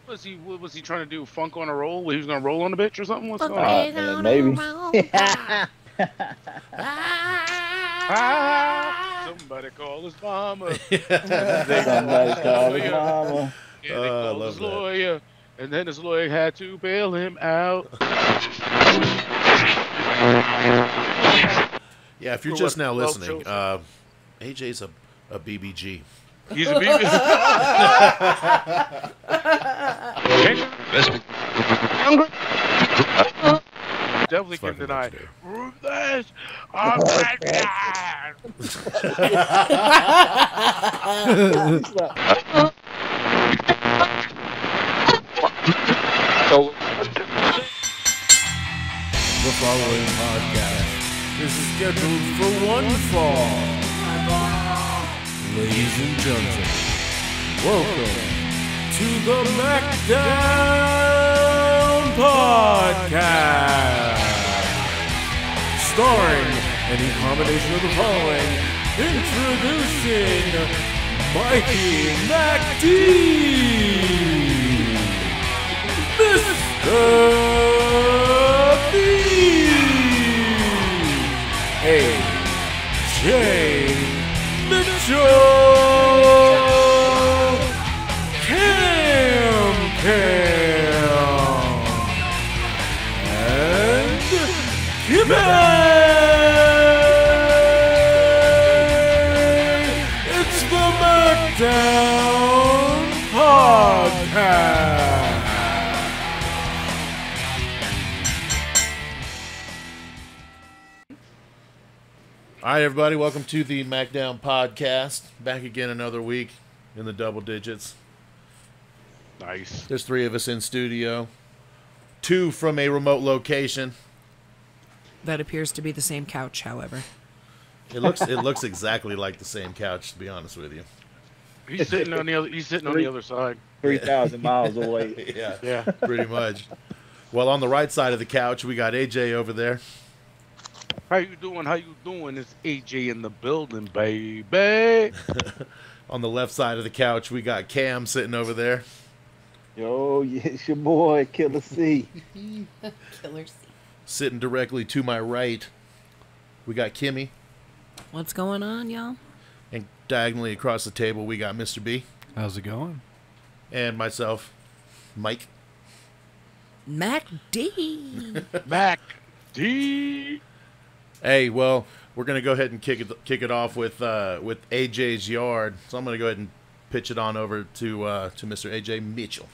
Was he trying to do funk on a roll? He was gonna roll on the bitch or something? What's going on? Man, maybe. Somebody call his mama. Somebody call his mama. Yeah, they called his lawyer, and then his lawyer had to bail him out. Yeah, if you're just now listening, AJ's a BBG. He's a BBG. Definitely can deny. Ruthless. The following podcast is scheduled for one fall. Ladies and gentlemen, welcome to the MACKDOWN Podcast. Starring any combination of the following, introducing Mikey MacD, Mr. B, AJ Mitchell, Cam, and Kimmy. It's the MACKDOWN Podcast. All right, everybody, welcome to the MACKDOWN Podcast. Back again another week in the double digits. Nice. There's 3 of us in studio, 2 from a remote location. That appears to be the same couch, however. It looks exactly like the same couch, to be honest with you. He's sitting on the other side. 3,000 miles away. Yeah, pretty much. Well, on the right side of the couch, we got AJ over there. How you doing? It's AJ in the building, baby. On the left side of the couch, we got Cam sitting over there. Yo, yeah, it's your boy, Killer C. Killer C. Sitting directly to my right, we got Kimmy. What's going on, y'all? And diagonally across the table, we got Mr. B. How's it going? And myself, Mike. MacD. MacD. Hey, well, we're gonna go ahead and kick it off with AJ's yard. So I'm gonna go ahead and pitch it on over to Mr. AJ Mitchell.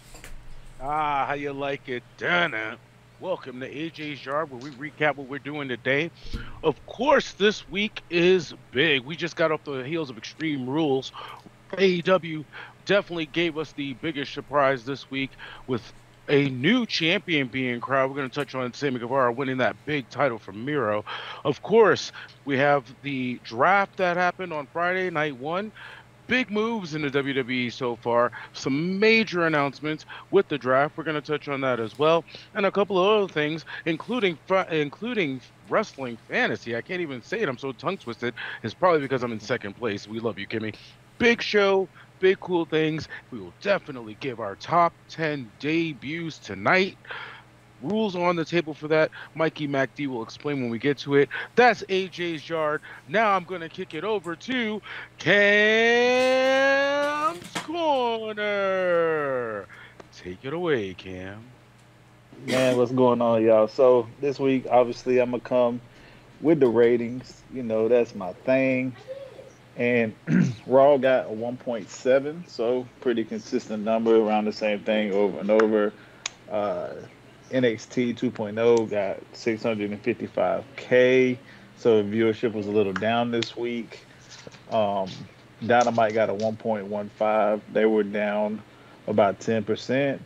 How you like it, Dana? Welcome to AJ's Yard, where we recap what we're doing today. Of course, this week is big. We just got off the heels of Extreme Rules. AEW definitely gave us the biggest surprise this week with a new champion being crowned. We're going to touch on Sammy Guevara winning that big title from Miro. Of course, we have the draft that happened on Friday, night 1. Big moves in the WWE so far. Some major announcements with the draft. We're going to touch on that as well. And a couple of other things, including wrestling fantasy. I can't even say it. I'm so tongue-twisted. It's probably because I'm in second place. We love you, Kimmy. Big show. Big cool things. We will definitely give our top 10 debuts tonight. Rules on the table for that. Mikey MacD will explain when we get to it. That's AJ's Yard. Now I'm going to kick it over to Cam's Corner. Take it away, Cam. Man, what's going on, y'all? So this week, obviously, I'm going to come with the ratings. You know, that's my thing. And Raw got a 1.7, so pretty consistent number, around the same thing over and over. NXT 2.0 got 655K, so viewership was a little down this week. Dynamite got a 1.15. They were down about 10%.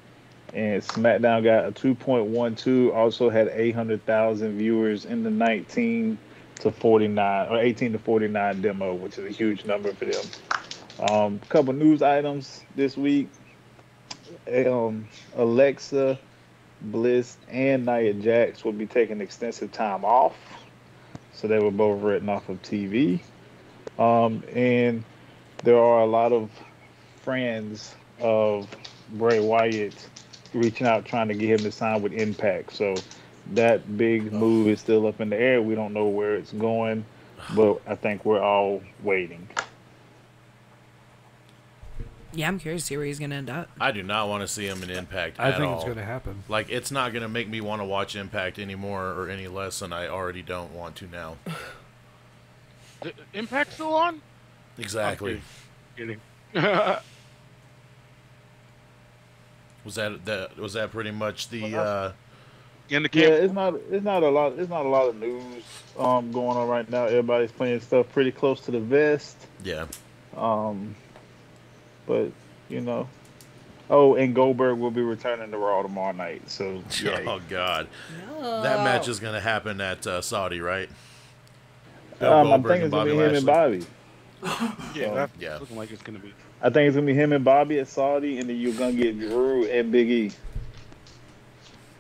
And SmackDown got a 2.12, also had 800,000 viewers in the 19 to 49 or 18 to 49 demo, which is a huge number for them. A couple news items this week. Alexa Bliss and Nia Jax will be taking extensive time off, so they were both written off of TV. And there are a lot of friends of Bray Wyatt reaching out trying to get him to sign with Impact. So that big move is still up in the air. We don't know where it's going, but I think we're all waiting. Yeah, I'm curious to see where he's going to end up. I do not want to see him in Impact I at think all. it's going to happen. Like, it's not going to make me want to watch Impact anymore or any less than I already don't want to now. Impact still on? Exactly. Kidding. Was that pretty much the In the Yeah, camp? it's not a lot of news going on right now. Everybody's playing stuff pretty close to the vest. yeah. But you know, oh, and Goldberg will be returning to Raw tomorrow night. So yeah, Oh God, that match is going to happen at Saudi, right? I'm thinking it's gonna be him and Bobby. That's looking like it's gonna be. I think it's gonna be him and Bobby at Saudi, and then you're gonna get Drew and Big E.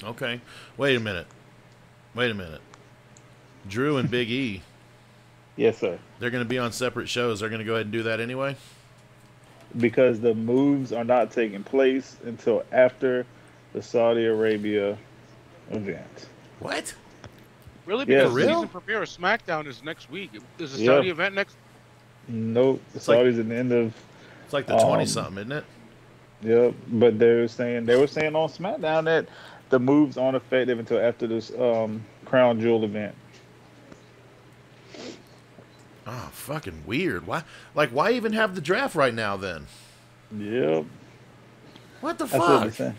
Okay. Wait a minute. Drew and Big E, Yes, sir. they're going to be on separate shows. They're going to go ahead and do that anyway? Because the moves are not taking place until after the Saudi Arabia event. What? Really? Yeah. Because For the real? season premiere of SmackDown is next week. Is the Yeah. Saudi event next? Nope, the It's like- Saudis at the end of. It's like the 20-something, isn't it? Yep, but they were saying on SmackDown that the moves aren't effective until after this Crown Jewel event. Oh, fucking weird. Why even have the draft right now then? Yep, What the that's what they're fuck? saying.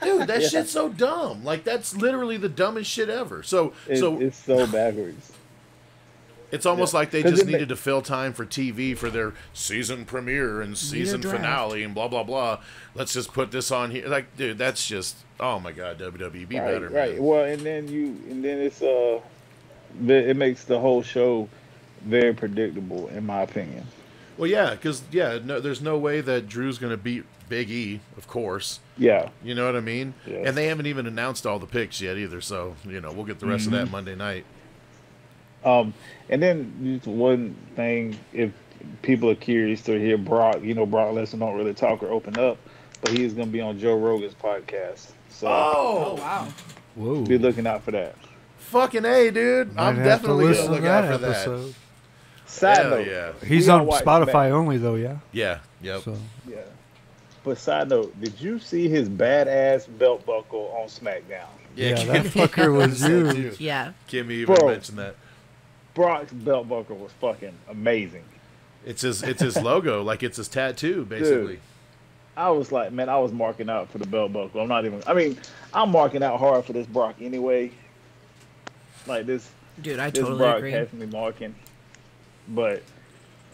Dude, that shit's so dumb. Like, that's literally the dumbest shit ever. So It's so backwards. it's almost like they 'Cause just it ma- needed to fill time for TV for their season premiere and season draft. finale and blah, blah, blah. Let's just put this on here. Like, dude, that's just, oh my God, WWE, be better, Right. man. Well, and then it's it makes the whole show very predictable, in my opinion. Well, yeah, because, no, there's no way that Drew's going to beat Big E, of course. Yeah. You know what I mean? Yeah. And they haven't even announced all the picks yet either, so, we'll get the rest of that Monday night. And then just one thing, if people are curious to hear Brock, Brock Lesnar don't really talk or open up, but he is going to be on Joe Rogan's podcast. So Oh, wow. Whoa. be looking out for that. Fucking A, dude. Might I'm have definitely to going to listen look to out that for that. episode. Side Hell note. yeah. He's We on gotta watch Spotify only, though, yeah? Yeah, yep. So Yeah. But side note, did you see his badass belt buckle on SmackDown? yeah, Kimmy that fucker was said huge. too. Yeah. Kimmy even Bro. mentioned that. Brock's belt buckle was fucking amazing. It's his logo, like it's his tattoo, basically. Dude. I was like, man, I was marking out for the belt buckle. I'm marking out hard for this Brock anyway. Like this Dude, I this totally Brock agree. has me marking. But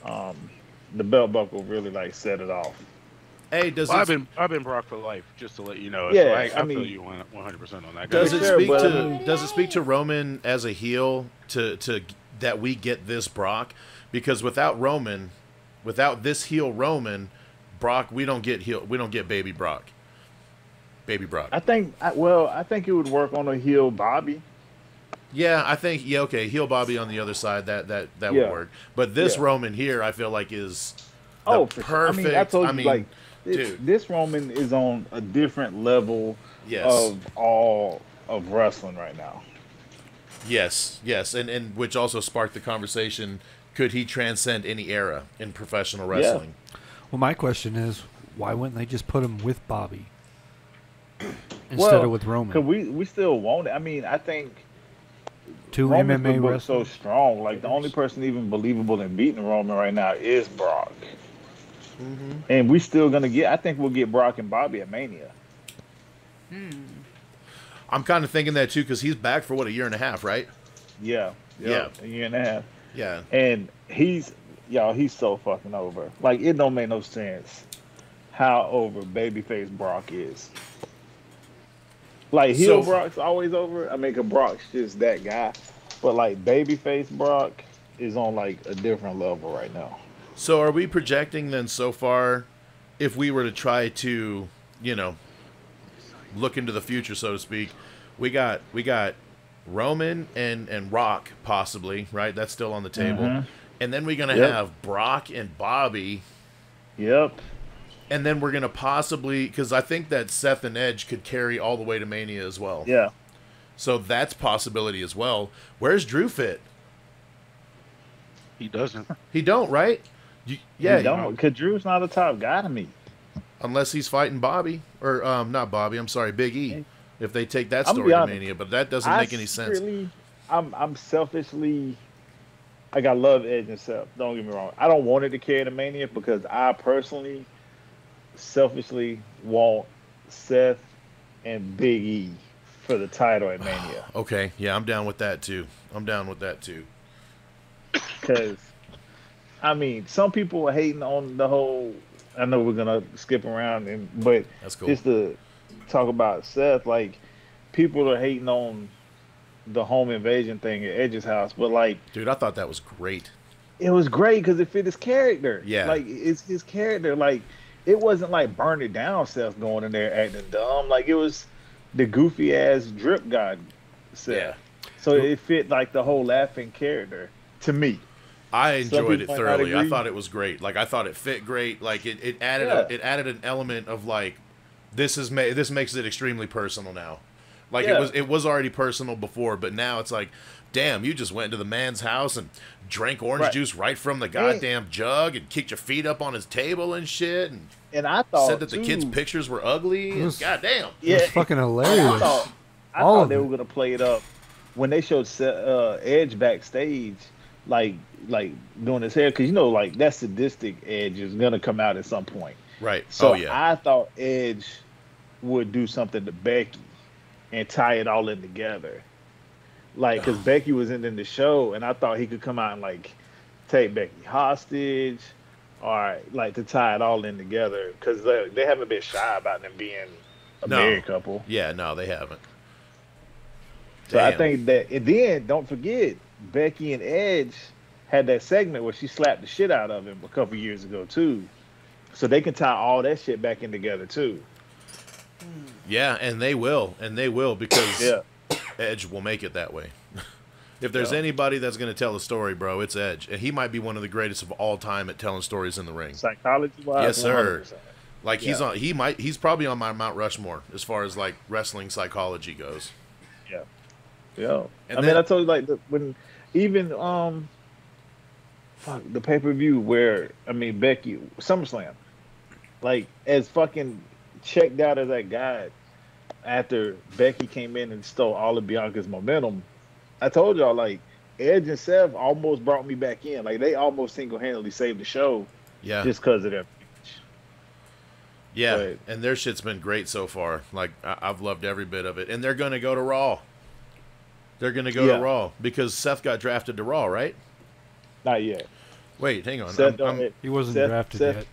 the belt buckle really like set it off. Hey, does Well, it I've been Brock for life, just to let you know. Yeah, So I I mean- feel you 100% on that. does guy. it Sure, speak but- to Roman as a heel to that we get this Brock? Because without this heel Roman, Brock, we don't get baby Brock. Baby Brock. I think it would work on a heel Bobby. Yeah, I think okay, heel Bobby on the other side, that would Yeah. work. But this Yeah. Roman here, I feel like is the Oh, for perfect. sure. I told you, mean, like, dude. this Roman is on a different level Yes. of all of wrestling right now. Yes, and which also sparked the conversation: could he transcend any era in professional wrestling? Well, my question is, why wouldn't they just put him with Bobby instead of with Roman? Because we still want it. I mean, I think Two Roman's MMA been booked so wrestlers. strong. Like, the only person even believable in beating Roman right now is Brock. Mm-hmm. And we still going to get, I think we'll get Brock and Bobby at Mania. I'm kind of thinking that too because he's back for a year and a half, right? Yeah. Yeah. A year and a half. Yeah. And he's so fucking over. Like, it don't make no sense how over babyface Brock is. Like, heel Brock's always over. I mean, 'cause Brock's just that guy. But, like, babyface Brock is on, like, a different level right now. So are we projecting then so far, if we were to try to, look into the future, so to speak, we got Roman and Rock possibly, right? That's still on the table. Mhm. And then we're gonna Yep. have Brock and Bobby Yep. And then we're going to possibly, because I think that Seth and Edge could carry all the way to Mania as well. Yeah. So that's possibility as well. Where's Drew fit? He doesn't. He don't, right? He don't, because Drew's not a top guy to me. Unless he's fighting Bobby. Or, not Bobby, I'm sorry, Big E. If they take that I'm story to honest, Mania. But that doesn't make any sense. I'm selfishly, like, I love Edge and Seth. Don't get me wrong. I don't want it to carry to Mania because I personally, selfishly want Seth and Big E for the title at Mania. Okay, yeah, I'm down with that too. Because, I mean, some people are hating on the whole. I know we're gonna skip around, but that's cool. Just to talk about Seth, like, people are hating on the home invasion thing at Edge's house, but like, dude, I thought that was great. It was great because it fit his character. Yeah, like it's his character. Like, it wasn't like burn it down Seth going in there acting dumb. Like, it was the goofy ass drip god Seth. Yeah. So it fit like the whole laughing character to me. I enjoyed it thoroughly. I thought it was great. Like, I thought it fit great. Like, it added an element of like, this makes it extremely personal now. Like, it was already personal before, but now it's like, damn, you just went into the man's house and drank orange juice right from the goddamn jug and kicked your feet up on his table and shit. And I thought said that the kids' pictures were ugly. Goddamn, it was fucking hilarious. I thought they were gonna play it up when they showed Edge backstage, like doing his hair, because like that sadistic Edge is gonna come out at some point. Right. So I thought Edge would do something to Becky and tie it all in together. Like, because Becky was in the show, and I thought he could come out and, like, take Becky hostage, or, like, to tie it all in together. Because they haven't been shy about them being a married couple. Yeah, no, they haven't. So I think that, and then, don't forget, Becky and Edge had that segment where she slapped the shit out of him a couple years ago, too. So they can tie all that shit back in together, too. Yeah, and they will, because Edge will make it that way. If there's anybody that's going to tell a story, bro, it's Edge, and he might be one of the greatest of all time at telling stories in the ring. Psychology-wise, yes, sir. 100%. Like, he's probably on my Mount Rushmore as far as like wrestling psychology goes. Yeah. I mean, I told you, like, when even the pay-per-view where, I mean, Becky SummerSlam, like, as fucking checked out as that guy after Becky came in and stole all of Bianca's momentum, I told y'all, like, Edge and Seth almost brought me back in. Like, they almost single-handedly saved the show. Yeah. Just because of their match. Yeah, and their shit's been great so far. Like, I've loved every bit of it. And they're going to go to Raw. They're going to go to Raw because Seth got drafted to Raw, right? Not yet. Wait, hang on. He wasn't drafted yet.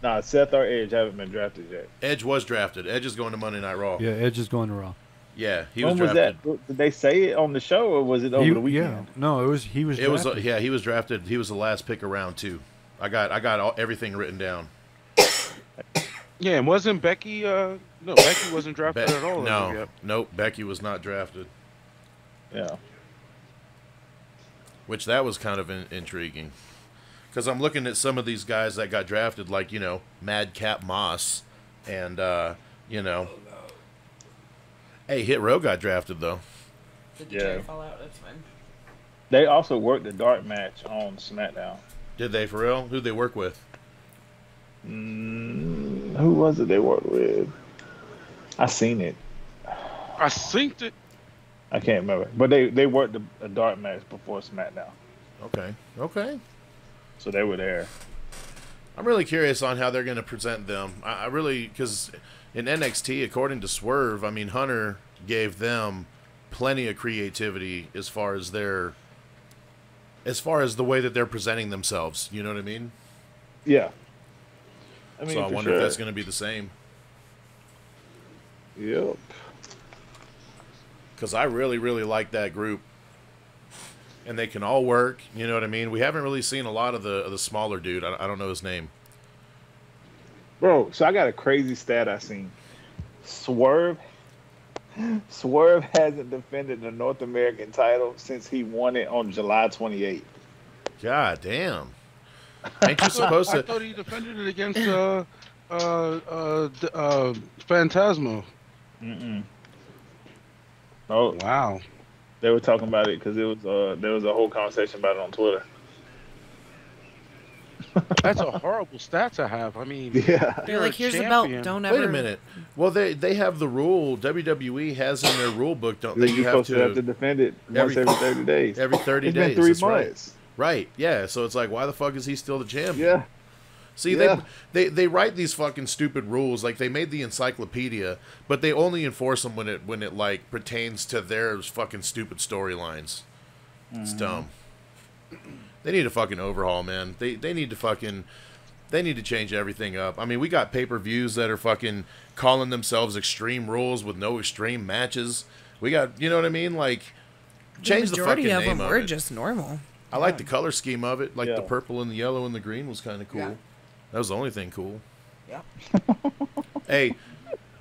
Nah, Seth or Edge haven't been drafted yet. Edge was drafted. Edge is going to Monday Night Raw. Yeah, Edge is going to Raw. Yeah, he was drafted. Was that? Did they say it on the show, or was it over the weekend? Yeah, no, he was drafted. He was drafted. He was the last pick of round 2. I got everything written down. Yeah, and wasn't Becky? No, Becky wasn't drafted at all. Nope. Becky was not drafted. Yeah. Which that was kind of intriguing. Because I'm looking at some of these guys that got drafted, like, Madcap Moss, and, Hey, Hit Row got drafted, though. Did the chair fall out? That's fine. They also worked the dark match on SmackDown. Did they, for real? Who'd they work with? Who was it they worked with? I seen it. I synced it. I can't remember. But they worked a dark match before SmackDown. Okay. So they were there. I'm really curious on how they're going to present them. I really, because in NXT, according to Swerve, I mean, Hunter gave them plenty of creativity as far as the way that they're presenting themselves. You know what I mean? Yeah. I mean, so I wonder if that's going to be the same. Yep. Because I really, really like that group. And they can all work, you know what I mean? We haven't really seen a lot of the smaller dude. I don't know his name. Bro, so I got a crazy stat I seen. Swerve hasn't defended the North American title since he won it on July 28th. God damn. Ain't you supposed I to? thought he defended it against Phantasmo. Mm-mm. Oh, Wow. they were talking about it because it was there was a whole conversation about it on Twitter. That's a horrible stat to have. I mean, Yeah. They're you're like, a here's the belt. champion. Don't ever. Wait a minute. Well, they have the rule. WWE has in their rule book, don't they? You're You have supposed to to defend it once every 30 days. every 30 It's days. been 3 That's right. months. Right. Yeah. So it's like, why the fuck is he still the champion? Yeah. See, Yeah. they write these fucking stupid rules. Like they made the encyclopedia, but they only enforce them when it like pertains to their fucking stupid storylines. It's dumb. They need a fucking overhaul, man. They need to change everything up. I mean, we got pay-per-views that are fucking calling themselves Extreme Rules with no extreme matches. We got, you know what I mean? Like, change the fucking majority of name them of were it. just normal. I like the color scheme of it. Like Yeah. the purple and the yellow and the green was kind of cool. Yeah. That was the only thing cool. Yeah. Hey,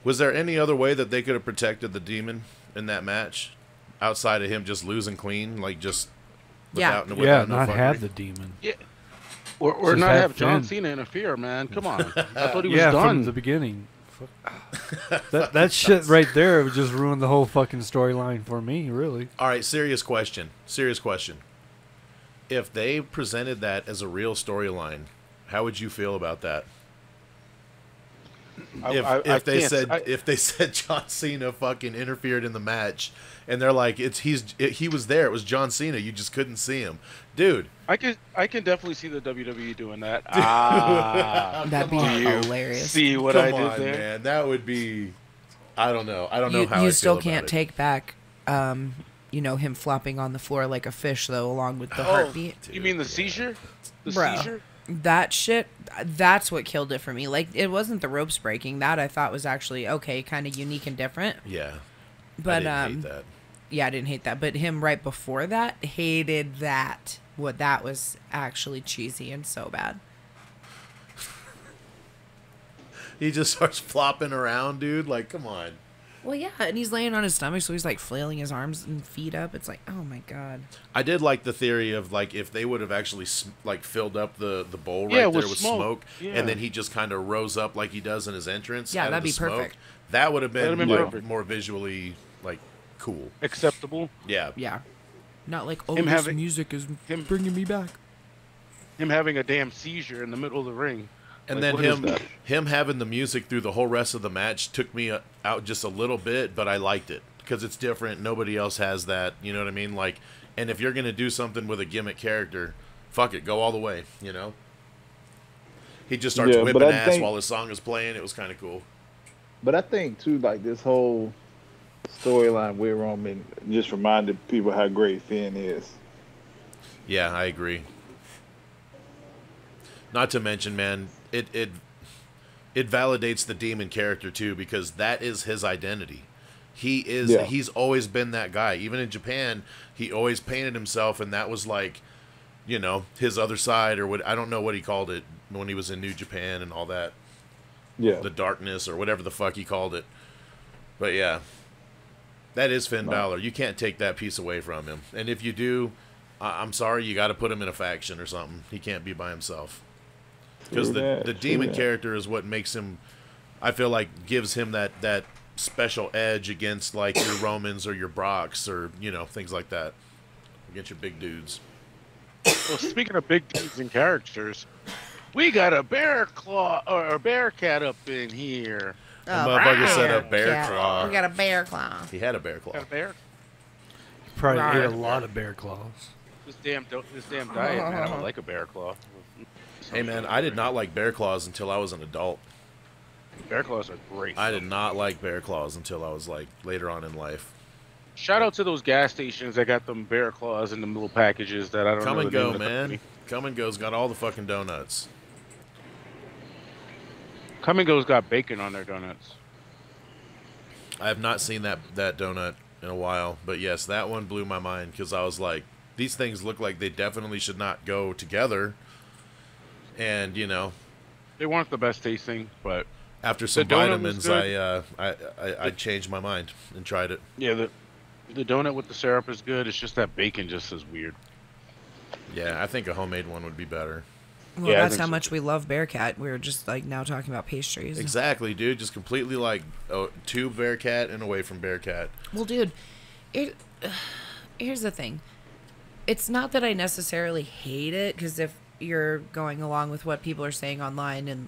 was there any other way that they could have protected the demon in that match outside of him just losing clean, like just Yeah. without, Yeah, without no not have fuckery? the demon. Or Just not have have John Finn. Cena interfere, man. Come on. I thought he was Yeah, done. from the beginning. That shit right there would just ruin the whole fucking storyline for me, really. All right, serious question. Serious question. If they presented that as a real storyline, how would you feel about that? If they said John Cena fucking interfered in the match, and they're like, he was there, it was John Cena, you just couldn't see him, dude. I can definitely see the WWE doing that. That'd be hilarious. See what Come I did on, there? man, that would be. I don't know how You I still feel can't about take back, him flopping on the floor like a fish, though, along with the heartbeat. You mean the seizure? The Bro. seizure? That shit, that's what killed it for me. Like, it wasn't the ropes breaking. That I thought was actually, okay, kind of unique and different. it. Yeah, But, I didn't hate that. yeah, I didn't hate that. But him right before that, hated that. That was actually cheesy and so bad. He just starts flopping around, dude. Like, come on. Well, yeah, and he's laying on his stomach, so he's like flailing his arms and feet up. It's like, oh my god. I did like the theory of like if they would have actually like filled up the bowl Yeah, right with there with smoke. smoke, Yeah. and then he just kind of rose up like he does in his entrance. Yeah, out of that'd the be smoke. perfect. That would have been, That'd have been like, perfect. more visually like cool. Acceptable. Yeah. Yeah. Not like, oh, Him this having- music is him- bringing me back. Him having a damn seizure in the middle of the ring. And Like, then what is that? him having the music through the whole rest of the match took me out just a little bit, but I liked it because it's different. Nobody else has that. You know what I mean? Like, and if you're gonna do something with a gimmick character, fuck it, go all the way. You know. He just starts Yeah, but whipping I ass think- while his song is playing. It was kind of cool. But I think too, like this whole storyline with Roman just reminded people how great Finn is. Yeah, I agree. Not to mention, man, it validates the demon character too because that is his identity. He's always been that guy. Even in Japan, he always painted himself, and that was like, you know, his other side or what I don't know what he called it when he was in New Japan and all that. Yeah. The darkness or whatever the fuck he called it. But yeah, that is Finn Balor. You can't take that piece away from him. And if you do, I'm sorry, you got to put him in a faction or something. He can't be by himself. Because the demon character is what makes him, I feel like, gives him that special edge against like your Romans or your Brocks or, you know, things like that. Against your big dudes. Well, speaking of big dudes and characters, we got a bear claw or a bear cat up in here. The motherfucker said a bear claw. We got a bear claw. He had a bear claw. Got a bear? Probably ate a Rawr. lot of bear claws. This damn diet, man. I would like a bear claw. Hey man, I did not like bear claws until I was an adult. Bear claws are great. I did not like bear claws until I was like later on in life. Shout out to those gas stations that got them bear claws in them little packages that I don't Come know. and the name go, of the man. company. Come and go's got all the fucking donuts. Come and Go's got bacon on their donuts. I have not seen that donut in a while, but yes, that one blew my mind because I was like, these things look like they definitely should not go together. And you know, They weren't the best tasting, but after some donut vitamins, was good. I changed my mind and tried it. yeah, the donut with the syrup is good. It's just that bacon just is weird. Yeah, I think a homemade one would be better. Well, Yeah, I that's think how so, much too. we love Bearcat. We're just like now talking about pastries. Exactly, dude. Just completely like to Bearcat and away from Bearcat. Well, dude, here's the thing. It's not that I necessarily hate it, because if you're going along with what people are saying online, and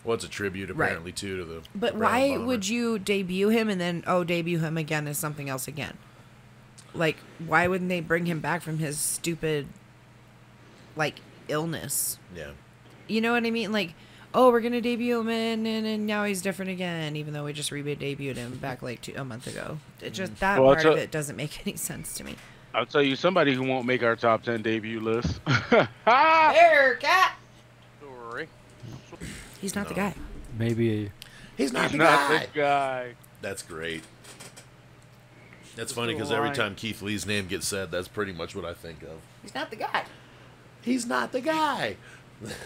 Well, it's a tribute apparently too to the. But the Brown why Bomber. would you debut him and then debut him again as something else again? Like, why wouldn't they bring him back from his stupid, like, illness? Yeah. You know what I mean? Like, oh, we're gonna debut him and now he's different again, even though we just debuted him back like a month ago. It just that Well, part of it doesn't make any sense to me. I'll tell you somebody who won't make our top 10 debut list. Bearcat. Sorry. He's not the guy. Maybe He's not He's the not guy. the guy. That's great. That's Just funny a because every line. time Keith Lee's name gets said, that's pretty much what I think of. He's not the guy. He's not the guy.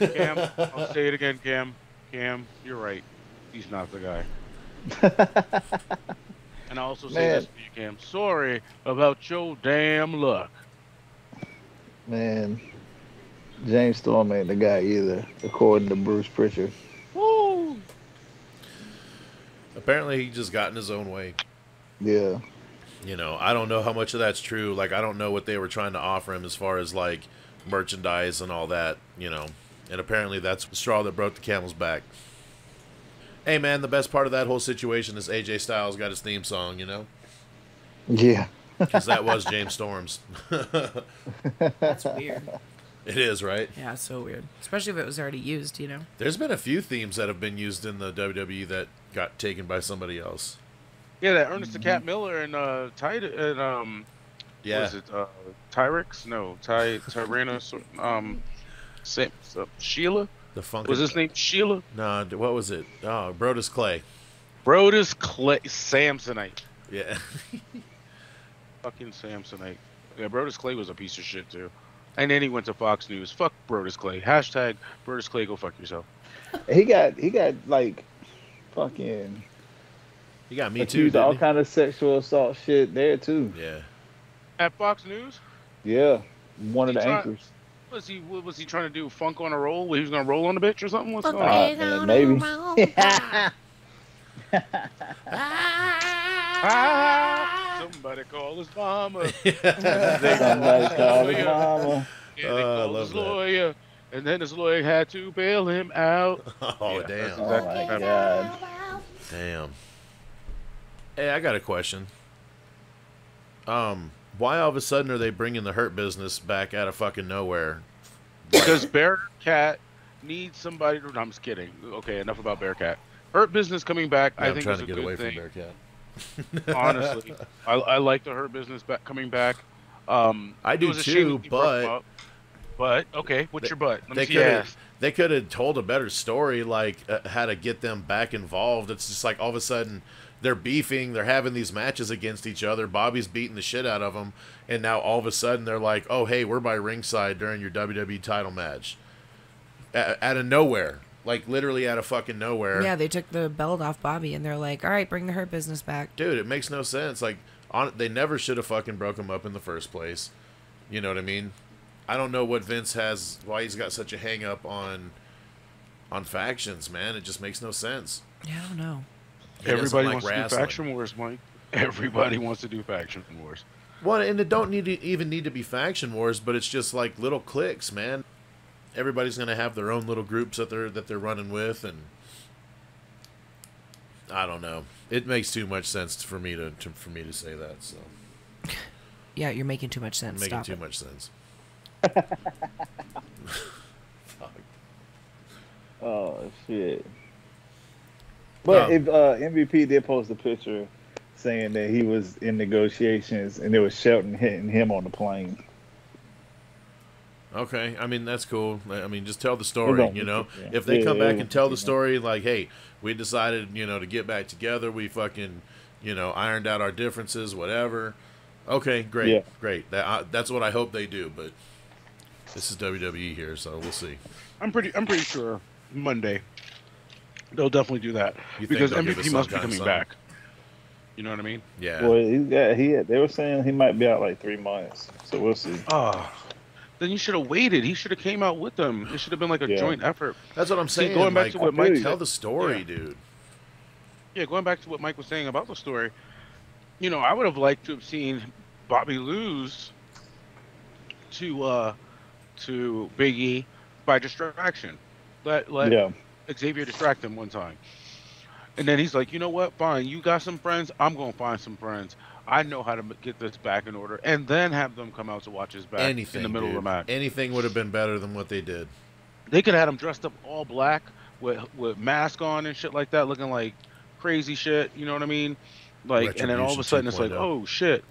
Cam, I'll say it again, Cam. Cam, you're right. He's not the guy. And I also say this to you, Cam. Sorry about your damn luck. Man, James Storm ain't the guy either, according to Bruce Pritchard. Woo! Apparently, he just got in his own way. Yeah. I don't know how much of that's true. Like, I don't know what they were trying to offer him as far as, like, merchandise and all that, And apparently that's the straw that broke the camel's back. Hey, man, the best part of that whole situation is AJ Styles got his theme song, Yeah. Because that was James Storm's. That's weird. It is, right? Yeah, it's so weird. Especially if it was already used, There's been a few themes that have been used in the WWE that got taken by somebody else. Yeah, that Ernest the Cat Miller and Yeah. what was it Tyrix? No, Tyrannosaurus. Sheila. The funk Was his name Sheila? No, what was it? Oh, Brodus Clay. Brodus Clay Samsonite. Yeah. Fucking Samsonite. Yeah, Brodus Clay was a piece of shit too. And then he went to Fox News. Fuck Brodus Clay. Hashtag Brodus Clay, go fuck yourself. He got like fucking He got me too, accused of all didn't he? kind of sexual assault shit there too. Yeah. At Fox News? Yeah. One of the He tried- anchors. What was he trying to do? Funk on a roll? He was gonna roll on the bitch or something? What's going on? Man, maybe. Somebody call his mama. Somebody call his mama. Yeah, they Oh, I called love his that. lawyer, and then his lawyer had to bail him out. Oh, Yeah, damn. that's Oh exactly my what happened. god. Damn. Hey, I got a question. Why all of a sudden are they bringing the Hurt Business back out of fucking nowhere? Because Bearcat needs somebody to... No, I'm just kidding. Okay, enough about Bearcat. Hurt Business coming back, Yeah, I I'm think trying is to a get good away thing. from Bearcat. Honestly, I like the Hurt Business coming back. I it do was a shame too, that you brought them but up. But okay, what's your butt? Let me they see could your have ass. they could have told a better story, like how to get them back involved. It's just like all of a sudden they're beefing, they're having these matches against each other. Bobby's beating the shit out of them, and now all of a sudden they're like, "Oh, hey, we're by ringside during your WWE title match." Out of nowhere, like literally out of fucking nowhere. Yeah, they took the belt off Bobby and they're like, all right, bring the Hurt Business back. Dude, it makes no sense. Like, they never should have fucking broke him up in the first place. You know what I mean? I don't know what Vince has, why he's got such a hang up on factions, man. It just makes no sense. Yeah, I don't know. He doesn't Everybody like wants to do wrestling. faction wars, Mike. Everybody wants to do faction wars. Well, and it don't even need to be faction wars, but it's just like little cliques, man. Everybody's gonna have their own little groups that they're running with, and I don't know. It makes too much sense for me to say that. So Yeah, you're making too much sense. making Stop too it. much sense. Fuck. Oh shit. But if MVP did post a picture saying that he was in negotiations and there was Shelton hitting him on the plane. Okay, I mean that's cool. I mean, just tell the story, don't- you know. yeah. If they Yeah, come back yeah, and tell the yeah. story, like, hey, we decided, to get back together. We fucking, ironed out our differences, whatever. Okay, great, Yeah. great. That's what I hope they do. But this is WWE here, so we'll see. I'm pretty sure Monday they'll definitely do that You think because they'll give us MVP some must be kind of coming something? back. You know what I mean? Yeah. Well, they were saying he might be out like 3 months, so we'll see. Oh, then you should have waited. He should have came out with them. It should have been like a joint effort. That's what I'm saying. Going back like, to what Mike tell the story, dude. Yeah, going back to what Mike was saying about the story, I would have liked to have seen Bobby lose to Big E by distraction. Let Xavier distract him one time. And then he's like, you know what? Fine, you got some friends. I'm going to find some friends. I know how to get this back in order. And then have them come out to watch his back in the middle of the match. Anything would have been better than what they did. They could have had him dressed up all black with mask on and shit like that, looking like crazy shit. You know what I mean? Like, and then all of a sudden it's like, oh, shit.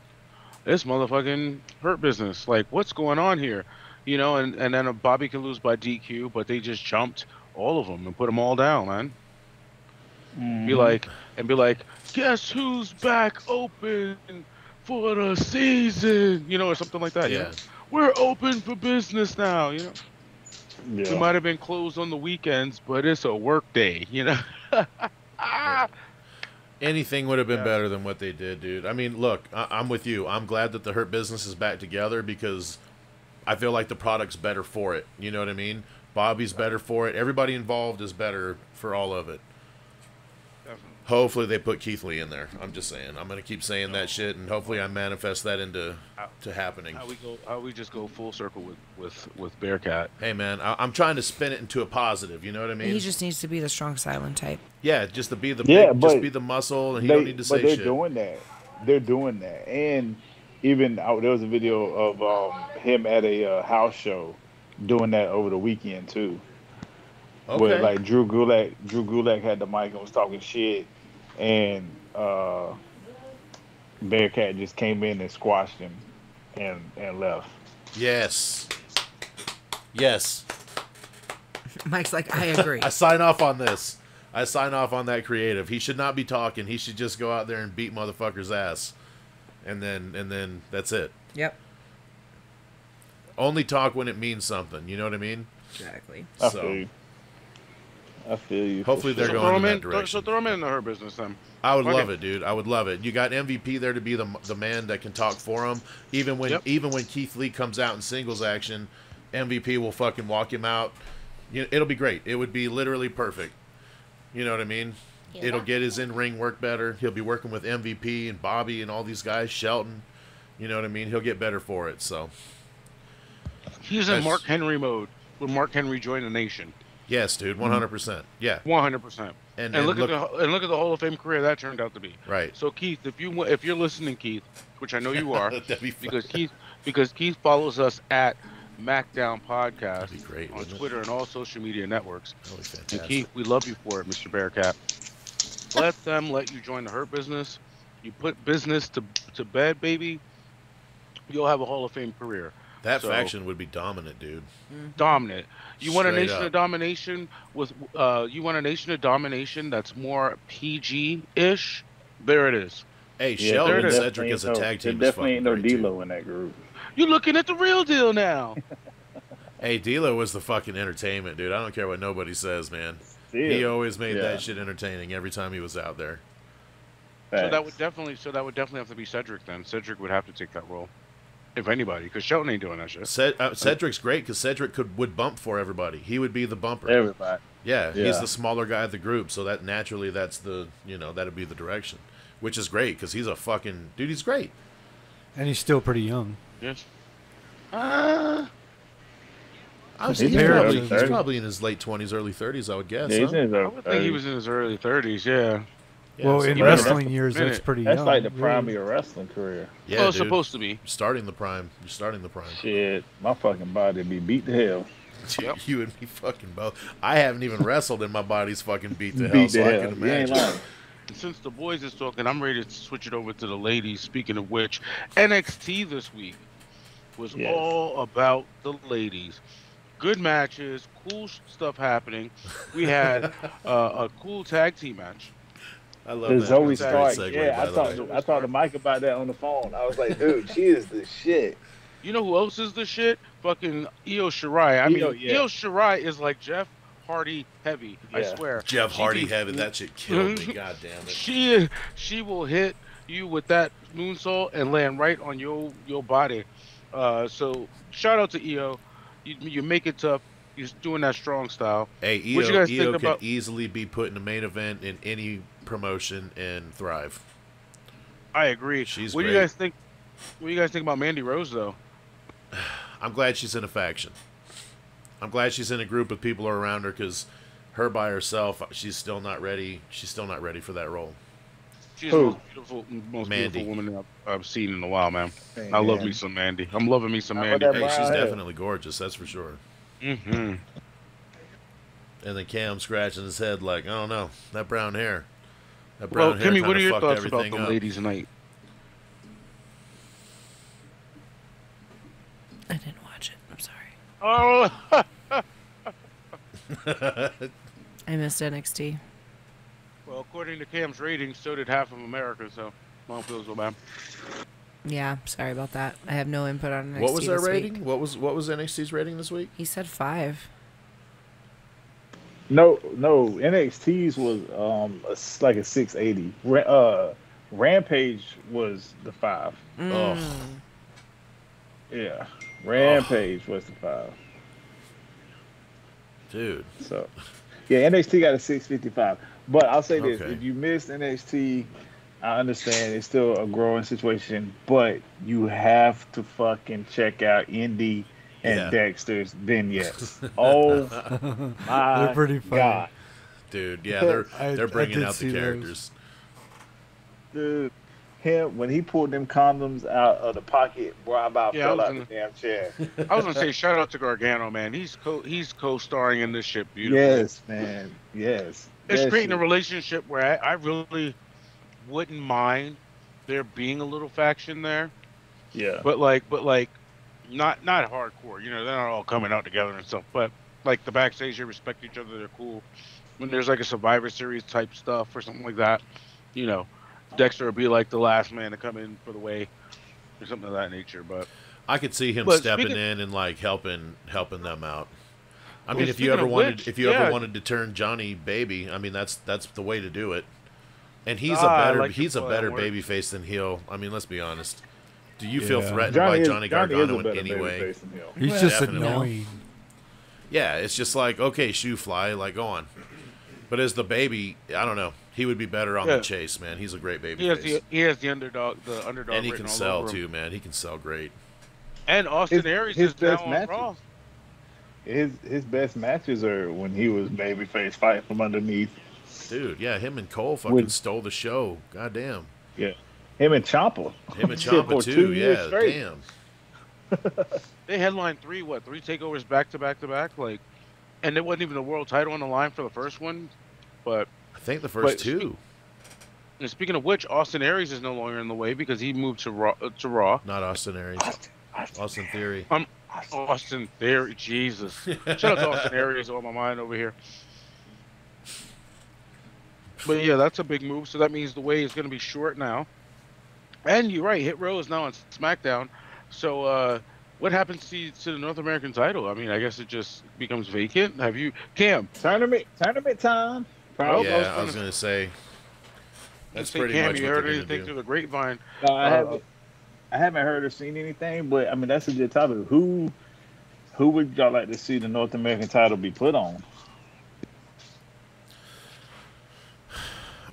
This motherfucking Hurt Business. Like, what's going on here? And then Bobby can lose by DQ, but they just jumped all of them and put them all down, man. Be like, guess who's back open for the season? Or something like that. Yeah. We're open for business now, Yeah. We might have been closed on the weekends, but it's a work day, Anything would have been better than what they did, dude. I mean, look, I'm with you. I'm glad that the Hurt Business is back together because I feel like the product's better for it. You know what I mean? Bobby's better for it. Everybody involved is better for all of it. Definitely. Hopefully they put Keith Lee in there. I'm just saying. I'm going to keep saying that shit, and hopefully I manifest that into happening. How we just go full circle with Bearcat. Hey, man, I'm trying to spin it into a positive. You know what I mean? He just needs to be the strong silent type. Yeah, just to be the just be the muscle, and he don't need to say shit. But they're doing that. They're doing that. And even there was a video of him at a house show doing that over the weekend too. Okay. Where like Drew Gulak had the mic and was talking shit, and Bearcat just came in and squashed him and left. Yes. Mike's like, I agree. I sign off on this. I sign off on that creative. He should not be talking. He should just go out there and beat motherfuckers' ass. And then that's it. Yep. Only talk when it means something. You know what I mean? Exactly. I feel you. Hopefully they're going in that direction. So throw him in Hurt Business then. I would love it, dude. I would love it. You got MVP there to be the man that can talk for him. Even when Keith Lee comes out in singles action, MVP will fucking walk him out. It'll be great. It would be literally perfect. You know what I mean? Yeah. It'll get his in-ring work better. He'll be working with MVP and Bobby and all these guys, Shelton. You know what I mean? He'll get better for it. So he's in Mark Henry mode. When Mark Henry joined the Nation. Yes, dude, 100%. Yeah, 100%. And look at the Hall of Fame career that turned out to be. Right. So Keith, if you're listening, Keith, which I know you are, that'd be because Keith follows us at MACKDOwn Podcast that'd be great, on Twitter and all social media networks. Really fantastic. And Keith, we love you for it, Mr. Bearcat. Let you join the Hurt Business. You put business to bed, baby. You'll have a Hall of Fame career. That faction would be dominant, dude. Dominant. You want a Straight Nation up. of Domination with you want a Nation of Domination that's more PG-ish? There it is. Hey, Sheldon and Cedric as a tag team. There definitely ain't no D-Lo in that group. You're looking at the real deal now. Hey, D-Lo was the fucking entertainment, dude. I don't care what nobody says, man. He always made that shit entertaining every time he was out there. Facts. So that would definitely have to be Cedric then. Cedric would have to take that role. If anybody, because Shelton ain't doing that shit. Cedric's great because Cedric would bump for everybody. He would be the bumper. Everybody. Yeah, he's the smaller guy of the group, so that naturally that's that'd be the direction, which is great because he's a fucking dude. He's great, and he's still pretty young. Yes. He's probably in his late 20s, early 30s, I would guess. Yeah, I would think he was in his early 30s. Yeah. Well, in wrestling years, that's pretty young. That's like the prime of your wrestling career. Yeah, it's supposed to be. You're starting the prime. Shit, my fucking body be beat to hell. Yep. You and me fucking both. I haven't even wrestled and my body's fucking beat to hell, so I can imagine. And since the boys is talking, I'm ready to switch it over to the ladies. Speaking of which, NXT this week was all about the ladies. Good matches, cool stuff happening. We had a cool tag team match. I love that. Zoe Stark. I talked to Mike about that on the phone. I was like, dude, she is the shit. You know who else is the shit? Fucking Io Shirai. Io Shirai is like Jeff Hardy heavy. I swear. Jeff Hardy heavy. That shit killed me. God damn it. She will hit you with that moonsault and land right on your body. So shout out to EO. You make it tough. You're doing that strong style. Hey, What you guys think EO could about? easily be put in the main event in any promotion and thrive. I agree. She's What do great. you guys think? What do you guys think about Mandy Rose though? I'm glad she's in a faction. I'm glad she's in a group of people around her because her by herself, she's still not ready. She's still not ready for that role. She's Who? the most Mandy. beautiful woman I've seen in a while, man. Hey, I love man. me some Mandy. I'm loving me some How Mandy. about Hey, that she's brown hair? definitely gorgeous. That's for sure. Mm-hmm. And then Cam scratching his head like, I don't know, that brown hair. That Well, brown hair Kimmy, kinda what are your fucked thoughts about everything the up. ladies' night? I didn't watch it. I'm sorry. Oh. I missed NXT. Well, according to Cam's ratings, so did half of America. So, I don't feel so bad. Yeah, sorry about that. I have no input on NXT What was their this rating? week. What was NXT's rating this week? He said 5. No, NXT's was like a 680. Rampage was the 5. Oh. Yeah, Rampage was the 5. Dude. So, yeah, NXT got a 655. But I'll say this: Okay. if you missed NXT, I understand it's still a growing situation, but you have to fucking check out Indy and Yeah. Dexter's vignettes. Oh my They're pretty funny. god, Dude, yeah, they're I bringing did out the see those. characters. dude! Him when he pulled them condoms out of the pocket, boy, I about Yeah, I fell was out the gonna- damn chair. I was gonna say shout out to Gargano, man. He's co-starring in this shit beautifully. Yes, man. Yes. It's That creating a shit- relationship where I really wouldn't mind there being a little faction there, Yeah. but not hardcore. You know, they're not all coming out together and stuff. But like the backstage, they respect each other. They're cool. When there's like a Survivor Series type stuff or something like that, you know, Dexter would be like the last man to come in for the way or something of that nature. But I could see him But stepping speaking- in and like helping them out. I Well, mean, if you speaking ever of wanted, which, if you yeah. ever wanted to turn Johnny baby, I mean that's the way to do it. And he's I a better like he's a the better word. baby face than heel. I mean, let's be honest. Do you feel Yeah. threatened by Johnny is Gargano a in better any way? babyface than him. He's Well, just definitely. annoying. Yeah, it's just like, okay, shoe fly, like go on. But as the baby, I don't know. He would be better on Yeah. the chase, man. He's a great baby he has face. the underdog And he written can all sell over him. too, man. He can sell great. And Austin His- Aries his is now best on matches. Raw. His best matches are when he was babyface fighting from underneath. Dude, yeah, him and Cole fucking With- stole the show. God damn. Yeah, him and Ciampa. Him and Shit, Ciampa for too, 2 years yeah. straight. Damn. They headlined three takeovers back to back to back, like, and it wasn't even a world title on the line for the first one. But I think the first But two. and speaking of which, Austin Aries is no longer in the way because he moved to Raw. Not Austin Aries. Austin Theory. Austin Theory, Jesus! Shout out to Austin Aries on my mind over here. But yeah, that's a big move. So that means the way is going to be short now. And you're right, Hit Row is now on SmackDown. So what happens to the North American title? I mean, I guess it just becomes vacant. Have you, Cam? Tournament time. Oh, Yeah, I I was was gonna say. That's say, pretty Cam, much you what heard they're gonna anything do. through the grapevine? No, I haven't heard or seen anything, but I mean that's a good topic. Who would y'all like to see the North American title be put on?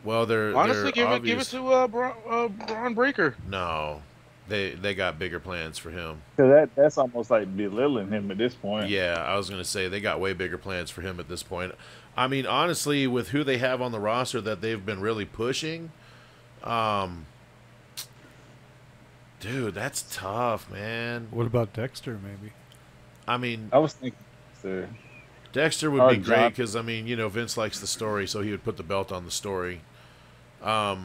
Well, they're Honestly, give it obvious. to Braun Breaker. No, they got bigger plans for him. Because that's almost like belittling him at this point. Yeah, I was gonna say they got way bigger plans for him at this point. I mean, honestly, with who they have on the roster that they've been really pushing, dude, that's tough, man. What about Dexter, maybe? I mean, I was thinking, sir. Dexter would Or be great John- because I mean, you know, Vince likes the story, so he would put the belt on the story. I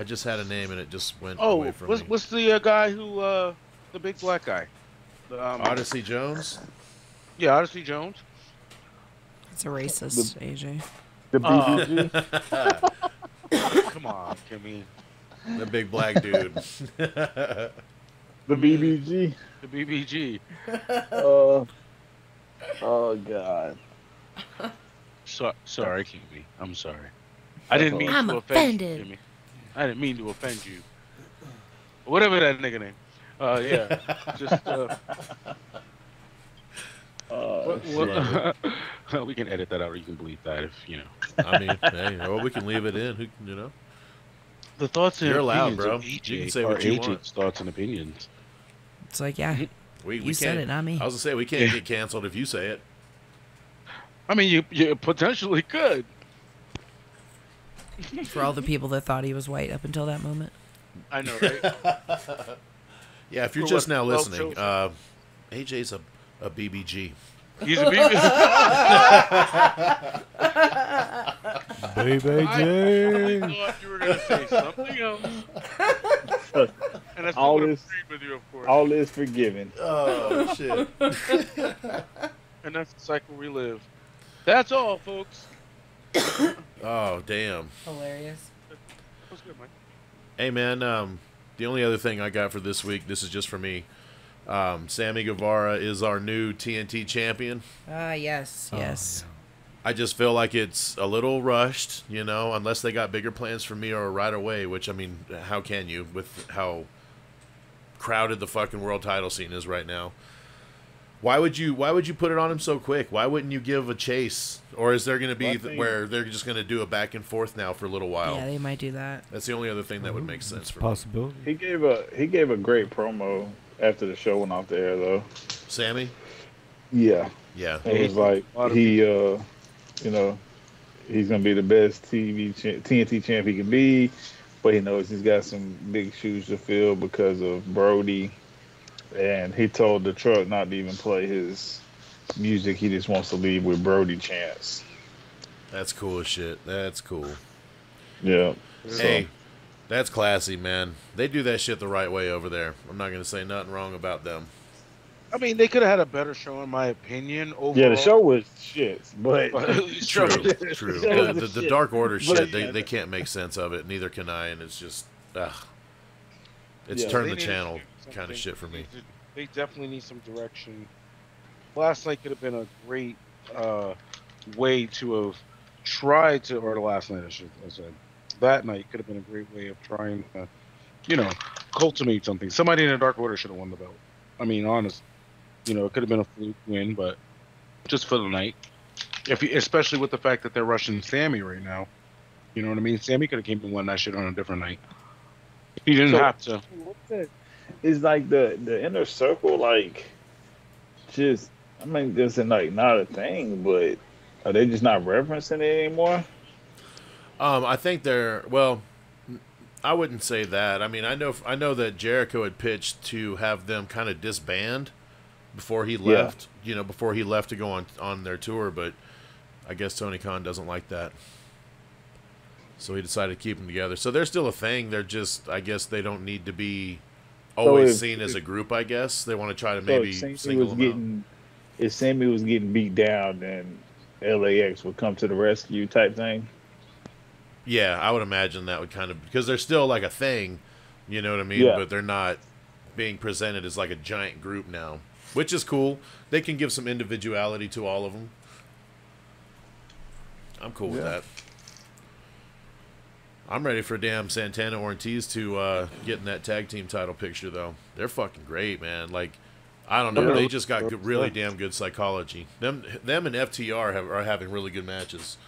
just had a name and it just went Oh, away from me. what's the guy who the big black guy? Odyssey Jones? Yeah, Odyssey Jones. It's a racist, AJ. The BBG. Come on, Kimmy. The big black dude. The BBG. The BBG. Oh God. Sorry, Kimmy. I'm sorry. I didn't mean I'm to offend you, offended. Kimmy. I didn't mean to offend you. Whatever that nigga name. Yeah. Just we can edit that out, or you can believe that if you know. I mean, hey, or we can leave it in. You know. The thoughts and You're allowed, opinions bro. of AJ You can say are what you AJ's want. thoughts and opinions. It's like, yeah, We you said can't, it, not me. I was gonna say we can't get canceled if you say it. I mean, you potentially could. For all the people that thought he was white up until that moment. I know, right? Yeah, if you're For just what, now 12 listening, children? AJ's a BBG. He's a BB. Baby I J. thought you were gonna say something else, and I still All would have this- agreed with you, of course. All is forgiven. Oh shit! And that's the cycle we live. That's all, folks. Oh damn! Hilarious. What's good, Mike? Hey man, the only other thing I got for this week, this is just for me. Sammy Guevara is our new TNT champion. Yes, yes. I just feel like it's a little rushed, you know, unless they got bigger plans for me or right away, which, I mean, how can you with how crowded the fucking world title scene is right now? Why would you put it on him so quick? Why wouldn't you give a chase? Or is there going to be where they're just going to do a back and forth now for a little while? Yeah, they might do that. That's the only other thing that would make sense for me. Possibility. He gave a great promo after the show went off the air, though. Sammy? Yeah, Yeah. it was like you know, he's gonna be the best TNT champ he can be, but he knows he's got some big shoes to fill because of Brody, and he told the truck not to even play his music. He just wants to leave with Brody chants. That's cool as shit. That's cool. Yeah. Hey, that's classy, man. They do that shit the right way over there. I'm not going to say nothing wrong about them. I mean, they could have had a better show, in my opinion. Overall. Yeah, the show was shit, but True. show was The shit. Dark Order But- shit, they can't make sense of it. Neither can I, and it's just, it's Yeah, turn They the need to channel do kind something. of shit for me. They definitely need some direction. Last night could have been a great way to have tried to, or the last night I said, that night could have been a great way of trying to, cultivate something. Somebody in the Dark Order should have won the belt. I mean, honest, it could have been a fluke win, but just for the night. Especially with the fact that they're rushing Sammy right now. You know what I mean? Sammy could have came and won that shit on a different night. He didn't have to. Is like the inner circle just, I mean, this is like not a thing, but are they just not referencing it anymore? I think I wouldn't say that. I mean, I know that Jericho had pitched to have them kind of disband before he left. Before he left to go on their tour, but I guess Tony Khan doesn't like that, so he decided to keep them together. So they're still a thing. They're just, I guess, they don't need to be always seen as a group. I guess they want to try to maybe single them out. If Sammy was getting beat down, then LAX would come to the rescue type thing. Yeah, I would imagine that would kind of, because they're still like a thing, you know what I mean? Yeah. But they're not being presented as like a giant group now, which is cool. They can give some individuality to all of them. I'm cool with that. I'm ready for damn Santana Ortiz to get in that tag team title picture, though. They're fucking great, man. Like, I don't know. They just got really damn good psychology. Them and FTR are having really good matches.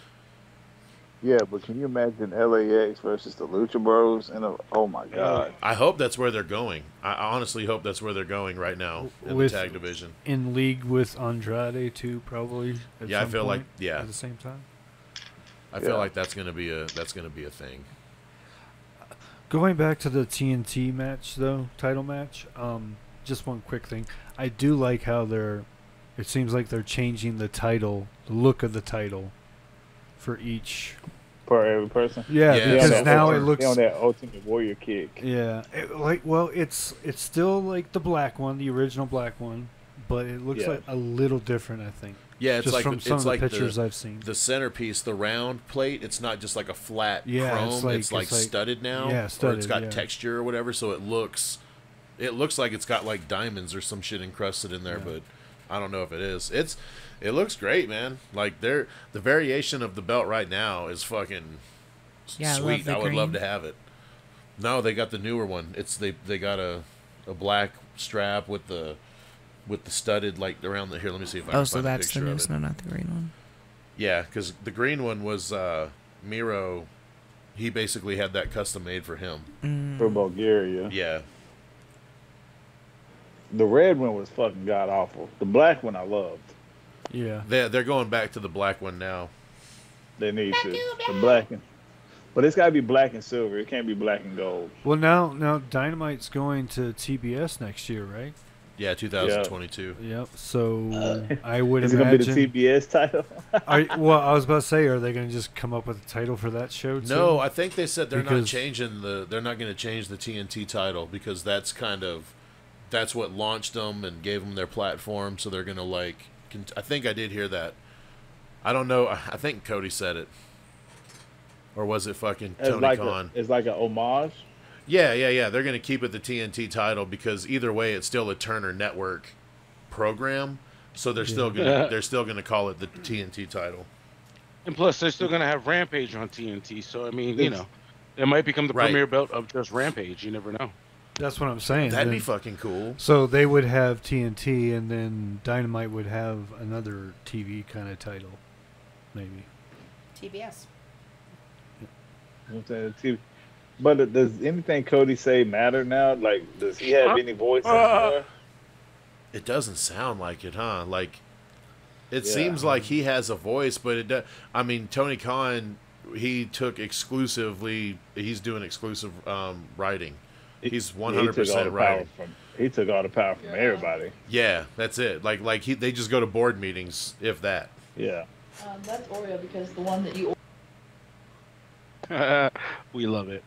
Yeah, but can you imagine LAX versus the Lucha Bros? And oh my god! I hope that's where they're going. I honestly hope that's where they're going right now in the tag division. In league with Andrade too, probably. Yeah, I feel like at the same time. I feel like that's gonna be a thing. Going back to the TNT match though, title match. Just one quick thing. I do like how it seems like they're changing the title, the look of the title, for each. For every person. Yeah, because now it looks on that Ultimate Warrior kick. Yeah, it's still like the black one, the original black one, but it looks like a little different, I think. Yeah, it's just like from some of the pictures I've seen. The centerpiece, the round plate, it's not just like a flat chrome. It's like studded now. Yeah, studded. Or it's got texture or whatever, so it looks like it's got like diamonds or some shit encrusted in there, but I don't know if it is. It looks great, man. Like the variation of the belt right now is fucking sweet. I would love to have it. No, they got the newer one. They got a black strap with the studded like around the here. Let me see if I can so find a that's the picture of news, it. no, not the green one. Yeah, because the green one was Miro. He basically had that custom made for him. For Bulgaria. Yeah. The red one was fucking god awful. The black one I loved. Yeah. They're going back to the black one now. They need to. The black and, but it's gotta be black and silver. It can't be black and gold. Well, now Dynamite's going to TBS next year, right? Yeah, 2022. Yep. So I would Is it imagine. gonna be the TBS title? Well, I was about to say, are they going to just come up with a title for that show too? No, I think they said they're not Because- changing they're not going to change the TNT title because that's what launched them and gave them their platform. So they're going to I think I did hear that. I don't know. I think Cody said it, or was it fucking Tony Khan? It's like an homage. Yeah. They're going to keep it the TNT title because either way, it's still a Turner Network program. So they're still gonna call it the TNT title. And plus, they're still gonna have Rampage on TNT. So I mean, it might become the Right. premier belt of just Rampage. You never know. That's what I'm saying. That'd be Then- fucking cool. So they would have TNT, and then Dynamite would have another TV kind of title, maybe. TBS. I'm saying TV. But does anything Cody say matter now? Like, does he have any voice anymore? It doesn't sound like it, huh? Like, it Yeah. seems like he has a voice, but it does. I mean, Tony Khan, he's doing exclusive writing. He's 100% writing. He took all the power from everybody. Yeah, that's it. They just go to board meetings, if that. Yeah. That's Oreo because the one that you We love it.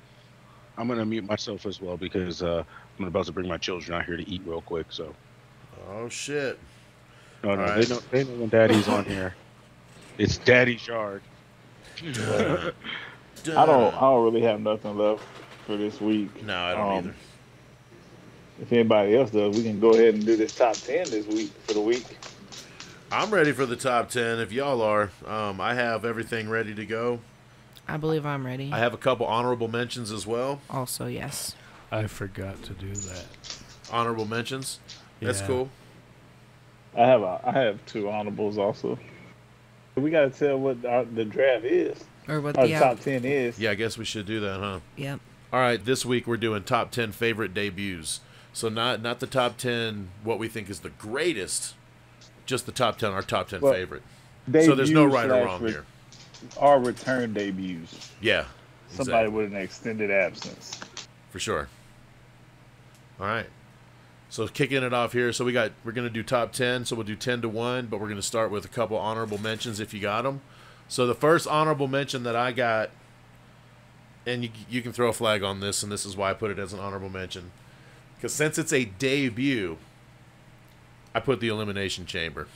I'm gonna mute myself as well because I'm about to bring my children out here to eat real quick. So Oh shit! no, All they right. know when Daddy's on here. It's Daddy's yard. I don't really have nothing left for this week. No, I don't either. If anybody else does, we can go ahead and do this top 10 this week for the week. I'm ready for the top 10. If y'all are, I have everything ready to go. I believe I'm ready. I have a couple honorable mentions as well. Also, yes. I forgot to do that. Honorable mentions. That's Yeah. cool. I have two honorables also. We got to tell what the draft is. Or what Or the the top 10 is. Yeah, I guess we should do that, huh? Yep. All right, this week we're doing top 10 favorite debuts. So not the top 10 what we think is the greatest, just the top 10 our top 10 Well, favorite. So there's no right or wrong here. Our return debuts. Yeah. Somebody exactly. with an extended absence. For sure. All right. So kicking it off here. So we're going to do top 10. So we'll do 10 to 1, but we're going to start with a couple honorable mentions if you got them. So the first honorable mention that I got, and you can throw a flag on this, and this is why I put it as an honorable mention. Because since it's a debut, I put the Elimination Chamber.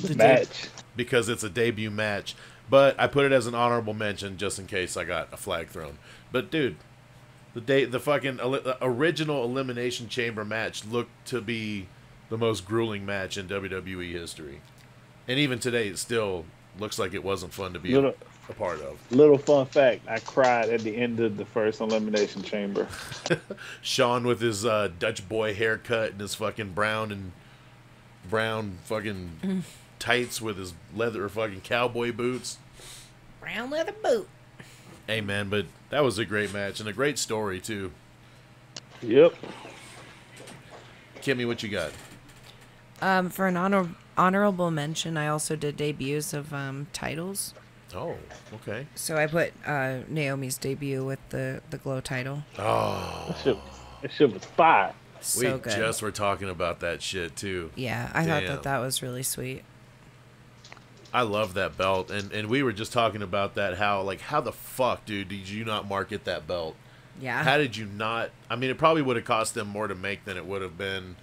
The match. Because it's a debut match. But I put it as an honorable mention just in case I got a flag thrown. But dude, the fucking original Elimination Chamber match looked to be the most grueling match in WWE history. And even today, it still looks like it wasn't fun to be a part of. Little fun fact, I cried at the end of the first Elimination Chamber. Sean with his Dutch boy haircut and his fucking brown fucking tights with his leather fucking cowboy boots. Brown leather boot. Hey man, but that was a great match and a great story too. Yep. Kimmy, what you got? For an honorable mention, I also did debuts of titles. Oh, okay. So I put Naomi's debut with the Glow title. Oh, That shit was fire. So we good. just were talking about that shit too. Yeah, I thought Damn. that was really sweet. I love that belt, and we were just talking about that. How the fuck, dude, did you not market that belt? Yeah. How did you not? I mean, it probably would have cost them more to make than it would have been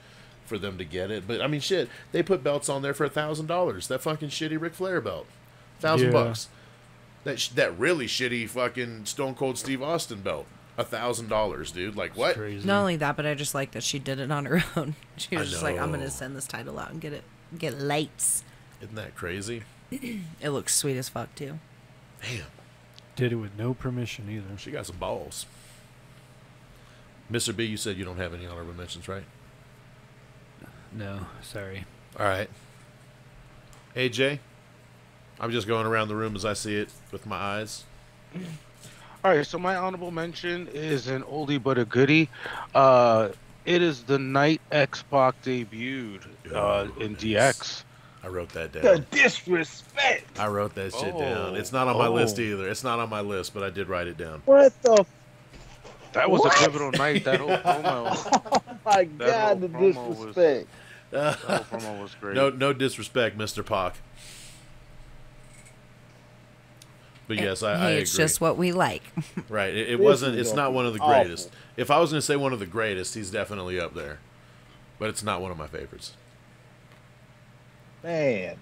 for them to get it. But I mean, shit, they put belts on there for $1,000. That fucking shitty Ric Flair belt, $1,000. That really shitty fucking Stone Cold Steve Austin belt, $1,000, dude. Like what? Crazy. Not only that, but I just like that she did it on her own. She was I just like, I'm know. gonna send this title out and get lights. Isn't that crazy? It looks sweet as fuck too. Damn. Did it with no permission either. She got some balls. Mr. B, you said you don't have any honorable mentions, right? No, sorry. All right. AJ, I'm just going around the room as I see it with my eyes. All right, so my honorable mention is an oldie but a goodie. It is the night X-Pac debuted in DX. I wrote that down. The disrespect. I wrote that shit down. It's not on my list either. It's not on my list, but I did write it down. What the? That was What? a pivotal night. That whole promo. Oh my God, the disrespect. That whole promo was great. No disrespect, Mr. Pac. But yes, I agree. It's just what we like. Right. It This wasn't. is It's not one of the awful. greatest. If I was going to say one of the greatest, he's definitely up there. But it's not one of my favorites. Man,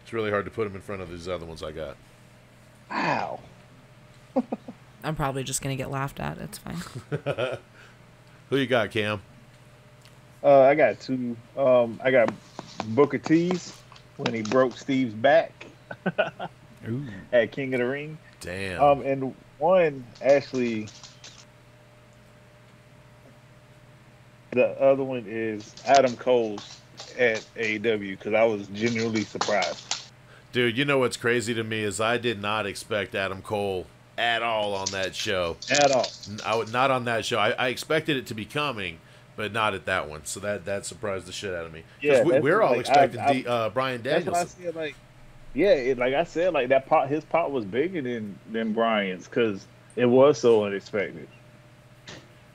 It's really hard to put him in front of these other ones I got. wow. I'm probably just gonna get laughed at. It's fine. Who you got, Cam? I got two. I got Booker T's when he broke Steve's back Ooh. at King of the Ring. Damn. And one actually, the other one is Adam Cole's at AEW because I was genuinely surprised. Dude, you know what's crazy to me is I did not expect Adam Cole at all on that show. At all. Not on that show. I expected it to be coming, but not at that one. So that surprised the shit out of me. Yeah, Because we're all like, expecting Brian That's what I Danielson. said. Like, yeah, like I said, like that pot, his pot was bigger than Brian's because it was so unexpected.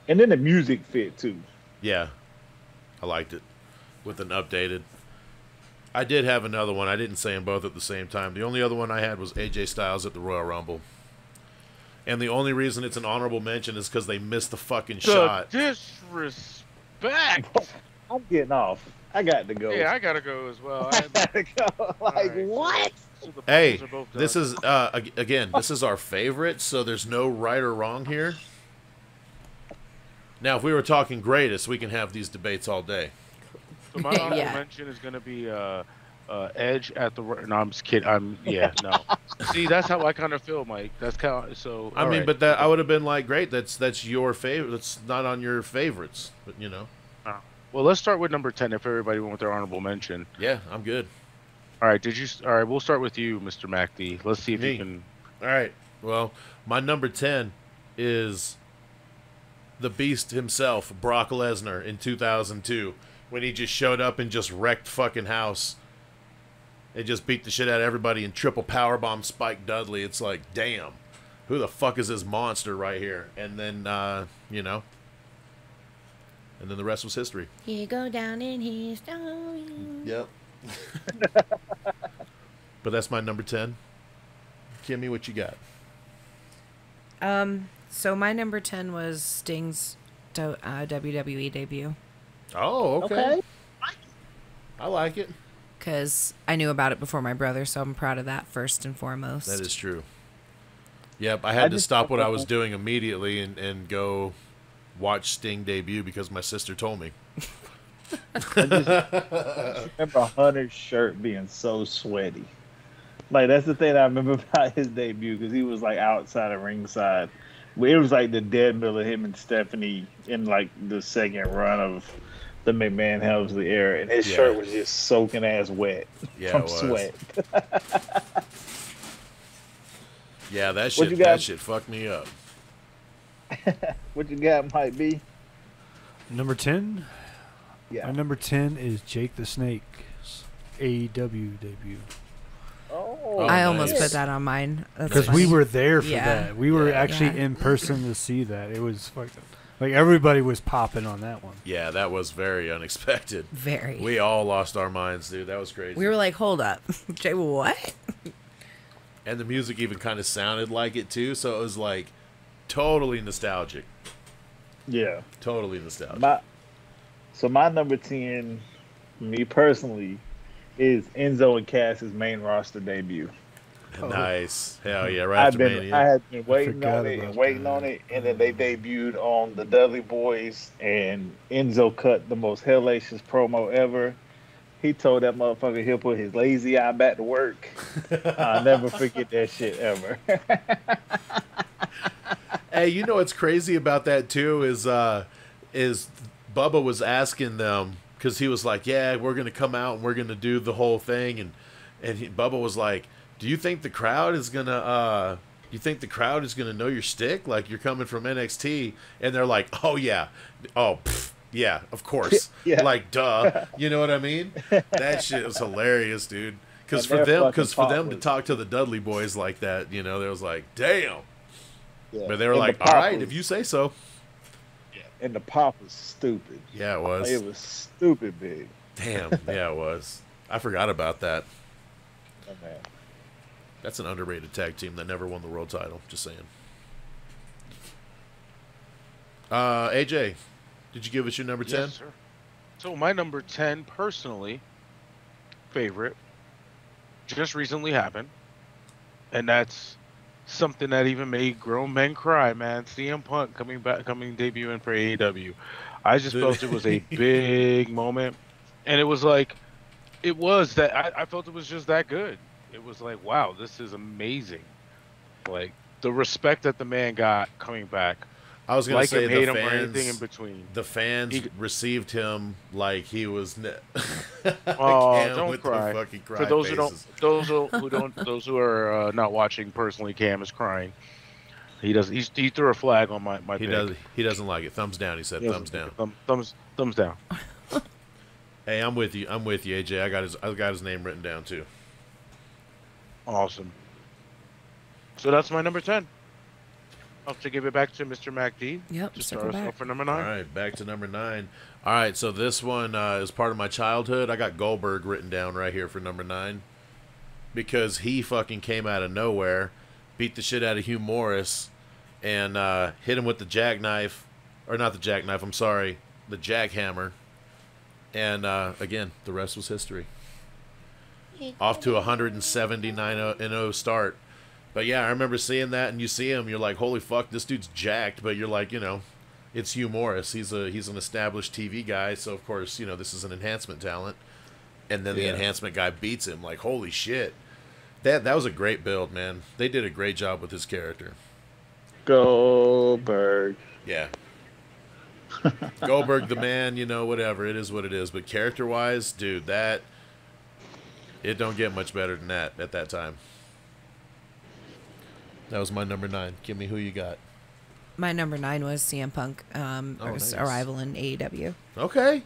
And then the music fit too. Yeah, I liked it with an updated. I did have another one. I didn't say them both at the same time. The only other one I had was AJ Styles at the Royal Rumble. And the only reason it's an honorable mention is because they missed the fucking shot. Disrespect. I'm getting off. I got to go. Yeah, I gotta go as well. I gotta go. Like right. what? So the Hey, polls are both this done. is again, this is our favorite, so there's no right or wrong here. Now, if we were talking greatest, we can have these debates all day. So my honorable Yeah. mention is gonna be Edge at the. No, I'm just kidding. No. See, that's how I kind of feel, Mike. That's kind of so. I all mean, right. but that I would have been like, great. That's your favorite. That's not on your favorites, but you know. Well, let's start with number 10. If everybody went with their honorable mention. Yeah, I'm good. All right. All right. We'll start with you, Mr. MacD. Let's see if Me. you can. All right. Well, my number 10 is the Beast himself, Brock Lesnar, in 2002, when he just showed up and just wrecked fucking house. They just beat the shit out of everybody and triple powerbomb Spike Dudley. It's like, damn, who the fuck is this monster right here? And then, you know, and then the rest was history. You go down in history. Yep. But that's my number 10. Kimmy, what you got? So my number 10 was Sting's WWE debut Oh, okay. I like it. because I knew about it before my brother, so I'm proud of that first and foremost. That is true. Yep, I had to stop what I was doing immediately and go watch Sting debut because my sister told me. Remember Hunter's shirt being so sweaty. Like that's the thing I remember about his debut because he was like outside of ringside. But it was like the dead middle of him and Stephanie in like the second run of the McMahon Helmsley era, and his shirt was just soaking ass wet Yeah, from it was. sweat. Yeah, that What shit you got? that shit fucked me up. What you got, Mike B? Number 10? Yeah. My number 10 is Jake the Snake's AEW debut. Oh, I nice. almost put that on mine. That's Because we funny. were there for Yeah. that. We were Yeah. actually Yeah. in person to see that. It was fucking, like everybody was popping on that one. Yeah, that was very unexpected. very. We all lost our minds, dude. That was crazy. We were like, hold up. Jay, what? And the music even kind of sounded like it too, so it was like totally nostalgic. yeah. Totally nostalgic. My number 10, me personally, is Enzo and Cass's main roster debut. Nice. Hell yeah, right after I Mania. had been waiting forgot on it and about waiting that. on it, and then they debuted on the Dudley Boys, and Enzo cut the most hellacious promo ever. He told that motherfucker he'll put his lazy eye back to work. I'll never forget that shit ever. Hey, you know what's crazy about that too is Bubba was asking them because he was like, "Yeah, we're gonna come out and we're gonna do the whole thing," and Bubba was like, "Do you think the crowd is gonna know your stick? Like you're coming from NXT?" And they're like, "Oh yeah, oh pff, yeah, of course, Yeah. like duh." You know what I mean? That shit was hilarious, dude. Because And for their them fucking to pop talk to the Dudley boys like that, you know, they was like, "Damn." Yeah. But they were And like, the "All pop right, was- if you say so." And the pop was stupid. Yeah, it was. It was stupid big. Damn. Yeah, it was. I forgot about that. Oh, man. That's an underrated tag team that never won the world title. Just saying. AJ, did you give us your number 10? Yes, sir. So my number 10, personally, favorite, just recently happened, and that's something that even made grown men cry, man. CM Punk debuting for AEW. I just felt it was a big moment, and it was like, I felt it was just that good. It was like, wow, this is amazing. Like, the respect that the man got coming back. I was going Like to say him, hate the him, or anything in fans, between. the fans received him like he was. Oh, Cam don't with cry. The fucking cry For those faces. those who are not watching personally, Cam is crying. He does. He threw a flag on my He pick. does. He doesn't like it. Thumbs down. He said He thumbs doesn't down. like it. Thumbs down. Hey, I'm with you. I'm with you, AJ. I got his name written down too. Awesome. So that's my number 10. Up to give it back to Mr. MacD. Yep, To circle start us back. off for number All 9. right, back to number 9. All right, so this one is part of my childhood. I got Goldberg written down right here for number 9 because he fucking came out of nowhere, beat the shit out of Hugh Morris, and hit him with the jackknife, or not the jackknife. I'm sorry, the jackhammer. And again, the rest was history. Off to a 179-0 start. But yeah, I remember seeing that, and you see him, you're like, holy fuck, this dude's jacked. But you're like, you know, it's Hugh Morris. He's an established TV guy, so of course, you know, this is an enhancement talent. And then the enhancement guy beats him. Like, holy shit. That was a great build, man. They did a great job with his character. Goldberg. Yeah. Goldberg the man, you know, whatever. It is what it is. But character-wise, dude, it don't get much better than that at that time. That was my number 9. Give me who you got. My number 9 was CM Punk nice. arrival in AEW. Okay.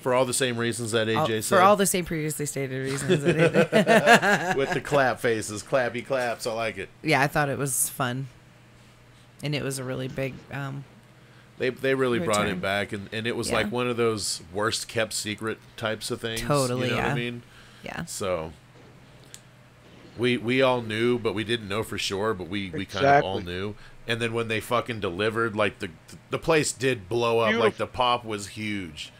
For all the same reasons that AJ said. For all the same previously stated reasons. With the clap faces, clappy claps. I like it. Yeah, I thought it was fun. And it was a really big... They really brought return. it back, and it was Yeah. like one of those worst kept secret types of things. Totally, You know what I yeah. mean? Yeah. So we all knew, but we didn't know for sure, but we kind of all Exactly. knew. And then when they fucking delivered, like the place did blow up. Like Beautiful. the pop was huge.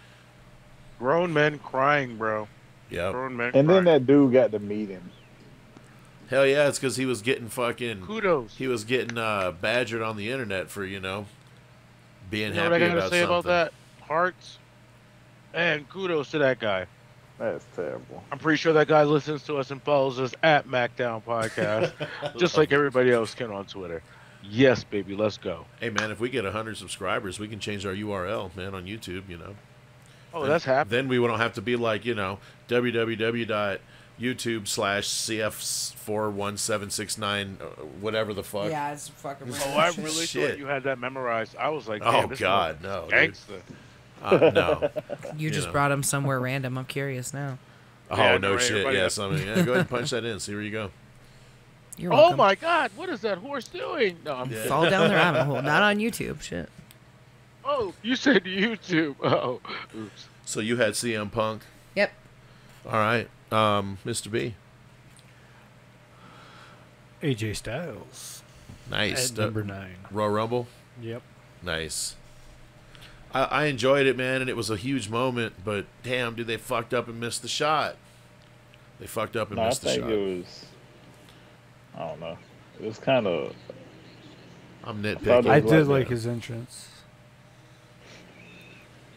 Grown men crying, bro. Yep. Grown men And crying. then that dude got to meet him. Hell yeah, it's because he was getting fucking... Kudos. He was getting badgered on the internet for, you know, being You know happy what I gotta about say something. about that? Hearts. And kudos to that guy. That's terrible. I'm pretty sure that guy listens to us and follows us at MACKDOWN Podcast, just like everybody else can on Twitter. Yes, baby, let's go. Hey, man, if we get 100 subscribers, we can change our URL, man, on YouTube, you know. Oh, that's happening. Then we don't have to be like, you know, www.youtube/CF41769, whatever the fuck. Yeah, it's fucking... Oh, I really Shit. thought you had that memorized. I was like, Oh, damn, this God, is no, dude. gangster. No. You just know. brought him somewhere random. I'm curious now. Oh, Yeah, no right, shit. everybody- Yes, I mean, yeah, go ahead and punch that in. See where you go. You're Oh welcome. my God, what is that horse doing? No, I'm Yeah. Fall down the rabbit hole. Not on YouTube. Shit. Oh, you said YouTube. Oh, oops. So you had CM Punk. Yep. All right. Mr. B. AJ Styles Nice. at number 9. Royal Rumble. Yep. Nice. I enjoyed it, man, and it was a huge moment, but damn, dude, they fucked up and missed the shot. They fucked up and No, I missed the think shot. it was. I don't know. It was kind of. I'm Thought nitpicking. it I was did like like a- his entrance.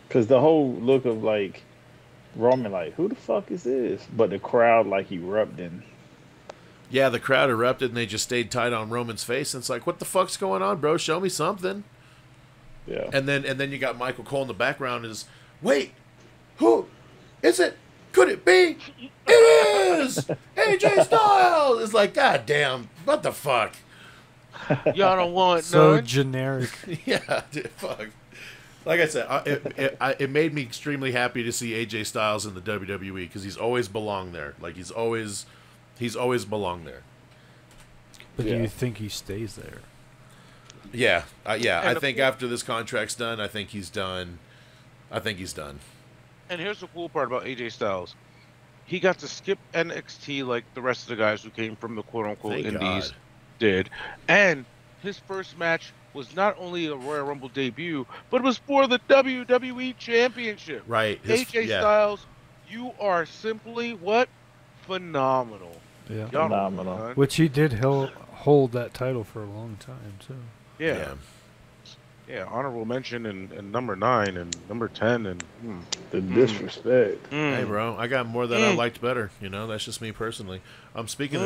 Because the whole look of like Roman, like, who the fuck is this? But the crowd like erupting. Yeah, the crowd erupted and they just stayed tight on Roman's face. And it's like, what the fuck's going on, bro? Show me something. Yeah. And then you got Michael Cole in the background is, wait, who is it? Could it be? It is AJ Styles. It's like, god damn, what the fuck? Y'all don't want So none. generic. Yeah, dude, fuck. Like I said, it made me extremely happy to see AJ Styles in the WWE because he's always belonged there. Like he's always belonged there. But Yeah. do you think he stays there? Yeah, yeah. I And think after this contract's done, I think he's done. And here's the cool part about AJ Styles. He got to skip NXT like the rest of the guys who came from the quote-unquote Thank indies God. did. And his first match was not only a Royal Rumble debut, but it was for the WWE Championship. Right. AJ yeah. Styles, you are simply what? Phenomenal. Yeah. Y'all don't Phenomenal. know, Which he did hold that title for a long time too. Yeah. Yeah, honorable mention and number 9 and number 10 and The disrespect. Hey, bro, I got more that I liked better. You know, that's just me personally. Speaking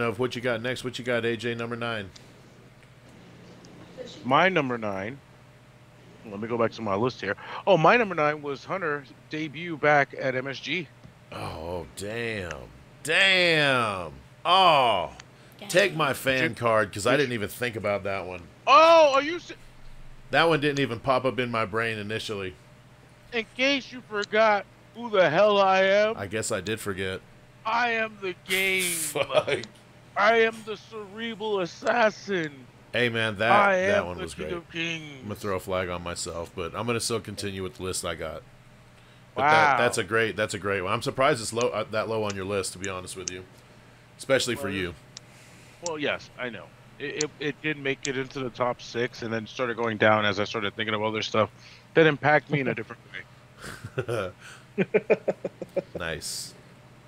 of what you got next, what you got, AJ, number 9? My number 9. Let me go back to my list here. Oh, my number 9 was Hunter's debut back at MSG. Oh, damn. Oh, take my fan card because I didn't even think about that one. Oh, are you? That one didn't even pop up in my brain initially. In case you forgot who the hell I am, I guess I did forget. I am the game. Fuck. I am the cerebral assassin. Hey, man, I that am one the was king great. of kings. I'm gonna throw a flag on myself, but I'm gonna still continue with the list I got. But Wow. that's a great one. I'm surprised it's low that low on your list, to be honest with you, especially for you. Well, yes, I know. It did make it into the top 6 and then started going down as I started thinking of other stuff that impact me in a different way. Nice.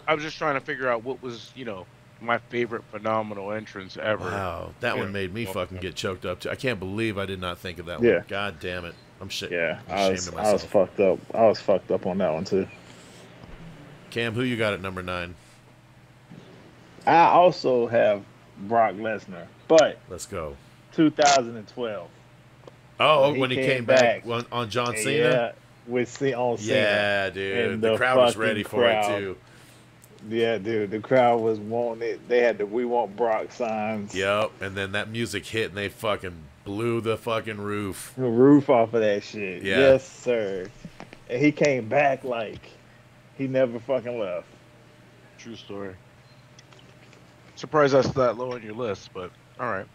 I was just trying to figure out what was, my favorite phenomenal entrance ever. Wow, that Yeah. one made me fucking get choked up too. I can't believe I did not think of that Yeah. one. God damn it. I'm Yeah, I'm I ashamed of was myself. fucked up. I was fucked up on that one too. Cam, who you got at number 9? I also have Brock Lesnar, but Let's go. 2012. Oh, He when he came came back back. on John Cena? Yeah, with on Cena. Yeah, dude. And The the crowd was fucking ready for it crowd. too. Yeah, dude, the crowd was wanting it. They had the "We Want Brock" signs. Yep. And then that music hit and they fucking blew the fucking roof. The roof off of that shit. Yeah. Yes, sir. And he came back like he never fucking left. True story. Surprised that's that low on your list, but all right.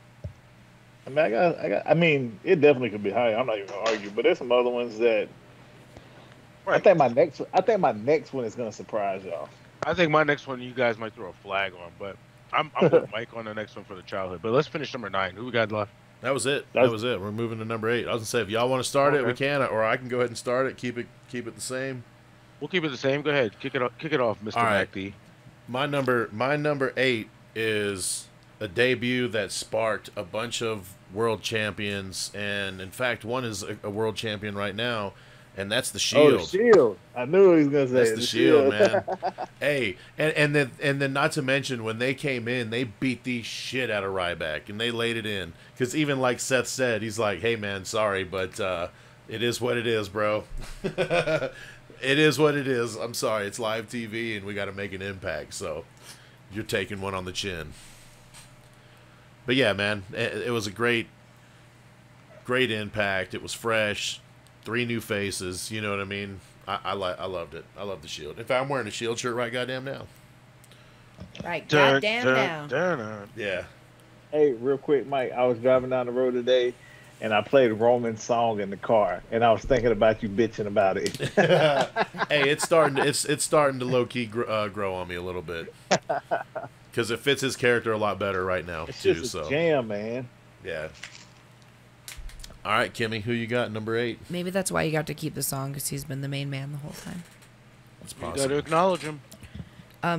I mean, it definitely could be higher. I'm not even gonna argue, but there's some other ones that I Right. think my next one is gonna surprise y'all. I think my next one you guys might throw a flag on, but I'm with Mike on the next one for the childhood. But let's finish number 9. Who we got left? That was it. That's- That was it. We're moving to number 8. I was gonna say if y'all want to start it, we Okay. can, or I can go ahead and start it. Keep it the same. We'll keep it the same. Go ahead. Kick it off, Mr. All right. MacD. My number 8 is a debut that sparked a bunch of world champions, and in fact, one is a world champion right now, and that's the Shield. Oh, the Shield. I knew he was gonna say That's it, the Shield, man. Hey, and then not to mention when they came in, they beat the shit out of Ryback, and they laid it in. Because even like Seth said, he's like, "Hey, man, sorry, but it is what it is, bro. It is what it is. I'm sorry, it's live TV, and we got to make an impact. So you're taking one on the chin." But yeah, man, it was a great impact. It was fresh. 3 new faces. You know what I mean? I loved it. I love the Shield. In fact, I'm wearing a Shield shirt right goddamn now. Right, goddamn now. Dun. Yeah. Hey, real quick, Mike. I was driving down the road today, and I played Roman's song in the car, and I was thinking about you bitching about it. Hey, it's starting to low key grow on me a little bit because it fits his character a lot better right now It's too. just a So jam, man. yeah. All right, Kimmy, who you got number 8? Maybe that's why you got to keep the song, because he's been the main man the whole time. That's You got to possible. acknowledge him.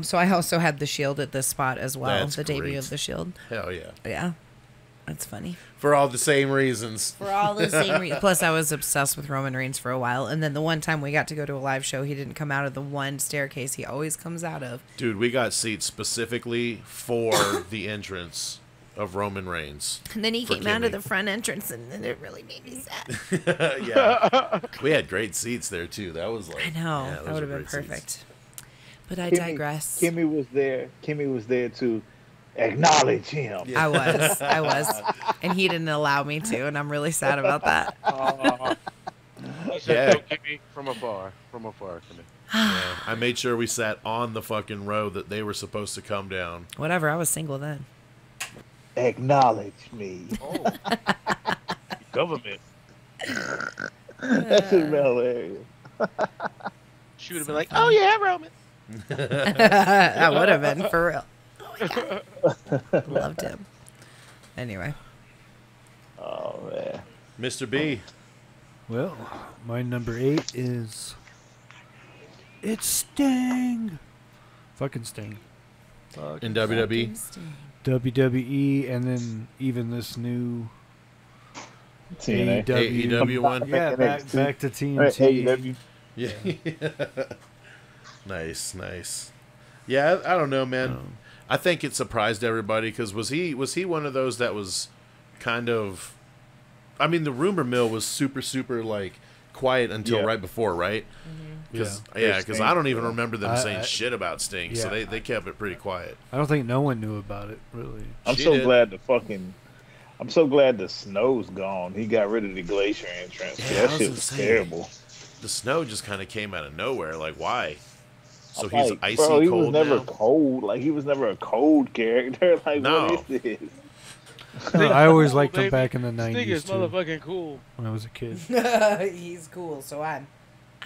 So I also had the Shield at this spot as well, That's the debut great. of the Shield. Hell yeah. Yeah. That's funny. For all the same reasons. For all the same reasons. Plus, I was obsessed with Roman Reigns for a while. And then the one time we got to go to a live show, he didn't come out of the one staircase he always comes out of. Dude, we got seats specifically for the entrance of Roman Reigns. And then he came out of the front entrance, and then it really made me sad. Yeah. We had great seats there, too. That was like... I know. yeah, that those would have were been great perfect. seats. But I digress. Kimmy was there. Kimmy was there to acknowledge him. Yeah. I was. And he didn't allow me to, and I'm really sad about that. He said, "Don't get me from afar, Kimmy." Yeah, I made sure we sat on the fucking row that they were supposed to come down. Whatever, I was single then. Acknowledge me. Oh, government. That should be hilarious. She would have been like, "Oh yeah, Roman." That would have been, for real. Oh my God. Loved him. Anyway. Oh man. Mr. B. Well, my number 8 is... It's Sting! Fucking Sting. In WWE. WWE, and then even this new TNA. AEW one. Yeah, back to AEW. TNT. Yeah. Nice. Yeah, I don't know, man. I think it surprised everybody because was he one of those that was kind of... I mean, the rumor mill was super like quiet until right before, right? Because I don't even remember them saying shit about Sting, so they kept it pretty quiet. I don't think no one knew about it, really. I'm so glad the snow's gone. He got rid of the glacier entrance. Yeah, That shit was terrible. The snow just kind of came out of nowhere. Like, why? So I'm he's like, icy bro, he cold was never now? cold. Like, he was never a cold character. Like, No. what is this? I always liked Baby. him back in the Sting 90s, is too, motherfucking cool. when I was a kid. He's cool, so I'm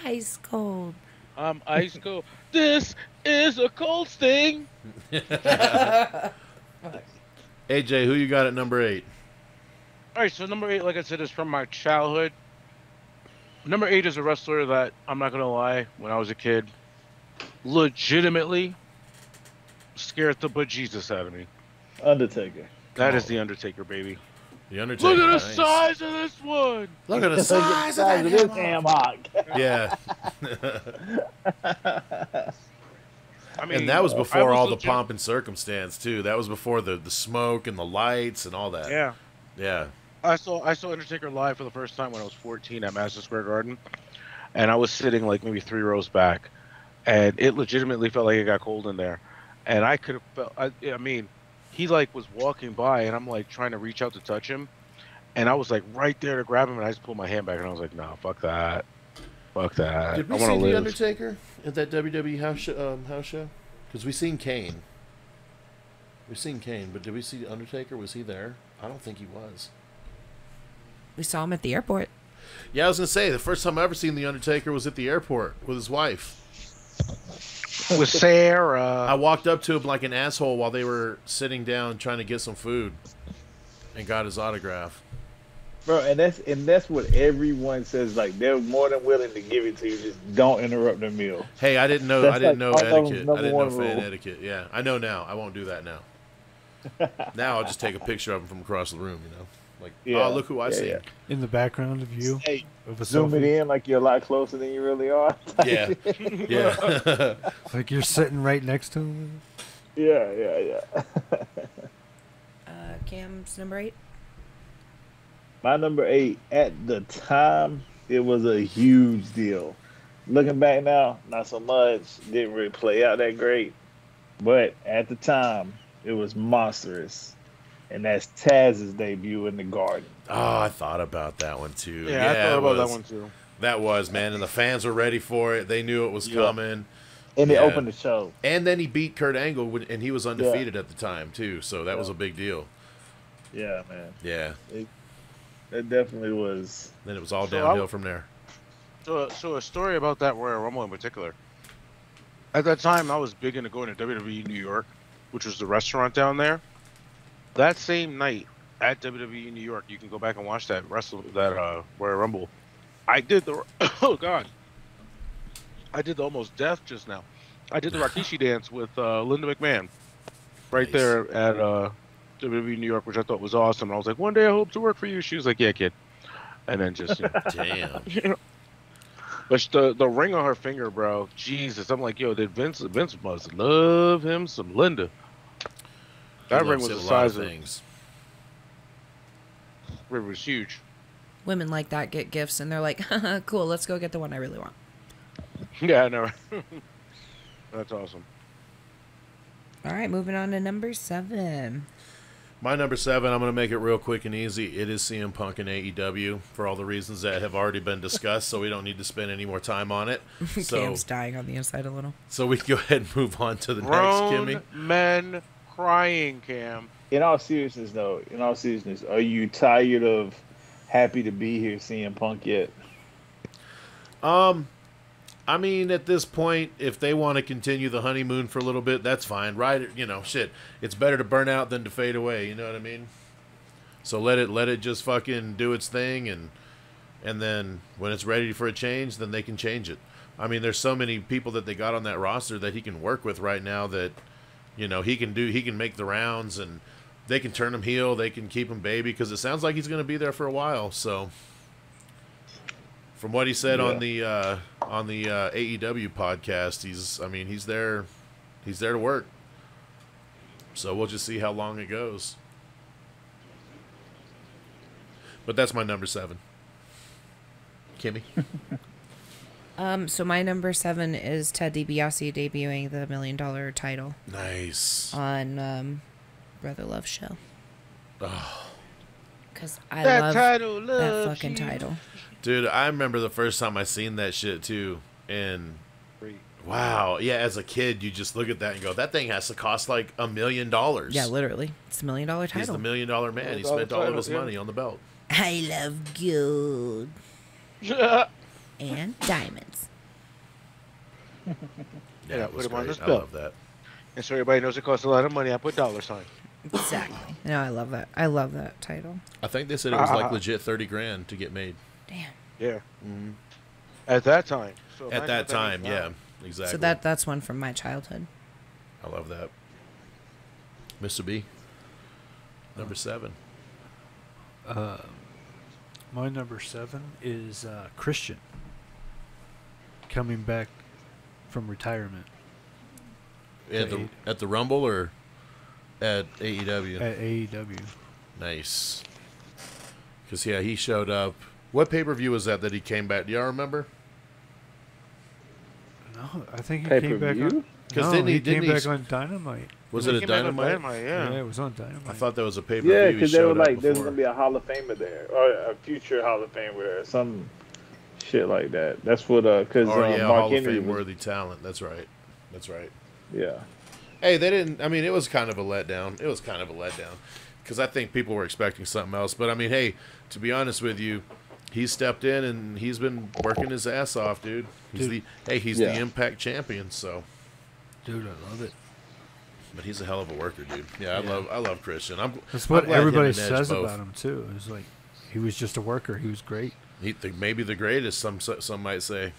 ice cold. I'm ice cold. This is a cold Sting. AJ, who you got at number 8? All right, so number 8, like I said, is from my childhood. Number 8 is a wrestler that, I'm not going to lie, when I was a kid, legitimately scared the bejesus out of me. Undertaker. That is The Undertaker, baby. The Undertaker. Look at the nice. size of this one. Look at the size of that this hammer. ham hock. Yeah. I mean, And that was I before all the legit- pomp and circumstance, too. That was before the smoke and the lights and all that. Yeah. Yeah. I saw Undertaker live for the first time when I was 14 at Madison Square Garden, and I was sitting like maybe 3 rows back, and it legitimately felt like it got cold in there, and I could have felt. I mean, he like was walking by, and I'm like trying to reach out to touch him, and I was like right there to grab him, and I just pulled my hand back, and I was like, nah, fuck that. Did we I see want to The live. Undertaker at that WWE house show? Because we seen Kane. We seen Kane, but did we see Undertaker? Was he there? I don't think he was. We saw him at the airport. Yeah, I was gonna say the first time I ever seen The Undertaker was at the airport with his wife. With Sarah. I walked up to him like an asshole while they were sitting down trying to get some food, and got his autograph. Bro, and that's what everyone says. Like, they're more than willing to give it to you. Just don't interrupt the meal. Hey, I didn't know. That's I didn't like know all of them's etiquette. I number didn't know one fan rule. etiquette. Yeah, I know now. I won't do that now. Now I'll just take a picture of him from across the room. You know, like, Yeah, oh, look who I see. yeah. In the background of you, Hey, of a zoom it selfie. in like you're a lot closer than you really are. Yeah, yeah. Like you're sitting right next to him. Yeah. Cam's number 8. My number 8, at the time, it was a huge deal. Looking back now, not so much. Didn't really play out that great. But at the time, it was monstrous. And that's Taz's debut in the Garden. Oh, I thought about that one too. Yeah, I thought it about that was. one too. That was, man, and the fans were ready for it. They knew it was coming. And it Yeah. opened the show. And then he beat Kurt Angle, and he was undefeated at the time too. So that was a big deal. Yeah, man. Yeah. It definitely was. Then it was all So downhill from there. So a story about that Royal Rumble in particular. At that time, I was big into going to WWE New York, which was the restaurant down there. That same night at WWE New York, you can go back and watch that Royal Rumble. I did the I did the almost death just now. I did the Rikishi dance with Linda McMahon, right Nice. there at WWE New York, which I thought was awesome. And I was like, one day I hope to work for you. She was like, yeah, kid. And then just, Damn. but the ring on her finger, bro. Jesus, I'm like, yo, did Vince must love him some Linda. That ring was the size of things. It was huge. Women like that get gifts, and they're like, cool, let's go get the one I really want. Yeah, I know. That's awesome. All right, moving on to number 7. My number 7, I'm going to make it real quick and easy. It is CM Punk in AEW for all the reasons that have already been discussed, so we don't need to spend any more time on it. So, Cam's dying on the inside a little. So we can go ahead and move on to the next, Grown Kimmy. men crying, Cam. In all seriousness, though, are you tired of happy to be here CM Punk yet? I mean, at this point, if they want to continue the honeymoon for a little bit, that's fine, right? You know, shit. It's better to burn out than to fade away. You know what I mean? So let it just fucking do its thing, and then when it's ready for a change, then they can change it. I mean, there's so many people that they got on that roster that he can work with right now that, you know, he can make the rounds, and they can turn him heel, they can keep him baby, because it sounds like he's going to be there for a while. So, from what he said on the AEW podcast, he's there to work. So we'll just see how long it goes. But that's my number 7. Kimmy. So my number 7 is Ted DiBiase debuting the $1 Million title. Nice. On Brother Love Show. Oh. Because I That love title that loves fucking you. title. Dude, I remember the first time I seen that shit too, and wow, yeah, as a kid, you just look at that and go, that thing has to cost like $1 million. Yeah, literally. It's a $1 Million title. He's the $1 million man. He spent all of his money on the belt. I love gold. And diamonds. Yeah, it was put him on great. this I belt. love that. And so everybody knows it costs a lot of money. I put $sign. Exactly. No, I love that. I love that title. I think they said it was like legit $30,000 to get made. Damn. Yeah. At that time. So At that time, yeah, exactly. So that's one from my childhood. I love that. Mr. B, number 7. My number 7 is Christian coming back from retirement At the Rumble or at AEW? at AEW. Nice. Because, yeah, he showed up. What pay-per-view was that he came back? Do y'all remember? No, I think he came back on. 'Cause No, didn't he he- came didn't he back s- on Dynamite. Was it a Dynamite? Yeah, Yeah. it was on Dynamite. I thought that was a pay-per-view. Yeah, he because they were showed up like, there's before. gonna be a Hall of Famer there, or a future Hall of Famer there, some shit like that. That's what because Oh, yeah, Mark Hall of Henry Fame was, worthy talent. That's right. yeah. Hey, they didn't. I mean, it was kind of a letdown. Because I think people were expecting something else. But I mean, hey, to be honest with you, he stepped in and he's been working his ass off, dude. He's the Impact champion. So, Dude, I love it. but he's a hell of a worker, dude. Yeah, I love Christian. That's what I'm glad him everybody and Edge says both. about him too. It's like he was just a worker. He was great. Maybe the greatest. Some might say.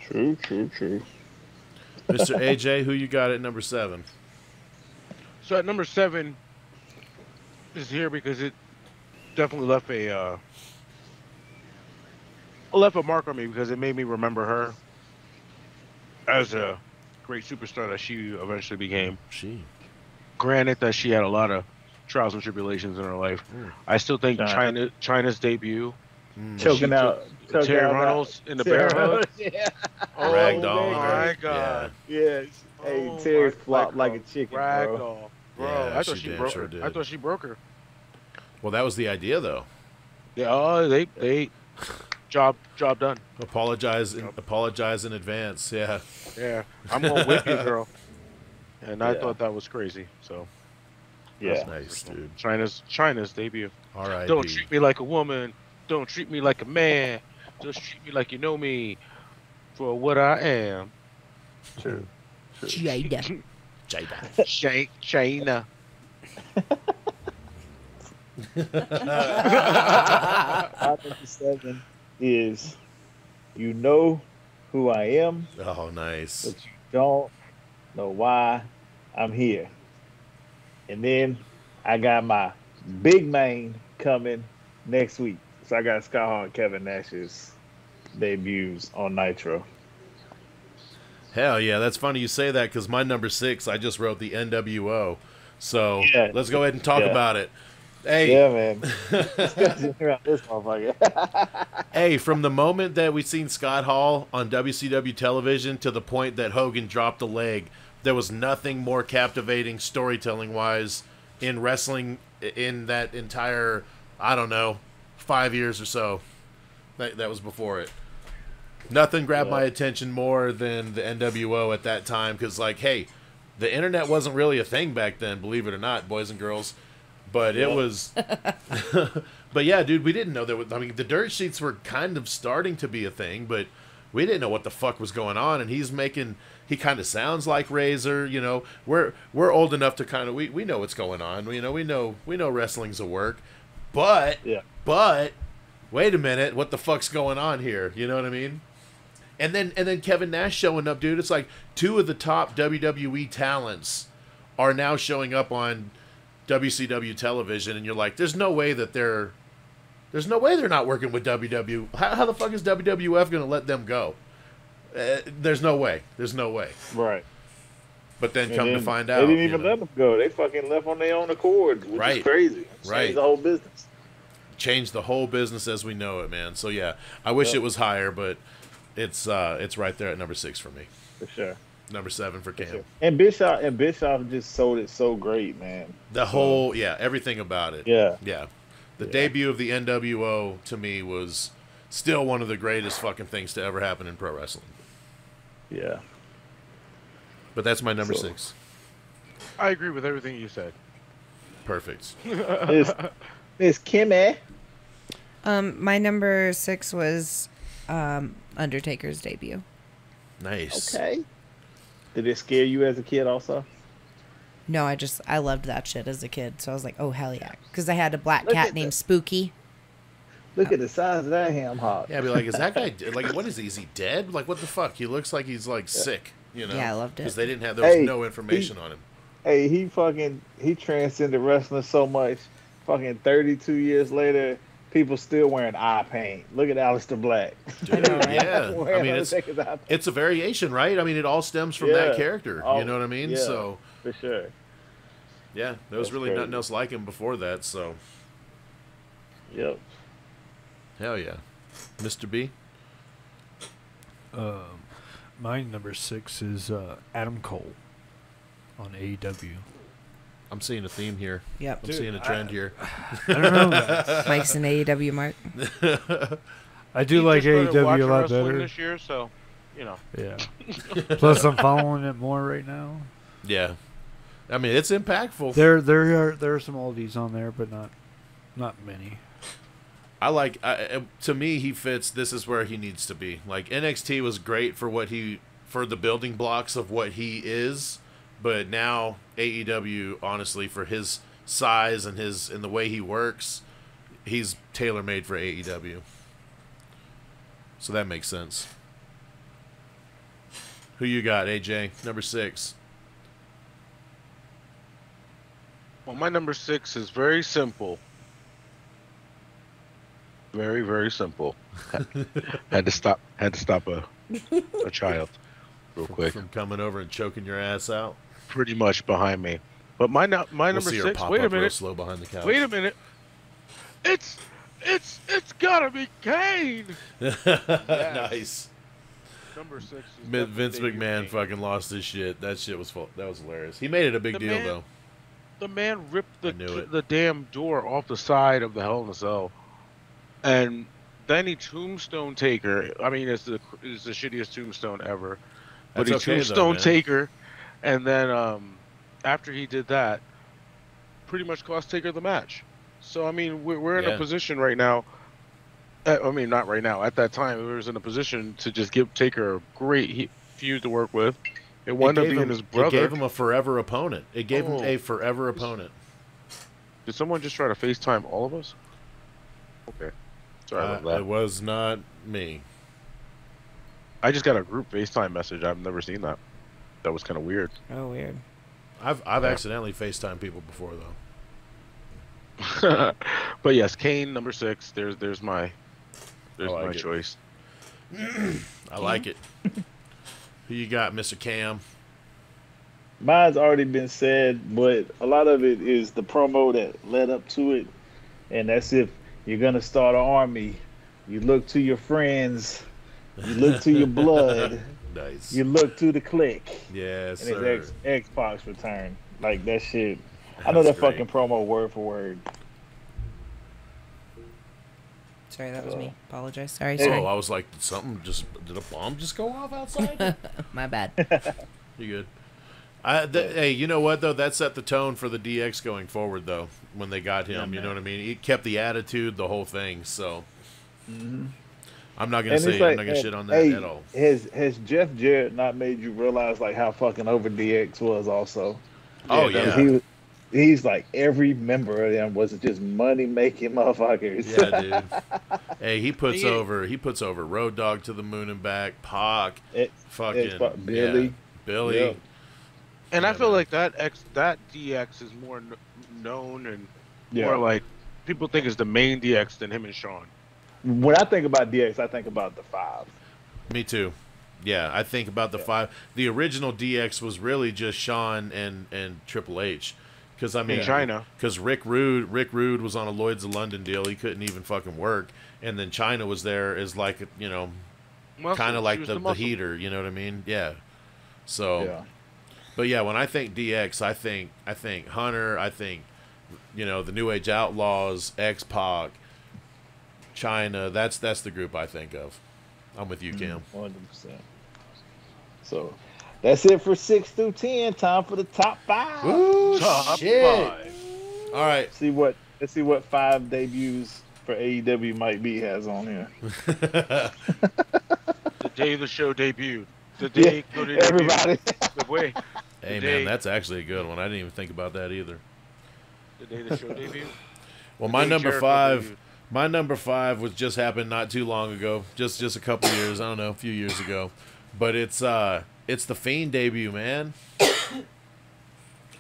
True. Mr. AJ, who you got at number 7? So at number 7 is here because it definitely left a mark on me because it made me remember her as a great superstar that she eventually became. Granted that she had a lot of trials and tribulations in her life. I still think China's debut, Choking out Terry Runnels in the bear hug. Yeah. Oh Ragdoll. my god. Yes. Hey, Oh, Terry my flopped like a God. chicken, bro. Ragdoll. Bro, Yeah, I thought she she did, broke sure her. did. I thought she broke her. Well, that was the idea, though. Yeah, they job done. Apologize in advance. Yeah. Yeah, I'm gonna whip you, girl. And I Yeah. thought that was crazy. So Yeah. That's nice, dude. China's debut. All right. Don't treat me like a woman. Don't treat me like a man. Just treat me like you know me for what I am. True. Jada. China. My number 7 is you know who I am, Oh, nice. but you don't know why I'm here. And then I got my big main coming next week. So I got Scott Hall and Kevin Nash's debuts on Nitro. Hell yeah, that's funny you say that because my number 6, I just wrote the NWO. So Yeah. let's go ahead and talk about it. Hey, Yeah, man. This motherfucker. hey, from the moment that we seen Scott Hall on WCW television to the point that Hogan dropped a leg, there was nothing more captivating storytelling-wise in wrestling in that entire, I don't know, 5 years or so. That was before it. Nothing grabbed my attention more than the NWO at that time because, like, hey, the internet wasn't really a thing back then, believe it or not, boys and girls. But it was... But yeah, dude, we didn't know there was... I mean, the dirt sheets were kind of starting to be a thing, but we didn't know what the fuck was going on. And he's making... He kind of sounds like Razor, you know. We're old enough to kind of... We know what's going on. You know, we know wrestling's a work. But... Yeah. But... Wait a minute, what the fuck's going on here? You know what I mean? And then Kevin Nash showing up, dude. It's like 2 of the top WWE talents are now showing up on WCW television, and you're like, there's no way they're not working with WW. How the fuck is WWF going to let them go? There's no way. Right. But then come to find out, they didn't even let them go. They fucking left on their own accord, which is crazy. Changed the whole business. Changed the whole business as we know it, man. So yeah, I wish it was higher, but it's right there at number 6 for me. For sure. Number 7 for Cam. Sure. And Bischoff just sold it so great, man. The whole, everything about it. Yeah. The debut of the NWO to me was still one of the greatest fucking things to ever happen in pro wrestling. Yeah. But that's my number 6. I agree with everything you said. Perfect. Miss Kimmy. My number 6 was Undertaker's debut. Nice. Okay. Did it scare you as a kid also? No, I loved that shit as a kid. So I was like, oh, hell yeah. Because I had a black cat named Spooky. Look at the size of that ham hock. Yeah, I'd be like, is that guy, like, what is he? Is he dead? Like, what the fuck? He looks like he's, like, sick, you know? Yeah, I loved it. Because there was no information on him. Hey, he transcended wrestling so much. Fucking 32 years later, people still wearing eye paint. Look at Aleister Black. Dude, yeah. I mean, it's a variation, right? I mean, it all stems from that character. You know what I mean? Yeah, so for sure. Yeah, there was really nothing else like him before that. So. Yep. Hell yeah, Mr. B. My number 6 is Adam Cole on AEW. I'm seeing a theme here. Yep. I'm seeing a trend here. I don't know. Guys. Mike's an AEW mark. I do like AEW a lot wrestling better this year, so you know. Yeah. Plus, I'm following it more right now. Yeah. I mean, it's impactful. There are some oldies on there, but not many. To me, he fits. This is where he needs to be. Like NXT was great for for the building blocks of what he is, but now AEW, honestly, for his size and the way he works, he's tailor made for AEW. So that makes sense. Who you got, AJ? Number 6. Well, my number 6 is very simple. Very, very simple. had to stop a child real quick. From coming over and choking your ass out. Pretty much behind me. But my number See her 6. pop Wait a up real minute. slow behind the couch. Wait a minute. It's gotta be Kane. Nice. Number 6 is Vince definitely McMahon Kane. fucking lost his shit. That shit was that was hilarious. He made it a big deal though. The man ripped I knew it. the damn door off the side of the Hell in a Cell, and then he tombstone Taker. I mean, it's the shittiest tombstone ever. But That's he okay, though, tombstone man. Taker, and then after he did that, pretty much cost Taker the match. So I mean, we're in a position right now. I mean, not right now. At that time, we was in a position to just give Taker a great feud to work with. It wound up being his brother. It gave him a forever opponent. It gave him a forever opponent. Did someone just try to FaceTime all of us? Okay. Sorry about that. It was not me. I just got a group FaceTime message. I've never seen that. That was kind of weird. Oh, weird. I've accidentally FaceTime people before though. But yes, Kane number 6. There's my like it. choice. I like it. Who you got, Mr. Cam? Mine's already been said, but a lot of it is the promo that led up to it, and that's if you're gonna start an army, you look to your friends, you look to your blood, Nice. you look to the clique. Yes, And sir. it's X-Pac's return. Like that shit. I know that That's great. fucking promo word for word. Sorry, that was me. Apologize. Sorry, Hey. sorry. Oh, I was like, did a bomb just go off outside? My bad. You good? Hey, you know what though? That set the tone for the DX going forward though. When they got him, Yeah, you know man. what I mean. He kept the attitude, the whole thing. So Mm-hmm. I'm not gonna And say it's like, I'm not gonna shit on that hey, at all. Has Jeff Jarrett not made you realize like how fucking over DX was also? Oh Because yeah, he's like every member of them was just money making motherfuckers. yeah, dude. Hey, he puts Yeah. over Road Dogg to the moon and back. Pac, fucking Billy. yeah, Billy. Yeah. And Yeah, I feel man. like that DX is more known and Yeah. more like people think is the main DX than him and Shawn. When I think about DX, I think about the 5. Me too. Yeah, I think about the 5. The original DX was really just Shawn and Triple H, because I mean, China. because Rick Rude was on a Lloyd's of London deal. He couldn't even fucking work, and then China was there as like kind of like the heater. You know what I mean? Yeah. So, Yeah. but yeah, when I think DX, I think Hunter. I think the New Age Outlaws, X-Pac, China. That's the group I think of. I'm with you, Cam. 100%. So that's it for 6 through 10. Time for the top 5. Ooh, Top shit. 5. All right. Let's see what 5 debuts for AEW Mike B has on here. The day the show debuted. The day Cody debuted. Everybody. The way. Hey, The man, day- that's actually a good one. I didn't even think about that either. The day the show debuted. Well, The my day number Jericho 5, debuted. my number 5 was just happened not too long ago, just a couple years, I don't know, a few years ago, but it's the Fiend debut, man.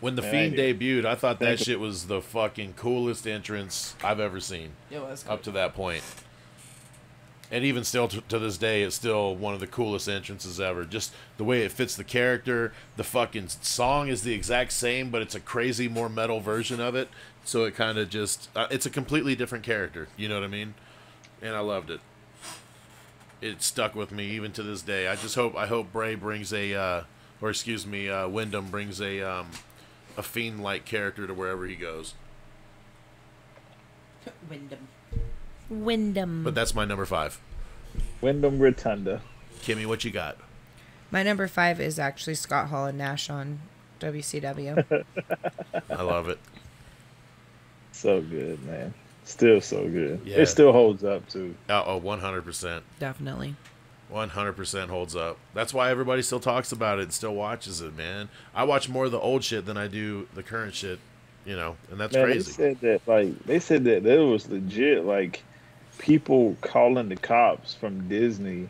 When the Man, Fiend I debuted, I thought that think- shit was the fucking coolest entrance I've ever seen It was up to that point. And even still to this day, it's still one of the coolest entrances ever. Just the way it fits the character. The fucking song is the exact same, but it's a crazy, more metal version of it. So it kind of just... it's a completely different character. You know what I mean? And I loved it. It stuck with me even to this day. I hope Bray brings Wyndham brings a Fiend-like character to wherever he goes. Wyndham. But that's my number 5. Wyndham Rotunda. Kimmy, what you got? My number 5 is actually Scott Hall and Nash on WCW. I love it. So good, man. Still so good. Yeah. It still holds up, too. Oh, 100%. Definitely. 100% holds up. That's why everybody still talks about it and still watches it, man. I watch more of the old shit than I do the current shit, and that's Man, crazy. They said that there was legit, like, people calling the cops from Disney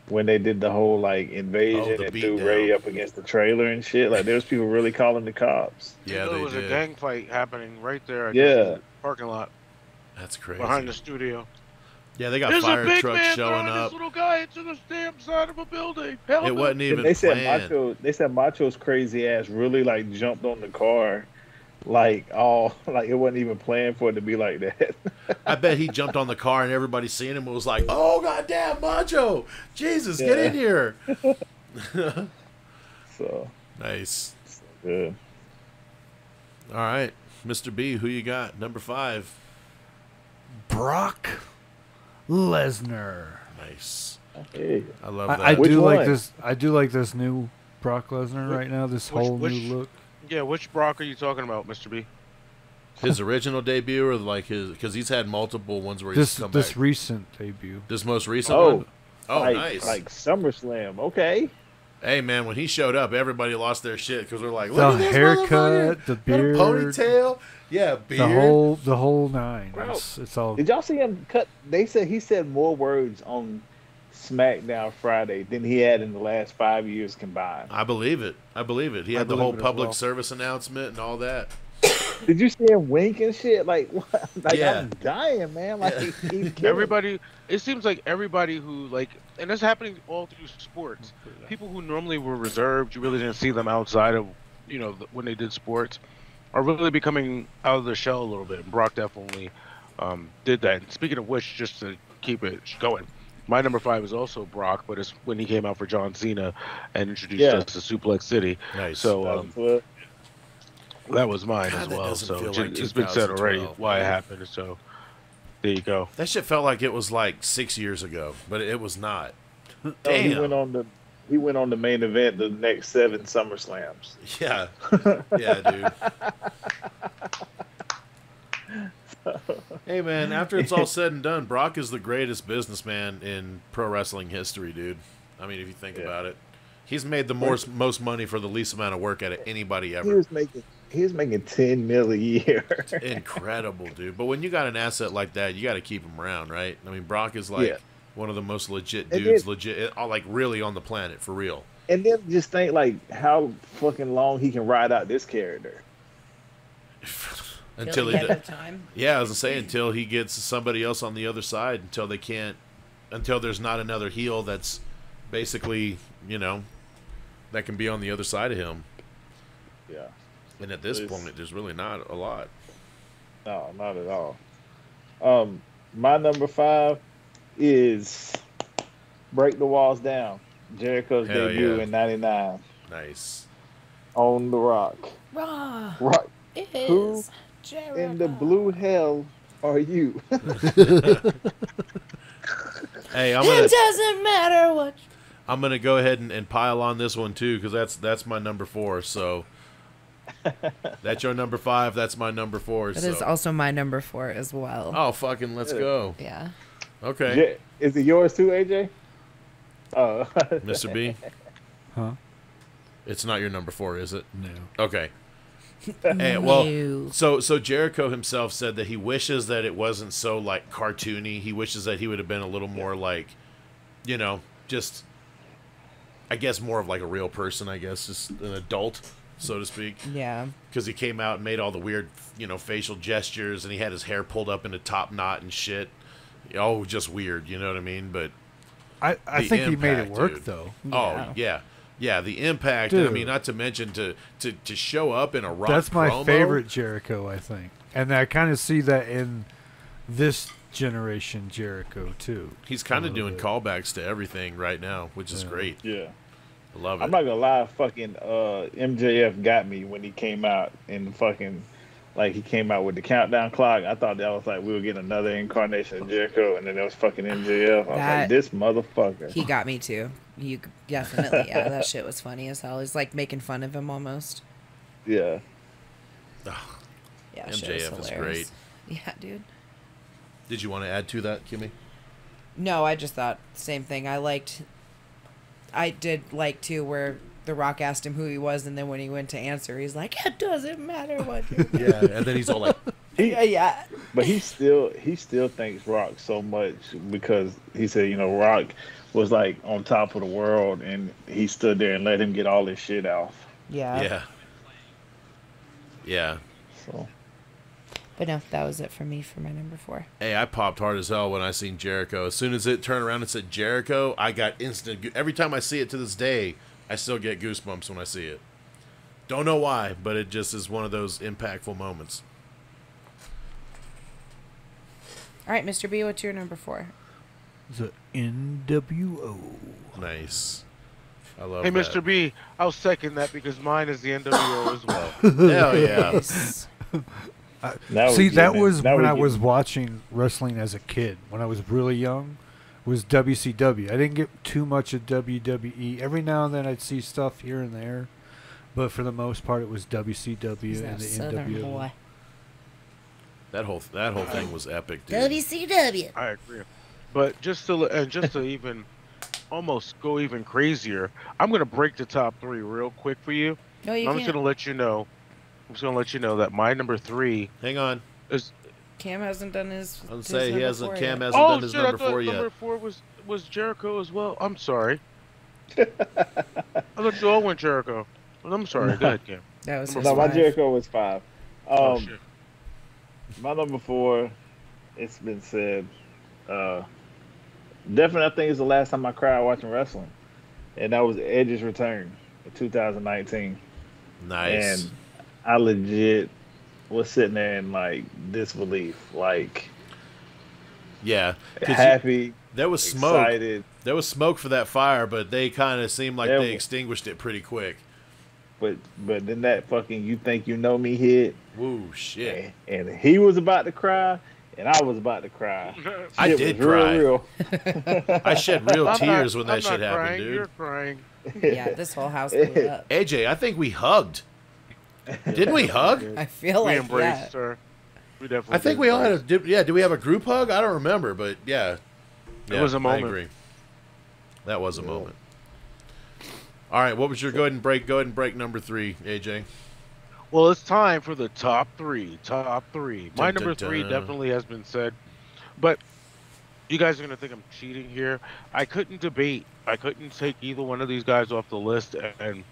when they did the whole, like, invasion the and threw beatdown. Ray up against the trailer and shit. Like, there's people really calling the cops. Yeah, There they was did. a gang fight happening right there at Yeah. the parking lot That's crazy. behind the studio. Yeah, they got There's a fire big trucks man showing throwing up. this little guy into the damn side of a building. Help It him. wasn't even They said planned. Macho's crazy ass really, like, jumped on the car. Like, it wasn't even planned for it to be like that. I bet he jumped on the car and everybody seeing him was like, "Oh goddamn, Macho! Jesus, get in here!" So, Nice. good. All right, Mr. B, who you got? Number 5. Brock Lesnar. Nice. Hey. I love that. I Which do like one? this. I do like this new Brock Lesnar right now. This whole which- new look. Yeah, which Brock are you talking about, Mr. B? His original debut, or like because he's had multiple ones where he's come This back. recent debut. This most recent Oh, one. Oh, like, nice. Like SummerSlam. Okay. Hey man, when he showed up, everybody lost their shit because we're like, The look at this haircut, the motherfucker. Got a beard, ponytail, yeah, beard. the whole nine. Bro, It's all. Did y'all see him cut? He said more words on SmackDown Friday than he had in the last 5 years combined. I believe it. He I had the believe whole it as public well. service announcement and all that. Did you see him wink and shit? Like, what? Like, Yeah. I'm dying, man. Like, Yeah. he's killing. Everybody, it seems like everybody who like, and it's happening all through sports. People who normally were reserved, you really didn't see them outside of, when they did sports, are really becoming out of their shell a little bit. And Brock definitely did that. And speaking of which, just to keep it going, my number 5 is also Brock, but it's when he came out for John Cena and introduced us to Suplex City. Nice. So that was mine God, as that well. doesn't So feel like it's been said already 2012, why it man. happened. So there you go. That shit felt like it was like 6 years ago, but it was not. No, Damn. he went on the main event the next 7 SummerSlams. Yeah. Yeah, dude. Hey, man, after it's all said and done, Brock is the greatest businessman in pro wrestling history, dude. I mean, if you think about it. He's made the most money for the least amount of work out of anybody He ever. was making $10 million a year. Incredible, dude. But when you got an asset like that, you got to keep him around, right? I mean, Brock is like one of the most legit And dudes, then- like really on the planet, for real. And then just think like how fucking long he can ride out this character. Until Till he the end of time. Yeah, I was gonna say until he gets somebody else on the other side, until there's not another heel that's basically, that can be on the other side of him. Yeah. And at this point, there's really not a lot. No, not at all. My number 5 is Break the Walls Down. Jericho's Hell debut yeah. in '99 Nice. on The Rock. Raw Rock, is who Jericho. in the blue hell are you? Hey, It doesn't matter what. I'm gonna go ahead and pile on this one too, because that's my number 4. So that's your number 5. That's my number 4. That is also my number 4 as well. Oh, fucking let's go. Yeah. Okay, Is it yours too, AJ? Oh, Mr. B. Huh? It's not your number 4, is it? No. Okay. Hey, well, No. so Jericho himself said that he wishes that it wasn't so like cartoony. He wishes that he would have been a little more like, just, I guess more of like a real person. I guess just an adult, so to speak. Yeah. Because he came out and made all the weird, facial gestures, and he had his hair pulled up in a top knot and shit. Oh, just weird. You know what I mean? But I the think he made it impact, work dude. though. Oh yeah, the impact. And I Dude. mean, not to mention to show up in a Rock That's my promo. favorite Jericho, I think, and I kind of see that in this generation Jericho too. He's kind a of little doing bit. callbacks to everything right now, which is Yeah. great. yeah. I love it. I'm not gonna lie, fucking MJF got me when he came out and fucking like he came out with the countdown clock. I thought that was like we were getting another incarnation of Jericho, and then there was fucking MJF. I was That- like, this motherfucker. He got me too. You definitely. Yeah, that shit was funny as hell. He's like making fun of him almost. Yeah. Yeah, shit was MJF is hilarious. Yeah, dude. Did you want to add to that, Kimmy? No, I just thought same thing. I did like too where The Rock asked him who he was, and then when he went to answer, he's like, "It doesn't matter what." Yeah, and then he's all like, Yeah. But he still thanks Rock so much because he said, Rock was like on top of the world and he stood there and let him get all his shit off. Yeah. yeah. So But no, that was it for me for my number 4. Hey, I popped hard as hell when I seen Jericho. As soon as it turned around and said Jericho, I got instant. Every time I see it to this day, I still get goosebumps when I see it. Don't know why, but it just is one of those impactful moments. All right, Mr. B, what's your number 4? The NWO. Nice. I love Hey, that. Mr. B, I'll second that because mine is the NWO as well. Hell yeah. Yes. now See, we're that getting was it. Now when we're I was getting watching wrestling as a kid. When I was really young, was WCW. I didn't get too much of WWE. Every now and then I'd see stuff here and there, but for the most part, it was WCW He's and that the Southern NWO. boy. That whole thing was epic, dude. WCW. I agree. But just to even almost go even crazier, I'm gonna break the top 3 real quick for you. No, you I'm just can't. gonna let you know. I'm just gonna let you know that my number 3 Hang on. is. Cam hasn't done his. I was his gonna say he number hasn't. 4 Cam yet. hasn't Oh done his shit! I number thought 4 yet. number 4 was. was Jericho as well? I'm sorry. I thought you all went Jericho. Well, I'm sorry. Go ahead, Cam. That was Number his No, my five. Jericho was 5. Oh shit. My number 4, it's been said. Definitely, I think it's the last time I cried watching wrestling, and that was Edge's return in 2019. Nice. And I legit was sitting there in like disbelief, like Yeah. 'Cause happy, there was smoke. excited, There was smoke for that fire, but they kind of seemed like There they wa- extinguished it pretty quick. but then that fucking "you think you know me" hit, Woo, shit. and he was about to cry, and I was about to cry. I Shit did was cry. real. I shed real tears when that I'm shit not happened, crying, dude. You're crying. Yeah, this whole house blew up. AJ, I think we hugged. Didn't we hug? I feel We like embraced her. We definitely. I think did we all had embrace. did we have a group hug? I don't remember, but yeah. It was a moment. I agree. That was a moment. All right, what was your go ahead and break number 3, AJ? Well, it's time for the top 3. Top 3. My Dun, number dun, 3 dun. definitely has been said, but you guys are gonna think I'm cheating here. I couldn't debate. I couldn't take either one of these guys off the list, and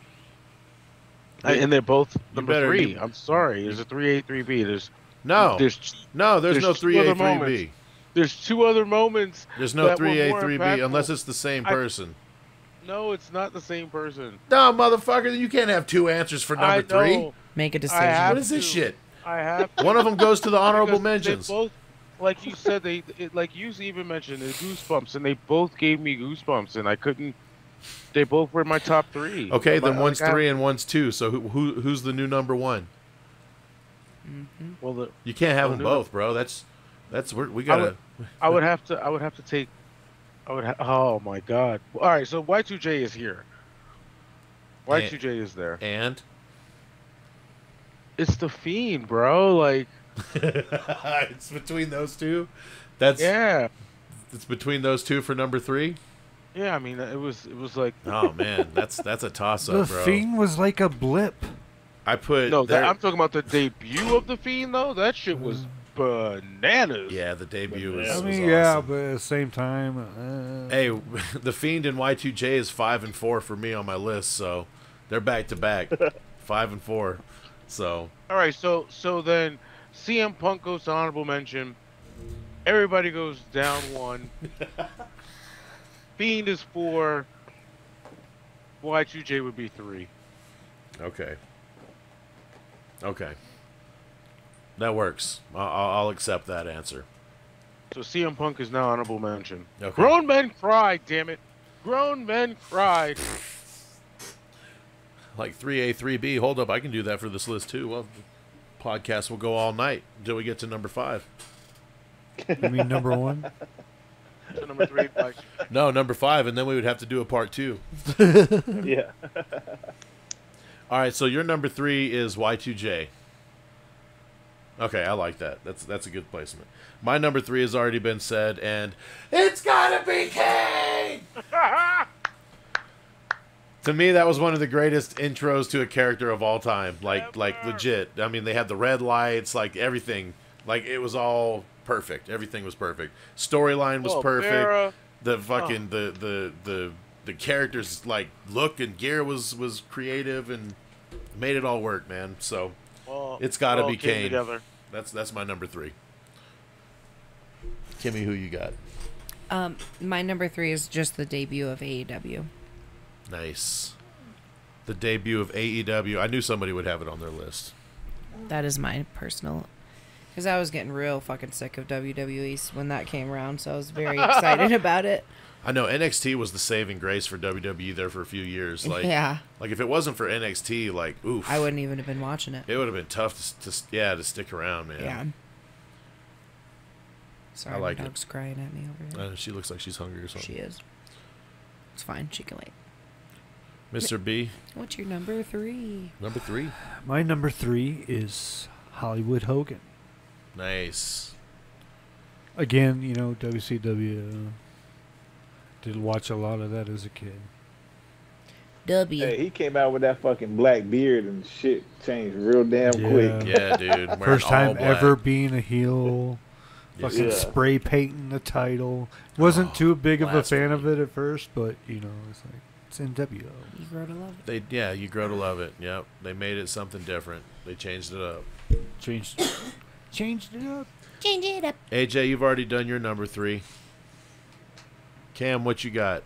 they're both number better- 3. you- I'm sorry. There's a 3A, 3B. There's No. there's No, there's there's no two 3A, other 3B. moments. there's 2 other moments. There's no that were 3A, more 3B impactful. unless it's the same I- person. No, it's not the same person. No, motherfucker, you can't have 2 answers for number 3. know. make a I decision. have What is this to. shit? I have. One of them goes to the honorable Because mentions. They both, like you said, like you even mentioned, the goosebumps, and they both gave me goosebumps, and I couldn't. They both were in my top 3. Okay, then Like, one's I- 3 and one's 2. So who's the new number 1? Well, You can't have Well, them new- both, bro. That's we gotta. I would have to take. Oh my God! All right, so Y2J is here. Y2J is there. And It's the Fiend, bro. Like, it's between those two. That's yeah, It's between those two for number 3. yeah. I mean, it was like Oh man, that's a toss The up, bro. Fiend was like a blip. I put no. there- I'm talking about the debut of the Fiend, though. That shit was bananas. yeah, the debut was. I was mean, yeah, awesome. but at the same time, Hey, the Fiend and Y2J is 5 and 4 for me on my list, so they're back to back, 5 and 4. So All right, so then CM Punk goes to honorable mention. Everybody goes down 1. Fiend is 4. Y2J would be 3. okay, that works. I'll accept that answer. So CM Punk is now honorable mention. Okay. Grown men cry, damn it. Grown men cry. Like 3A, 3B. Hold up, I can do that for this list too. Well, podcast will go all night until we get to number 5. you mean number 1? So number 3, like, No, number 5, and then we would have to do a part 2. Yeah. All right, so your number 3 is Y2J. Okay, I like that. That's a good placement. My number 3 has already been said, and it's gotta be Kane. To me, that was one of the greatest intros to a character of all time. Like legit. I mean, they had the red lights, like everything. Like it was all perfect. Everything was perfect. Storyline was perfect. Vera. The fucking the characters like look and gear was creative and made it all work, man. So it's gotta be came Kane. together. That's my number 3. Kimmy, who you got? My number 3 is just the debut of AEW. Nice. The debut of AEW. I knew somebody would have it on their list. That is my personal, because I was getting real fucking sick of WWE when that came around, so I was very excited about it. I know NXT was the saving grace for WWE there for a few years. Like, Yeah. Like if it wasn't for NXT, like oof, I wouldn't even have been watching it. it would have been tough to stick around, man. Yeah. Sorry, I like my it. dog's crying at me over here. She looks like she's hungry or something. She is. It's fine. She can wait. Mr. B, What's your number 3? number 3. My number 3 is Hollywood Hogan. Nice. Again, you know, WCW. Did watch a lot of that as a kid. W. Hey, he came out with that fucking black beard and shit changed real damn Yeah. quick. Yeah, dude. wearing First all time black. ever being a heel. Fucking Yeah. spray painting the title. Wasn't too big of a fan of blasphemy. it at first, but you know, it's like it's NWO. You grow to love it. You grow to love it. Yep, they made it something different. They changed it up. Changed it up. Change it up. AJ, you've already done your number 3. Cam, what you got?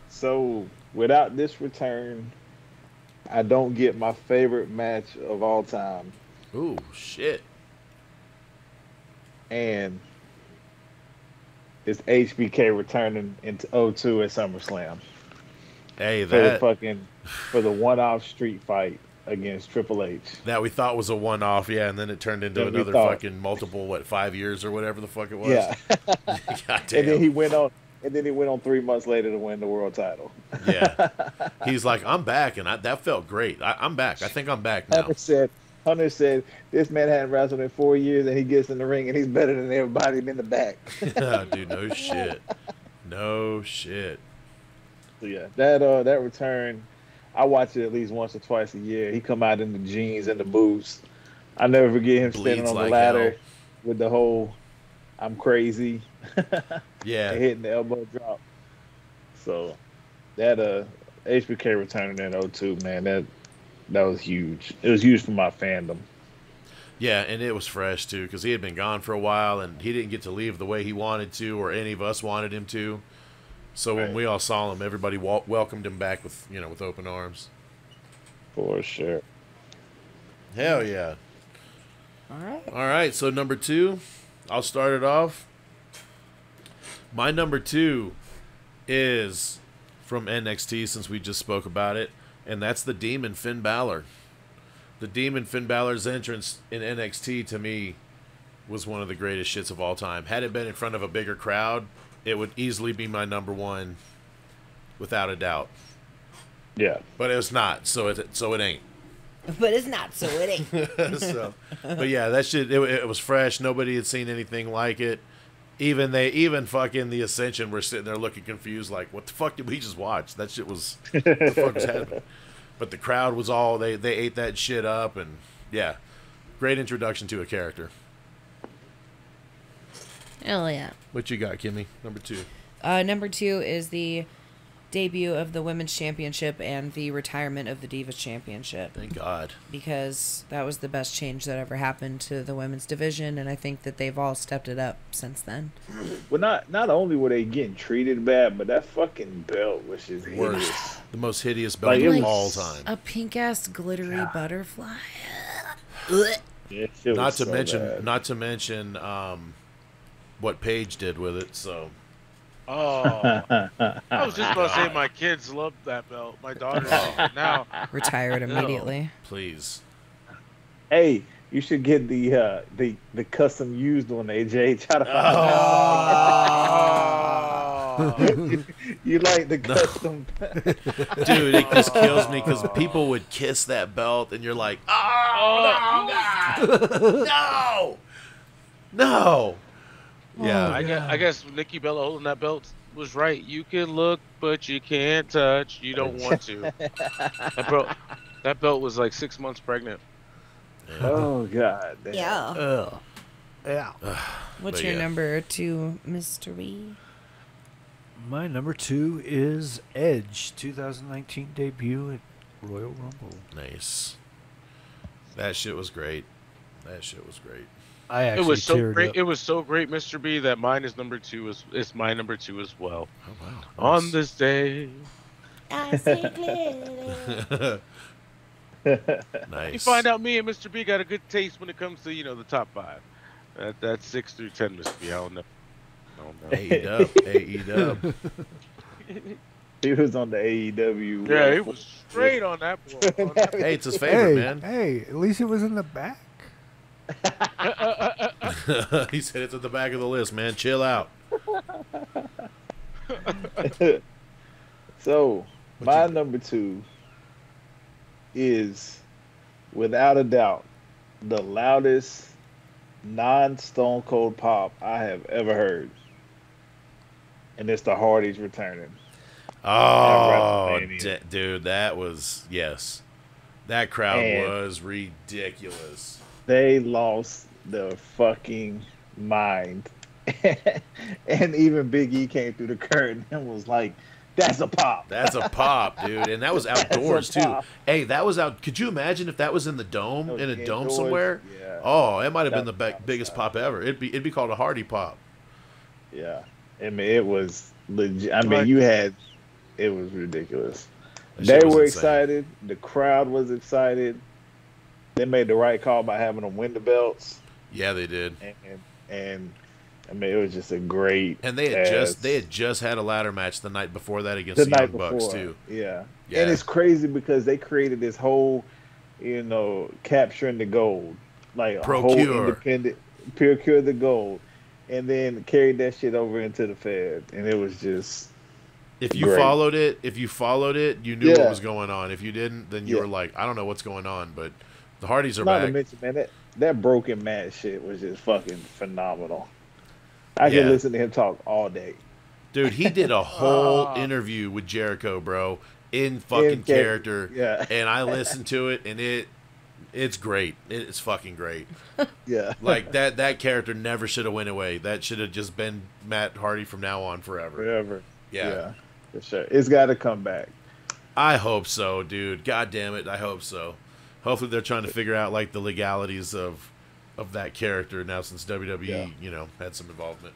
So without this return, I don't get my favorite match of all time, Ooh, shit. and it's HBK returning into '02 at SummerSlam Hey, for the one-off street fight against Triple H. that we thought was a one-off, yeah, and then it turned into That we another thought. fucking multiple 5 years or whatever the fuck it was. Yeah, God damn. and then he went on. And then he went on 3 months later to win the world title. Yeah. He's like, I'm back, and that felt great. I'm back. I think I'm back now. Hunter said, this man hadn't wrestled in 4 years, and he gets in the ring, and he's better than everybody in the back. Dude, no shit. No shit. So yeah, that return, I watch it at least once or twice a year. He come out in the jeans and the boots. I never forget him standing Bleeds on the like ladder hell. with the whole "I'm crazy" Yeah. and hitting the elbow drop. So that HBK returning in '02, man, that was huge. It was huge for my fandom. Yeah, and it was fresh, too, because he had been gone for a while, and he didn't get to leave the way he wanted to, or any of us wanted him to. So when Right. we all saw him, everybody welcomed him back with open arms. For sure. Hell yeah. All right. All right, so number 2, I'll start it off. My number 2 is from NXT, since we just spoke about it, and that's the Demon Finn Balor. The Demon Finn Balor's entrance in NXT, to me, was one of the greatest shits of all time. Had it been in front of a bigger crowd, it would easily be my number 1, without a doubt. Yeah. But it's not, so it ain't. But it's not, so it ain't. But yeah, that shit, it was fresh. Nobody had seen anything like it. Even fucking the Ascension were sitting there looking confused, like, what the fuck did we just watch? That shit was, what the fuck was happening? But the crowd was all, they ate that shit up, and yeah, great introduction to a character. Hell yeah. What you got, Kimmy? Number 2. Number 2 is the debut of the Women's Championship and the retirement of the Divas Championship. Thank God. Because that was the best change that ever happened to the women's division, and I think that they've all stepped it up since then. Well, not only were they getting treated bad, but that fucking belt was just hideous. Worst. The most hideous belt Like, it of was- all time. A pink-ass glittery butterfly. Yeah, shit was Not to so mention what Paige did with it, so. Oh, I was just about to say my kids love that belt. My daughter now. Retire it immediately. Please. Hey, you should get the custom used one, AJ. Try to find you like the custom. Dude, it just kills me because people would kiss that belt and you're like, oh, no. Yeah. I guess Nikki Bella holding that belt was right. You can look, but you can't touch. You don't want to. That belt was like 6 months pregnant. Oh God. Damn. Yeah. Yeah. What's But your yeah. number 2, Mr. B? My number 2 is Edge, 2019 debut at Royal Rumble. Nice. That shit was great. I It actually was so teared great. up. It was so great, Mr. B, that mine is number 2. It's my number 2 as well. Oh, wow. On this day, I see clearly. Nice. you find out me and Mr. B got a good taste when it comes to the top 5. That's 6 through 10, Mr. B. I don't know. AEW. He was on the AEW. Yeah, he was straight on that boy. Hey, it's his favorite, Hey, man. hey, at least it was in the back. He said it's at the back of the list, man. Chill out. So, my number 2 is, without a doubt, the loudest non-Stone Cold pop I have ever heard. And it's the Hardys returning. Oh, WrestleMania. dude, that was, yes. That crowd And- was ridiculous. They lost their fucking mind. And even Big E came through the curtain and was like, "That's a pop." That's a pop, dude. And that was outdoors too. pop. Hey, that was out. Could you imagine if that was in the dome, in a dome Indoors, somewhere? yeah. Oh, it might have been the That's biggest outside. pop ever. It'd be called a Hardy pop. Yeah. I mean, it was legit. I mean, Like- it was ridiculous. That They shit was were insane. excited. The crowd was excited. They made the right call by having them win the belts. Yeah, they did. And I mean, it was just a great. And they had just had a ladder match the night before that against the Young Bucks too. Yeah. Yeah. And it's crazy because they created this whole, capturing the gold, like a whole Procure. independent, procure the gold, and then carried that shit over into the Fed, and it was just. If you Great. followed it, you knew what Yeah. was going on. If you didn't, then you Yeah. were like, I don't know what's going on. But the Hardys are Not to back. mention, man, that broken match shit was just fucking phenomenal. I Yeah. could listen to him talk all day. Dude, he did a whole interview with Jericho, bro, in fucking character. Yeah. And I listened to it, and it's great. It's fucking great. Yeah. Like that character never should have went away. That should have just been Matt Hardy from now on forever. Forever. Yeah. For sure. It's got to come back. I hope so, dude. God damn it, I hope so. Hopefully they're trying to figure out like the legalities of that character now since WWE, had some involvement.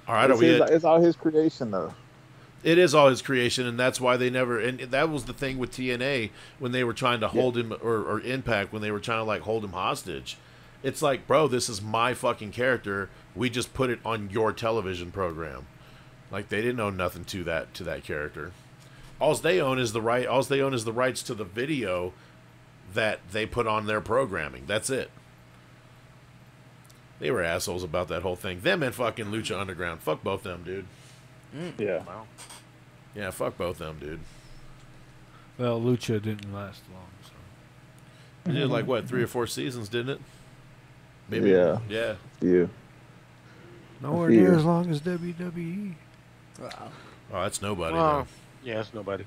All right, It's all his creation, though. it is all his creation, and that's why they never. And that was the thing with TNA when they were trying to hold him, or Impact when they were trying to like hold him hostage. It's like, bro, this is my fucking character. We just put it on your television program. Like they didn't own nothing to that character. All they own is the right. All they own is the rights to the video that they put on their programming. That's it. They were assholes about that whole thing. Them and fucking Lucha Underground. Fuck both them, dude. Yeah. Wow. Yeah, fuck both them, dude. Well, Lucha didn't last long, so. It did like what, 3 or 4 seasons, didn't it? Maybe. Yeah. Yeah. Yeah. Nowhere fear. near as long as WWE. Wow. Oh, that's nobody. Well, yeah, it's nobody.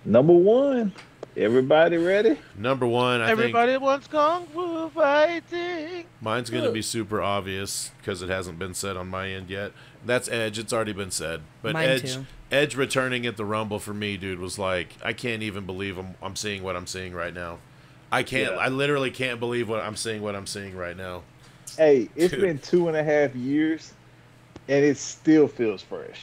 Number one. Everybody ready? though. Number one, I think Everybody wants kung fu fighting. mine's going to be super obvious because it hasn't been said on my end yet. That's Edge. It's already been said. But Mine too. Edge returning at the Rumble for me, dude, was like, I can't even believe I'm seeing what I'm seeing right now. I can't. Yeah. I literally can't believe what I'm seeing right now. Hey, it's Dude. been 2.5 years, and it still feels fresh.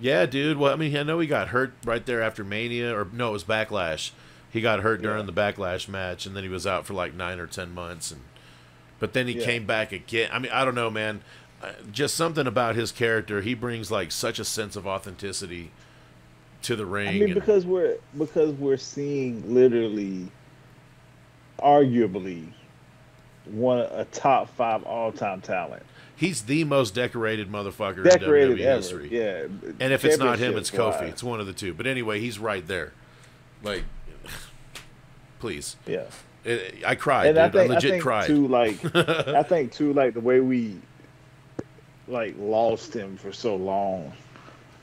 Yeah, dude. Well, I mean, I know he got hurt right there after Mania, or no, it was Backlash. He got hurt during the Backlash match, and then he was out for like 9 or 10 months. But then he Yeah. came back again. I mean, I don't know, man. Just something about his character. He brings like such a sense of authenticity to the ring. I mean, and- because we're seeing literally, arguably, a top 5 all-time talent. he's the most decorated motherfucker Decorated in WWE ever. history. Yeah. And if it's not him, it's Kofi. Championship-wise. It's one of the two. But anyway, he's right there. Like, please. Yeah. I cried, And dude. I I legit think cried. too, I think too, like the way we lost him for so long,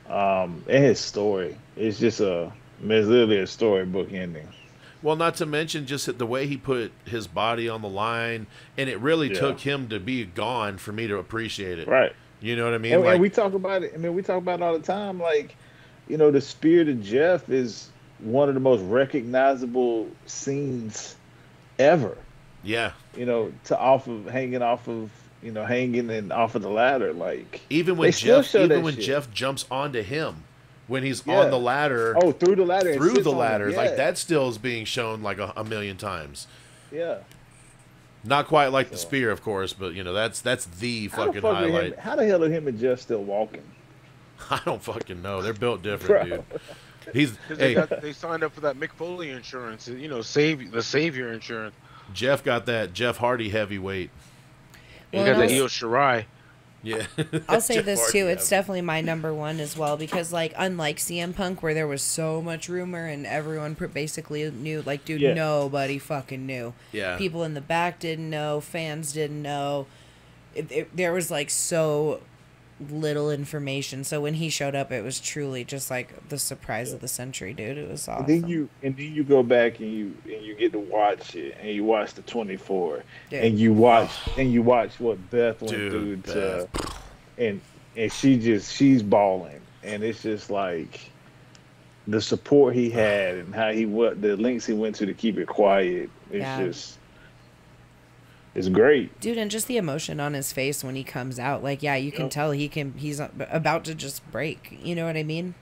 and his story. It's literally a storybook ending. Well, not to mention just the way he put his body on the line, and it really Yeah. took him to be gone for me to appreciate it. Right. You know what I mean? And, Like, and we talk about it. I mean, we talk about it all the time. Like, the Spirit of Jeff is one of the most recognizable scenes ever. yeah. Hanging off of the ladder. Like, Even when they still Jeff, show even that when shit. Jeff jumps onto him, when he's Yeah. on the ladder, through the ladder. and through sits the on it. ladder, like Yeah. that still is being shown like a million times. Yeah. Not quite like the So- spear, of course, but that's the How the fucking fuck are highlight. how the hell are him and Jeff still walking? I don't fucking know. They're built different, Bro. dude. He's Because hey, they signed up for that Mick Foley insurance, the savior insurance. Jeff got that Jeff Hardy heavyweight. You Well, got the and Io Shirai. Yeah. I'll say Jeff this Hardy too. It's heavyweight. definitely my number one as well because, like, unlike CM Punk, where there was so much rumor and everyone basically knew, like, dude, Yeah. nobody fucking knew. Yeah. People in the back didn't know. Fans didn't know. There was like so little information. So when he showed up, it was truly just like the surprise of the century, dude. It was awesome. And then you go back and you get to watch it, and you watch the 24, Dude. and you watch what Beth went Dude, through and she's balling, and it's just like the support he had and how the lengths he went to keep it quiet. It's great, dude. And just the emotion on his face when he comes out, like, yeah, you can tell he's about to just break, you know what I mean?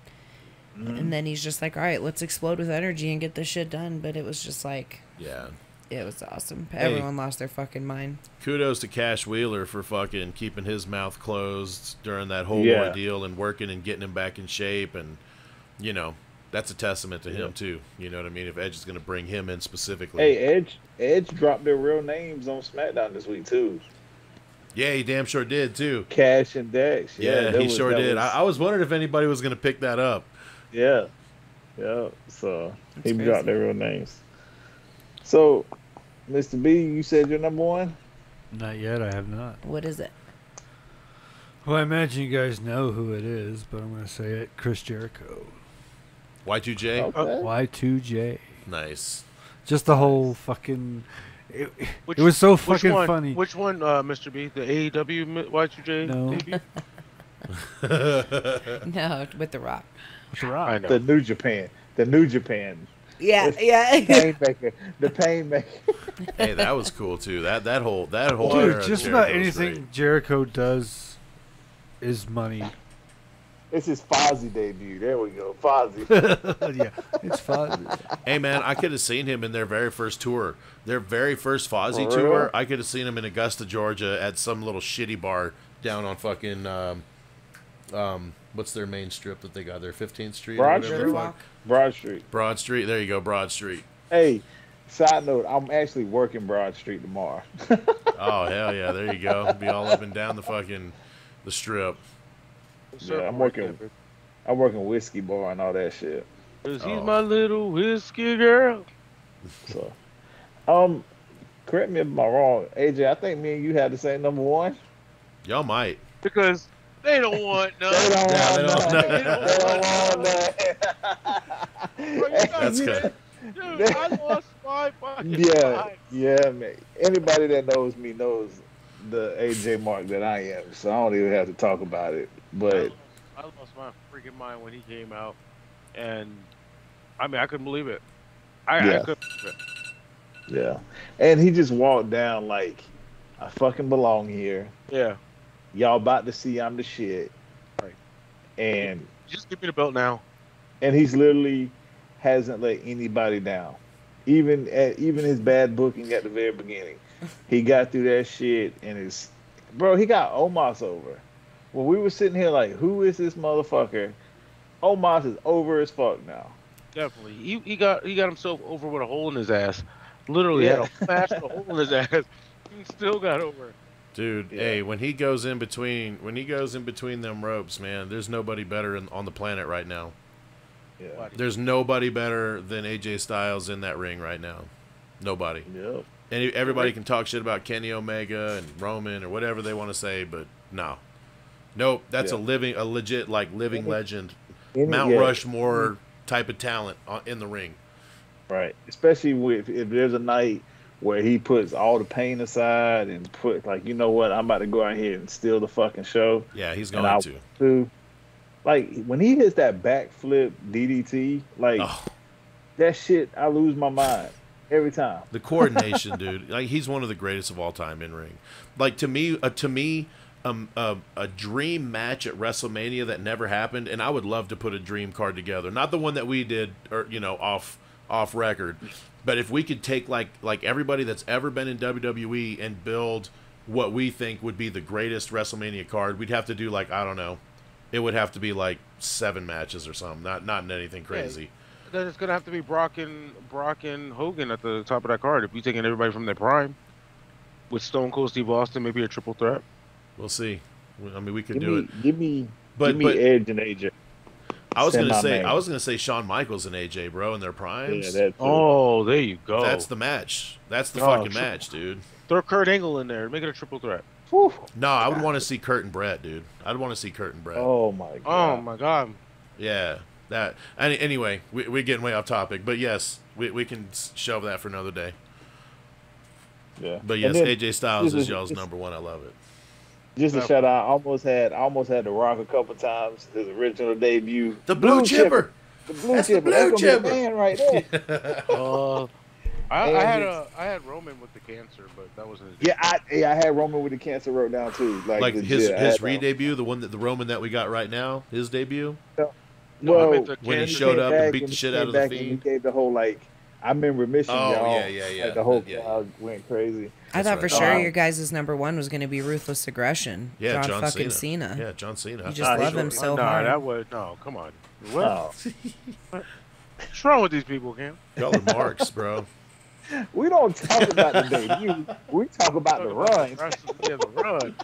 And then he's just like, all right, let's explode with energy and get this shit done. But it was just like, Yeah. it was awesome. Everyone lost their fucking mind. Kudos to Cash Wheeler for fucking keeping his mouth closed during that whole ordeal and working and getting him back in shape. And, you know, that's a testament to him, too. You know what I mean? If Edge is going to bring him in specifically. Hey, Edge dropped their real names on SmackDown this week, too. Yeah, he damn sure did, too. Cash and Dex. Yeah, he sure did. I was wondering if anybody was going to pick that up. Yeah. Yeah. So he dropped their real names. So, Mr. B, you said you're number one? Not yet. I have not. What is it? Well, I imagine you guys know who it is, but I'm going to say it. Chris Jericho. Y2J? Okay. Y2J. Nice. Just the whole fucking... It was so fucking funny. Which one, Mr. B? The AEW Y2J? No. debut? No, with The Rock. What's the rock? I know. The New Japan. Yeah, The pain maker. Hey, that was cool, too. That whole Dude, era of just about Jericho's anything great. Jericho does is money. It's his Fozzy debut. There we go. Fozzy. Yeah, it's fun. Hey, man, I could have seen him in their very first tour. Their very first Fozzy For real? tour, I could have seen him in Augusta, Georgia at some little shitty bar down on fucking, what's their main strip that they got there? 15th Street? Broad or whatever Street? the fuck? Broad Street. Broad Street. There you go, Broad Street. Hey, side note, I'm actually working Broad Street tomorrow. Oh, hell yeah, there you go. Be all up and down the strip. Yeah, I'm working whiskey bar and all that shit. 'Cause Oh. he's my little whiskey girl. So, correct me if I'm wrong, AJ. I think me and you had the same number one. Y'all might. Because they don't want none. They don't Yeah, they want don't- that. They don't They don't want want Bro, you that. That's guys good. Dude, I lost my fucking Yeah, mind. yeah, man. Anybody that knows me knows the AJ Mark that I am, so I don't even have to talk about it. But I lost my freaking mind when he came out, and I mean, I couldn't believe it. I Yeah. couldn't believe it. yeah, and he just walked down like, I fucking belong here. Yeah, Y'all about to see I'm the shit. Right. And just give me the belt now. he's literally hasn't let anybody down. Even his bad booking at the very beginning, he got through that shit, and he got Omos over. When we were sitting here like, who is this motherfucker? Omos is over as fuck now. Definitely, he got himself over with a hole in his ass. Literally Yeah. had a smashed a hole in his ass. He still got over it. Dude, Yeah. hey, when he goes in between them ropes, man, there's nobody better on the planet right now. Yeah. There's nobody better than AJ Styles in that ring right now. Nobody. Yep. And everybody can talk shit about Kenny Omega and Roman or whatever they want to say, but no. Nope, that's Yeah. a legit living legend. Any- Mount yeah. Rushmore type of talent in the ring. Right. Especially if there's a night where he puts all the pain aside and put like, you know what, I'm about to go out here and steal the fucking show. Yeah, he's And going to. to. Like when he hits that backflip DDT, like Oh, that shit, I lose my mind every time. the coordination, dude. Like he's one of the greatest of all time in ring. Like to me, a dream match at WrestleMania that never happened, and I would love to put a dream card together. Not the one that we did, or off record, but if we could take like everybody that's ever been in WWE and build what we think would be the greatest WrestleMania card, we'd have to do like, I don't know, it would have to be like 7 matches or something, not in anything crazy. Then it's gonna have to be Brock and Hogan at the top of that card. If you're taking everybody from their prime, with Stone Cold Steve Austin, maybe a triple threat. We'll see. I mean, we could do it. Give me But Edge and AJ. I was Send gonna my say name. Shawn Michaels and AJ, bro, in their primes. Yeah, that's Oh, there you go. That's the match. That's the Oh, fucking sure. match, dude. Throw Kurt Angle in there. Make it a triple threat. Whew. No, I would want to see Kurt and Brett, dude. I'd want to see Kurt and Brett. Oh my god. Oh my god. Yeah, that. Anyway, we're getting way off topic, but yes, we can shove that for another day. Yeah. But yes, then, AJ Styles is y'all's number one. I love it. Just a shout out. I almost had The Rock a couple times. His original debut. The Blue Chipper. The Blue That's the Chipper. Blue That's Chipper. the man right there. I had Roman with the cancer, but that wasn't. I had Roman with the cancer wrote down too. Like legit, his re-debut, the Roman that we got right now, his debut. Well, when he showed up and beat the shit out of the Fiend. He gave the whole I remember missing y'all. Yeah. Like, the whole crowd went crazy. I thought for sure your guys' number one was going to be Ruthless Aggression. Yeah, John fucking Cena. Cena. Yeah, John Cena. You just love him so hard. No, come on. What? What's wrong with these people, Cam? Y'all are marks, bro. We don't talk about the debut. We talk about the run. Yeah, the run.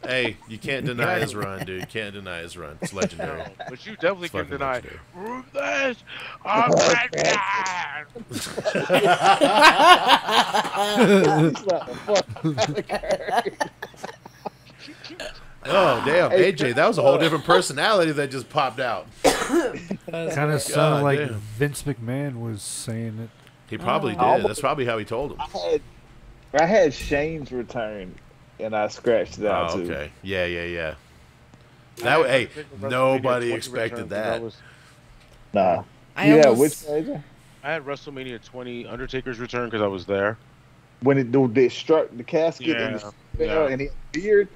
Hey, you can't deny his run, dude. You can't deny his run. It's legendary. No, but you definitely can deny legendary. Ruthless Aggression. Oh, damn. AJ, that was a whole different personality that just popped out. Kind of sounded like damn. Vince McMahon was saying it. He probably did. That's probably how he told him. I had Shane's return, and I scratched it out too. Okay. Yeah. Hey, nobody expected that. Nah. Which AJ? I had WrestleMania 20 Undertaker's return because I was there. When they struck the casket and he appeared.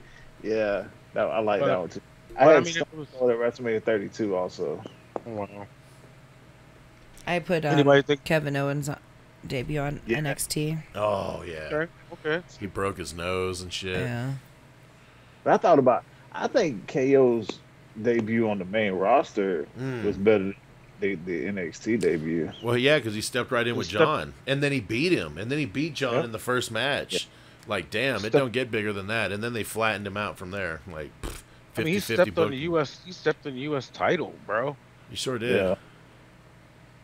Yeah, I like that one too. I had Stone Cold at WrestleMania 32 also. Wow. I put Kevin Owens' debut on NXT. Oh, yeah. Okay. He broke his nose and shit. Yeah. But I think KO's debut on the main roster was better than the NXT debut. Well, yeah, because he stepped right in with John. And then he beat him. And then he beat John in the first match. Yeah. Like, damn, it don't get bigger than that. And then they flattened him out from there. Like, 50-50 he stepped on the U.S. title, bro. He sure did. Yeah.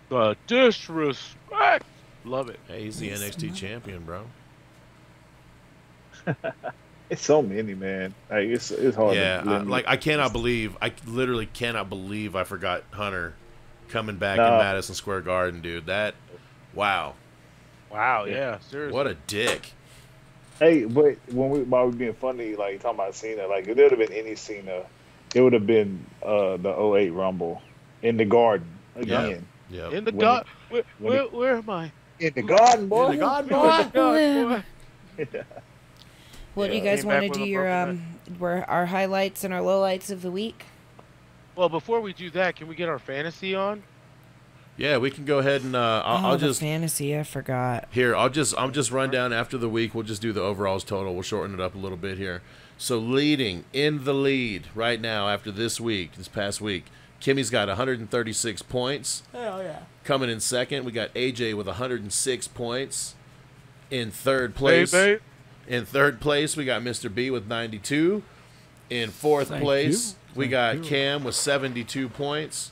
The disrespect. Love it. Hey, he's the NXT champion, bro. It's so many, man. Like, it's hard. Yeah, I literally cannot believe I forgot Hunter coming back in Madison Square Garden, dude. Wow, yeah, seriously. What a dick. Hey, but while we being funny, like talking about Cena, like if there would have been any Cena, it would have been the 08 Rumble in the Garden again. Yeah. In the Garden. Where am I? In the Garden, boy. In the Garden, boy. Yeah. Well, do you guys want to do your our highlights and our lowlights of the week? Well, before we do that, can we get our fantasy on? Yeah, we can go ahead and I'll just fantasy. I forgot. Here, I'll just run down after the week. We'll just do the overalls total. We'll shorten it up a little bit here. So leading in the lead right now after this past week, Kimmy's got 136 points. Hell yeah. Coming in second, we got AJ with 106 points. In third place, we got Mr. B with 92. In fourth place, we got Cam with 72 points.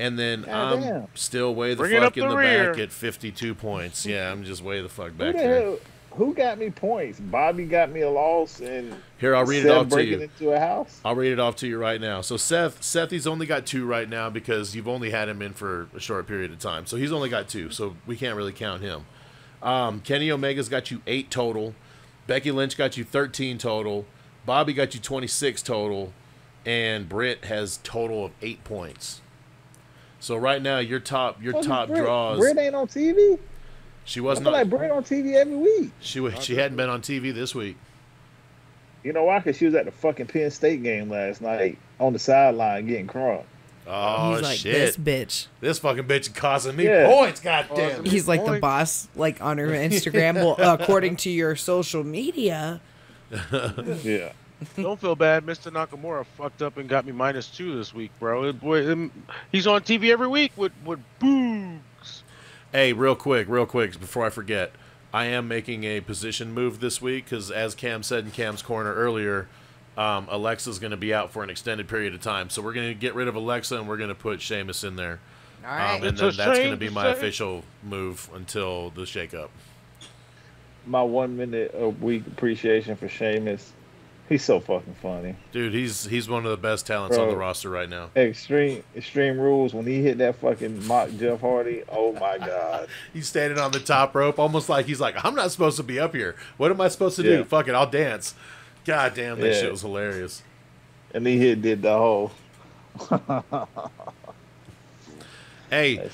And then I'm still way the fuck in the back at 52 points. Yeah, I'm just way the fuck back here. Who got me points? Bobby got me a loss, and here I'll read it off to you. Into a house. I'll read it off to you right now. So Seth, he's only got 2 right now because you've only had him in for a short period of time. So he's only got 2. So we can't really count him. Kenny Omega's got you 8 total. Becky Lynch got you 13 total. Bobby got you 26 total, and Britt has total of 8 points. So right now, your top draws. Britt ain't on TV. She wasn't. I feel like Britt on TV every week. She hadn't been on TV this week. You know why? Because she was at the fucking Penn State game last night on the sideline getting crunk. Oh, he's like, shit. This bitch. This fucking bitch is costing me points, goddamn. He's like the boss, like on her Instagram. Well, according to your social media. Yeah. Don't feel bad. Mr. Nakamura fucked up and got me -2 this week, bro. He's on TV every week with boobs. Hey, real quick, before I forget, I am making a position move this week because, as Cam said in Cam's Corner earlier, Alexa's going to be out for an extended period of time. So we're going to get rid of Alexa and we're going to put Sheamus in there. All right. And then that's going to be my official move until the shakeup. My 1 minute a week appreciation for Sheamus. He's so fucking funny. Dude, he's one of the best talents on the roster right now. Extreme Rules, when he hit that fucking mock Jeff Hardy, oh my God. He's standing on the top rope, almost like he's like, I'm not supposed to be up here. What am I supposed to do? Fuck it, I'll dance. God damn, that shit was hilarious. And he did the whole. Hey,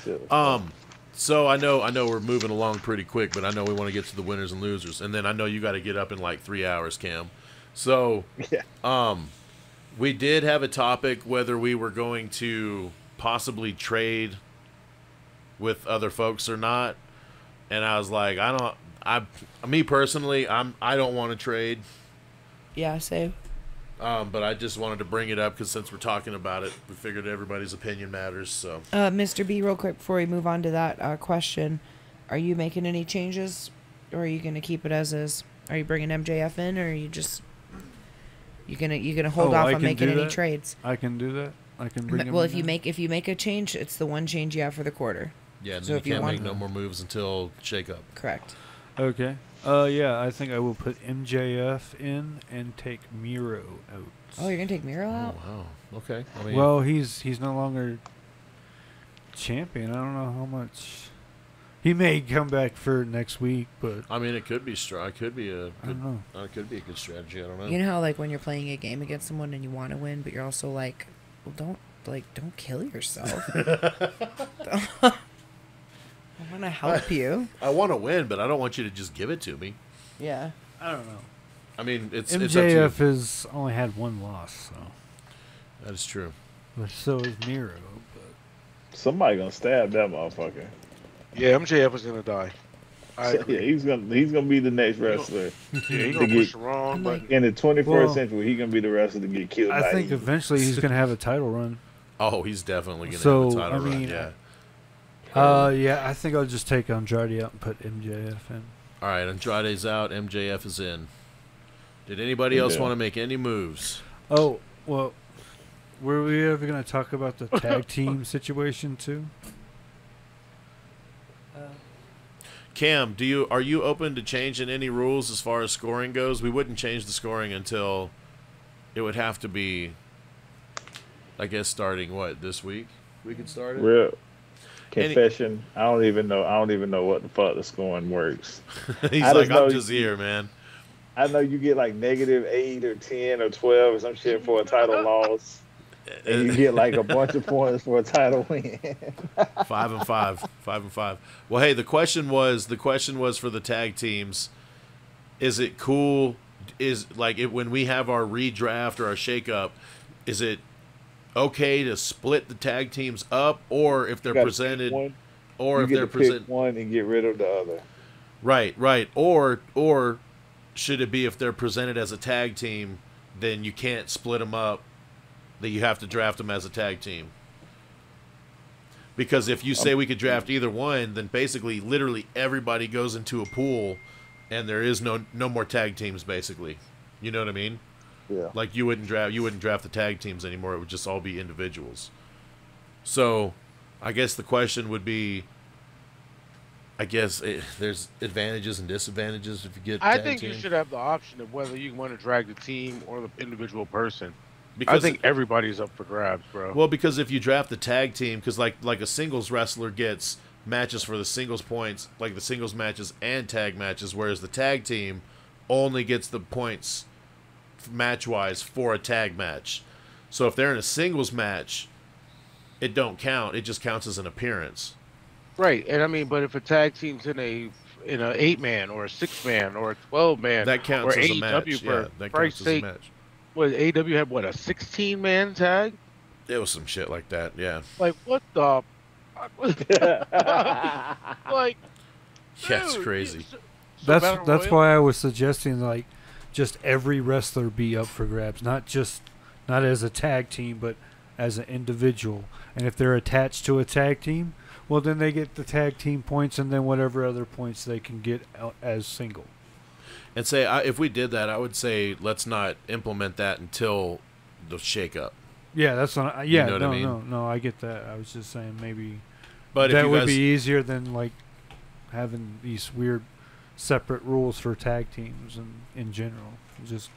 so I know we're moving along pretty quick, but I know we want to get to the winners and losers, and then I know you got to get up in like 3 hours, Cam. So, we did have a topic whether we were going to possibly trade with other folks or not, and I was like, me personally, I don't want to trade. Yeah, same. But I just wanted to bring it up because since we're talking about it, we figured everybody's opinion matters. So, Mr. B, real quick before we move on to that question, are you making any changes, or are you going to keep it as is? Are you bringing MJF in, or are you just you gonna hold off on making any trades? I can do that. I can bring. Well, if you make a change, it's the one change you have for the quarter. Yeah, so you can't make no more moves until shake up. Correct. Okay. Yeah, I think I will put MJF in and take Miro out. Oh, you're gonna take Miro out? Oh, wow. Okay. I mean, well, he's no longer champion. I don't know how much. He may come back for next week, but I mean, it could be strong. It could be a I don't know. It could be a good strategy. I don't know. You know how like when you're playing a game against someone and you want to win, but you're also like, well, don't kill yourself. I want to help you. I want to win, but I don't want you to just give it to me. Yeah. I don't know. I mean, it's MJF has only had one loss, so that is true. But so is Miro. But somebody gonna stab that motherfucker. Yeah, MJF is gonna die. Yeah, he's gonna be the next wrestler. Yeah, he's gonna push the wrong button. In the 21st century, he's gonna be the wrestler to get killed. I think eventually he's gonna have a title run. Oh, he's definitely gonna have a title run. Yeah. Yeah, I think I'll just take Andrade out and put MJF in. All right, Andrade's out. MJF is in. Did anybody else want to make any moves? Oh, well, were we ever going to talk about the tag team situation too? Cam, are you open to changing any rules as far as scoring goes? We wouldn't change the scoring until it would have to be, I guess, starting this week? We could start it. Real confession. I don't even know what the fuck the scoring works. He's like, I'm just here, man. I know you get like -8 or 10 or 12 or some shit for a title loss, and you get like a bunch of points for a title win. 5 and 5. Well, hey, the question was for the tag teams. Is it cool? Is like when we have our redraft or our shakeup, is it okay to split the tag teams up, or if they're presented, or if they're presented one and get rid of the other? Right, or should it be if they're presented as a tag team, then you can't split them up, that you have to draft them as a tag team? Because if you say we could draft either one, then basically literally everybody goes into a pool and there is no more tag teams, basically. You know what I mean? Yeah. Like you wouldn't draft the tag teams anymore. It would just all be individuals. So I guess the question would be, there's advantages and disadvantages if you get I tag think team. you should have the option of whether you want to drag the team or the individual person. Because I think everybody's up for grabs, bro. Well, because if you draft the tag team, because like a singles wrestler gets matches for the singles points, like the singles matches and tag matches, whereas the tag team only gets the points match-wise for a tag match. So if they're in a singles match, it don't count. It just counts as an appearance. Right, and I mean, but if a tag team's in a 8-man or a 6-man or a 12-man, that counts or as AEW, a match. Yeah, that counts as a match. What, AEW had a 16-man tag? It was some shit like that. Yeah. Like what the? Like, yeah, it's crazy. That's why I was suggesting like just every wrestler be up for grabs, not as a tag team, but as an individual. And if they're attached to a tag team, well, then they get the tag team points and then whatever other points they can get out as single. And say, if we did that, I would say let's not implement that until the shake-up. Yeah, that's what you know what I mean? No, I get that. I was just saying maybe but that would be easier than like having these weird separate rules for tag teams and in general. Just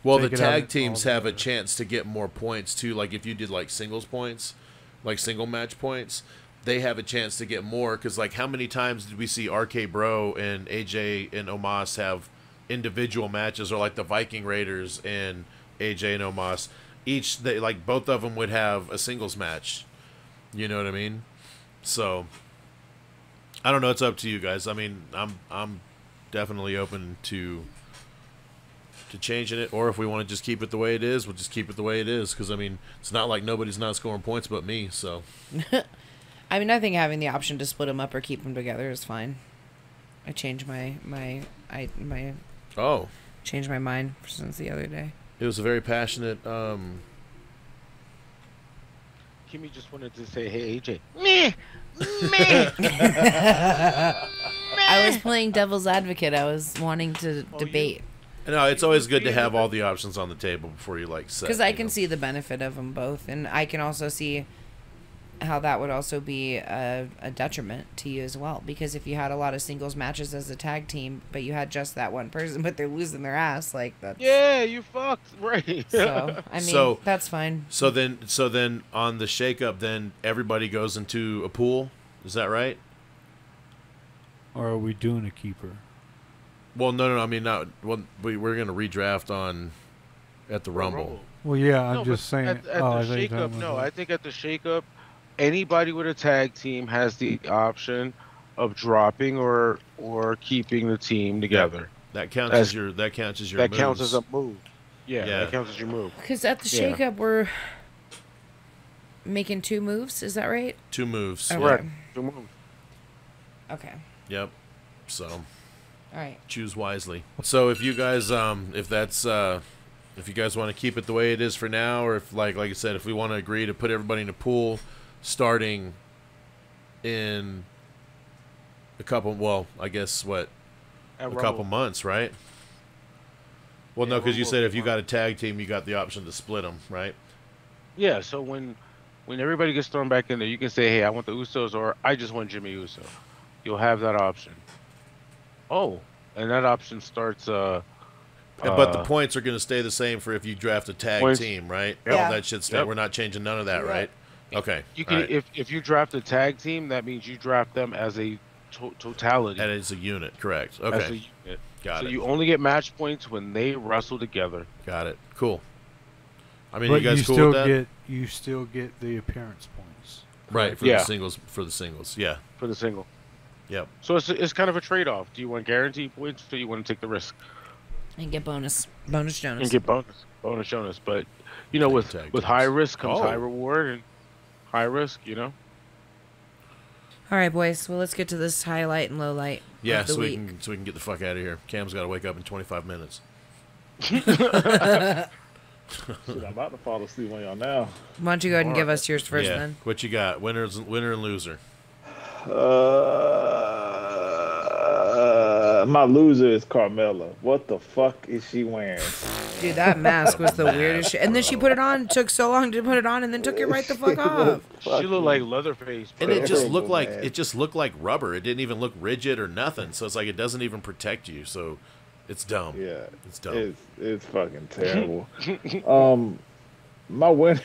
Well, the take it out tag all teams have a together. chance to get more points too. Like if you did like singles points, like single match points, they have a chance to get more. Because like how many times did we see RK Bro and AJ and Omos have individual matches, or like the Viking Raiders and AJ and Omos? Each they like both of them would have a singles match. You know what I mean? So I don't know. It's up to you guys. I mean, I'm definitely open to changing it, or if we want to just keep it the way it is, we'll just keep it the way it is. Because I mean, it's not like nobody's not scoring points but me. So I mean, I think having the option to split them up or keep them together is fine. I changed my changed my mind since the other day. It was a very passionate. Kimmy just wanted to say, "Hey AJ, meh, meh." I was playing devil's advocate. I was wanting to debate No, it's always good to have all the options on the table before you like set. because I you can know. see the benefit of them both, and I can also see how that would also be a detriment to you as well. Because if you had a lot of singles matches as a tag team, but you had just that one person, but they're losing their ass, like that's Yeah, you fucked right. So I mean, So- that's fine. So then on the shakeup, then everybody goes into a pool. Is that right? Or are we doing a keeper? Well, no. I mean, not. Well, we're gonna redraft at the Rumble. Well, yeah, I'm No, just but saying. At oh, I the thought you were shakeup, talking no. about I think at the shakeup, anybody with a tag team has the option of dropping or keeping the team together. That counts As- as your. That counts as your. That counts moves. as a move. Yeah, Yeah. that counts as your move. Because at the Yeah. shakeup, we're making 2 moves. Is that right? 2 moves. Okay. Yeah. Correct. Two moves. Okay. Yep. So All right. choose wisely. So if you guys, if that's, if you guys want to keep it the way it is for now, or if like I said, if we want to agree to put everybody in a pool, starting in a couple. Well, I guess what. At A Rumble. couple months, right? Well, no, Yeah, because you Rumble said will if be you fine. got a tag team, you got the option to split them, right? Yeah, so when everybody gets thrown back in there, you can say, "Hey, I want the Usos," or "I just want Jimmy Uso." You'll have that option. Oh, and that option starts. But the points are going to stay the same for if you draft a tag Points- team, right? Yeah. All that shit stay. Yep. We're not changing none of that, Yeah. right? Okay. You can all right. if you draft a tag team, that means you draft them as a totality, And it's a unit, correct? as a Okay, unit. got So it. you only get match points when they wrestle together. Got it. Cool. I mean, but you guys you cool still with that? get the appearance points. Right for Yeah. the singles. For the singles, yeah. For the single. Yep. So it's kind of a trade-off. Do you want guaranteed points, or do you want to take the risk And get bonus Jonas. and get bonus bonus? But you know, with Tag high teams. risk comes Oh. high reward, and high risk, you know. All right, boys. Well, let's get to this highlight and low light. Yeah, of the so we week. can get the fuck out of here. Cam's got to wake up in 25 minutes. Shit, I'm about to fall asleep on y'all now. Why don't you go ahead and give us yours first, yeah. then? What you got? Winner and loser. My loser is Carmella. What the fuck is she wearing? Dude, that mask was the weirdest shit. And then she put it on. Took so long to put it on, and then took it right the fuck off. She looked like Leatherface. And bro. it just Terrible, looked like man. it just looked like rubber. It didn't even look rigid or nothing. So it's like it doesn't even protect you. So it's dumb. Yeah, It's dumb. it's fucking terrible. My winner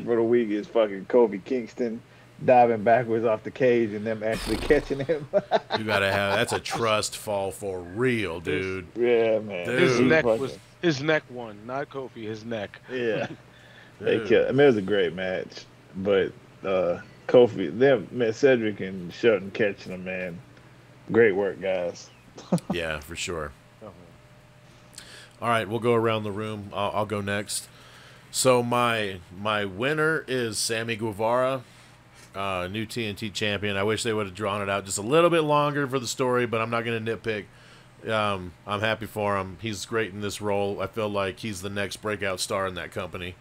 for the week is fucking Kofi Kingston diving backwards off the cage and them actually catching him. You gotta have that's a trust fall for real, dude. Yeah, man. Dude. His Dude, neck fucking- was his neck won, not Kofi. His neck. Yeah. They Dude. killed. I mean, it was a great match, but Kofi, them, man, Cedric and Shelton catching him, man. Great work, guys. Yeah, for sure. All right, we'll go around the room. I'll go next. So my winner is Sammy Guevara, new TNT champion. I wish they would have drawn it out just a little bit longer for the story, but I'm not going to nitpick. I'm happy for him. He's great in this role. I feel like he's the next breakout star in that company.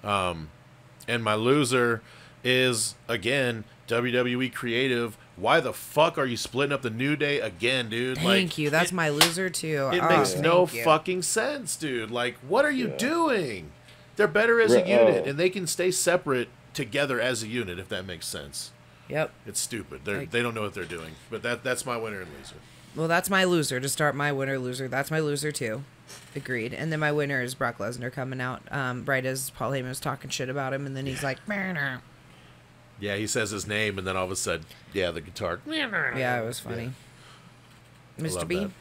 And my loser is, again, WWE Creative. Why the fuck are you splitting up the New Day again, dude? Thank you. That's my loser, too. It Oh, makes no thank you. fucking sense, dude. Like, what are you Yeah. doing? They're better as a Re- unit, and they can stay separate together as a unit, if that makes sense. Yep. It's stupid. Like- They don't know what they're doing. But that's my winner and loser. Well, that's my loser to start my winner loser. That's my loser too. Agreed. And then my winner is Brock Lesnar coming out right as Paul Heyman was talking shit about him, and then he's like, "Meh." Yeah, he says his name, and then all of a sudden, yeah, the guitar. Yeah, it was funny. I Mr. love B. that.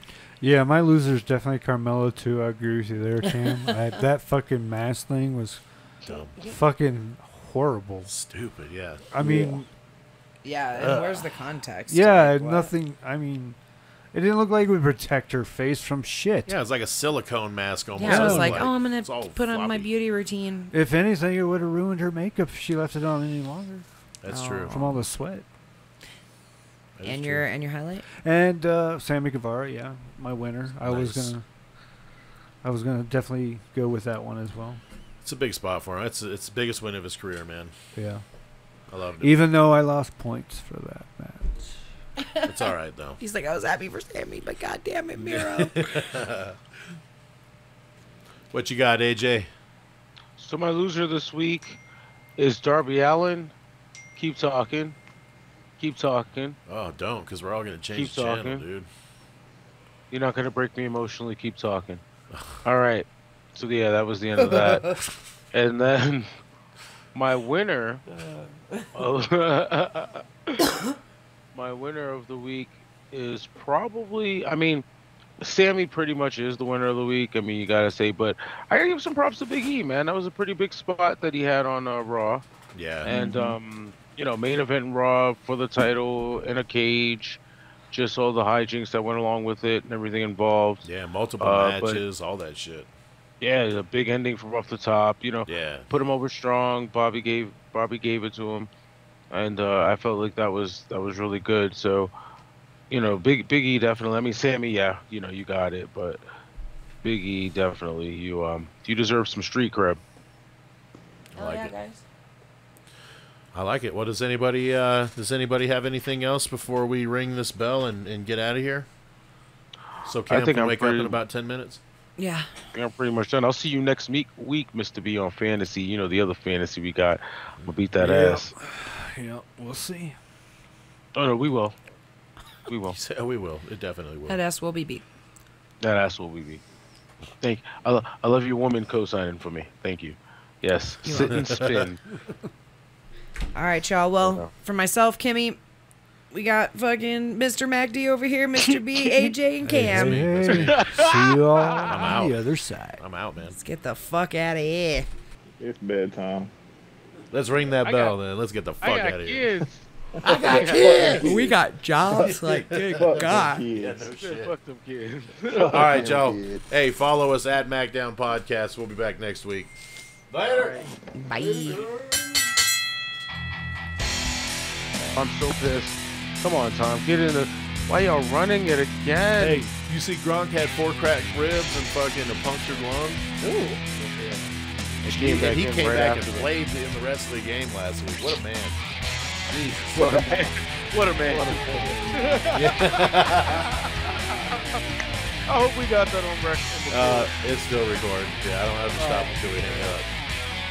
Yeah, my loser's definitely Carmelo too. I agree with you there, Cam. That fucking mask thing was Dumb. fucking horrible. Stupid, yeah. I mean, Yeah, and where's the context? yeah, Like, what? nothing. I mean, it didn't look like it would protect her face from shit. Yeah, it's like a silicone mask almost. Yeah, I was Yeah. like, oh, I'm it's gonna all put on my floppy. beauty routine. If anything, it would have ruined her makeup if she left it on any longer That's Oh. true. from all the sweat. That is And true. your highlight? And Sammy Guevara, yeah, my winner. I was Nice. gonna definitely go with that one as well. It's a big spot for him. It's the biggest win of his career, man. Yeah. I loved it. Even though I lost points for that match. It's all right though. He's like, I was happy for Sammy, but goddamn it, Miro. What you got, AJ? So my loser this week is Darby Allin. Keep talking. Keep talking. Oh, don't, because we're all gonna change Keep the channel, talking. dude. You're not gonna break me emotionally. Keep talking. All right. So yeah, that was the end of that. And then my winner, my winner of the week is probably. I mean, Sammy pretty much is the winner of the week. I mean, you gotta say, but I gotta give some props to Big E, man. That was a pretty big spot that he had on Raw, Yeah. and main event Raw for the title in a cage. Just all the hijinks that went along with it and everything involved. Yeah, multiple but- matches, all that shit. Yeah, a big ending from off the top. Yeah. Put him over strong. Bobby gave it to him, and I felt like that was really good. So, Big E definitely. I mean, Sammy, yeah, you got it, but Big E definitely. You deserve some street cred. I like it. guys. I like it. What does anybody have anything else before we ring this bell and get out of here? So Cam think can I'm wake up in pretty- about 10 minutes. Yeah. I think I'm pretty much done. I'll see you next week, Mr. B, on fantasy. The other fantasy we got. I'm gonna beat that Yeah. ass. Yeah, we'll see. Oh no, we will. We will. We will. It definitely will. That ass will be beat. That ass will we be. Thank. I love your woman co-signing for me. Thank you. Yes. You're Sit and spin. All right, y'all. Well, for myself, Kimmy, we got fucking Mr. MacD over here, Mr. B, AJ, and Cam. Hey, see you all I'm out. on the other side. I'm out, man. Let's get the fuck out of here. It's bedtime. Let's ring that I bell got- then. Let's get the I fuck got out of here. kids. I got kids. We got jobs. Like, good Fuck them God. kids. Fuck them kids. All right, Damn, y'all. kid. Hey, follow us at MACKDOwn Podcast. We'll be back next week. Later. Bye. I'm so pissed. Come on, Tom. Get in the. Why y'all running it again? Hey, you see Gronk had 4 cracked ribs and fucking a punctured lung? Ooh. And came back he in came right back after and that. played in the rest of the game last week. What a man. Jesus. What a man. What a man. I hope we got that on record. It's still recording. Yeah, I don't have to stop until we hang up.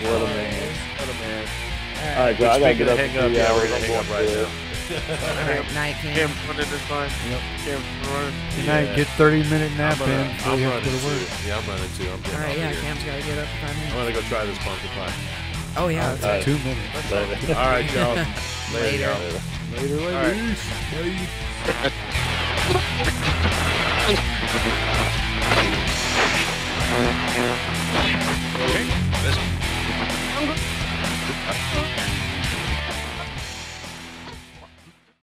What a man. What a man. All right, I gotta Speaking get of up hang in up, 3 yeah, hours. we're gonna hang up right now. All right, night, Cam. Cam's running this time. Yep. Cam's running. Good night. Get 30-minute nap I'm in before you have to running go to too. work. Yeah, I'm running too. I'm getting All right, off yeah, of here. Cam's got to get up for 5 I'm minutes. gonna go try this pumpkin pie. Oh, yeah. That's All right. 2 minutes. Later. All right, y'all. Later. y'all. Later, All right. ladies. Okay.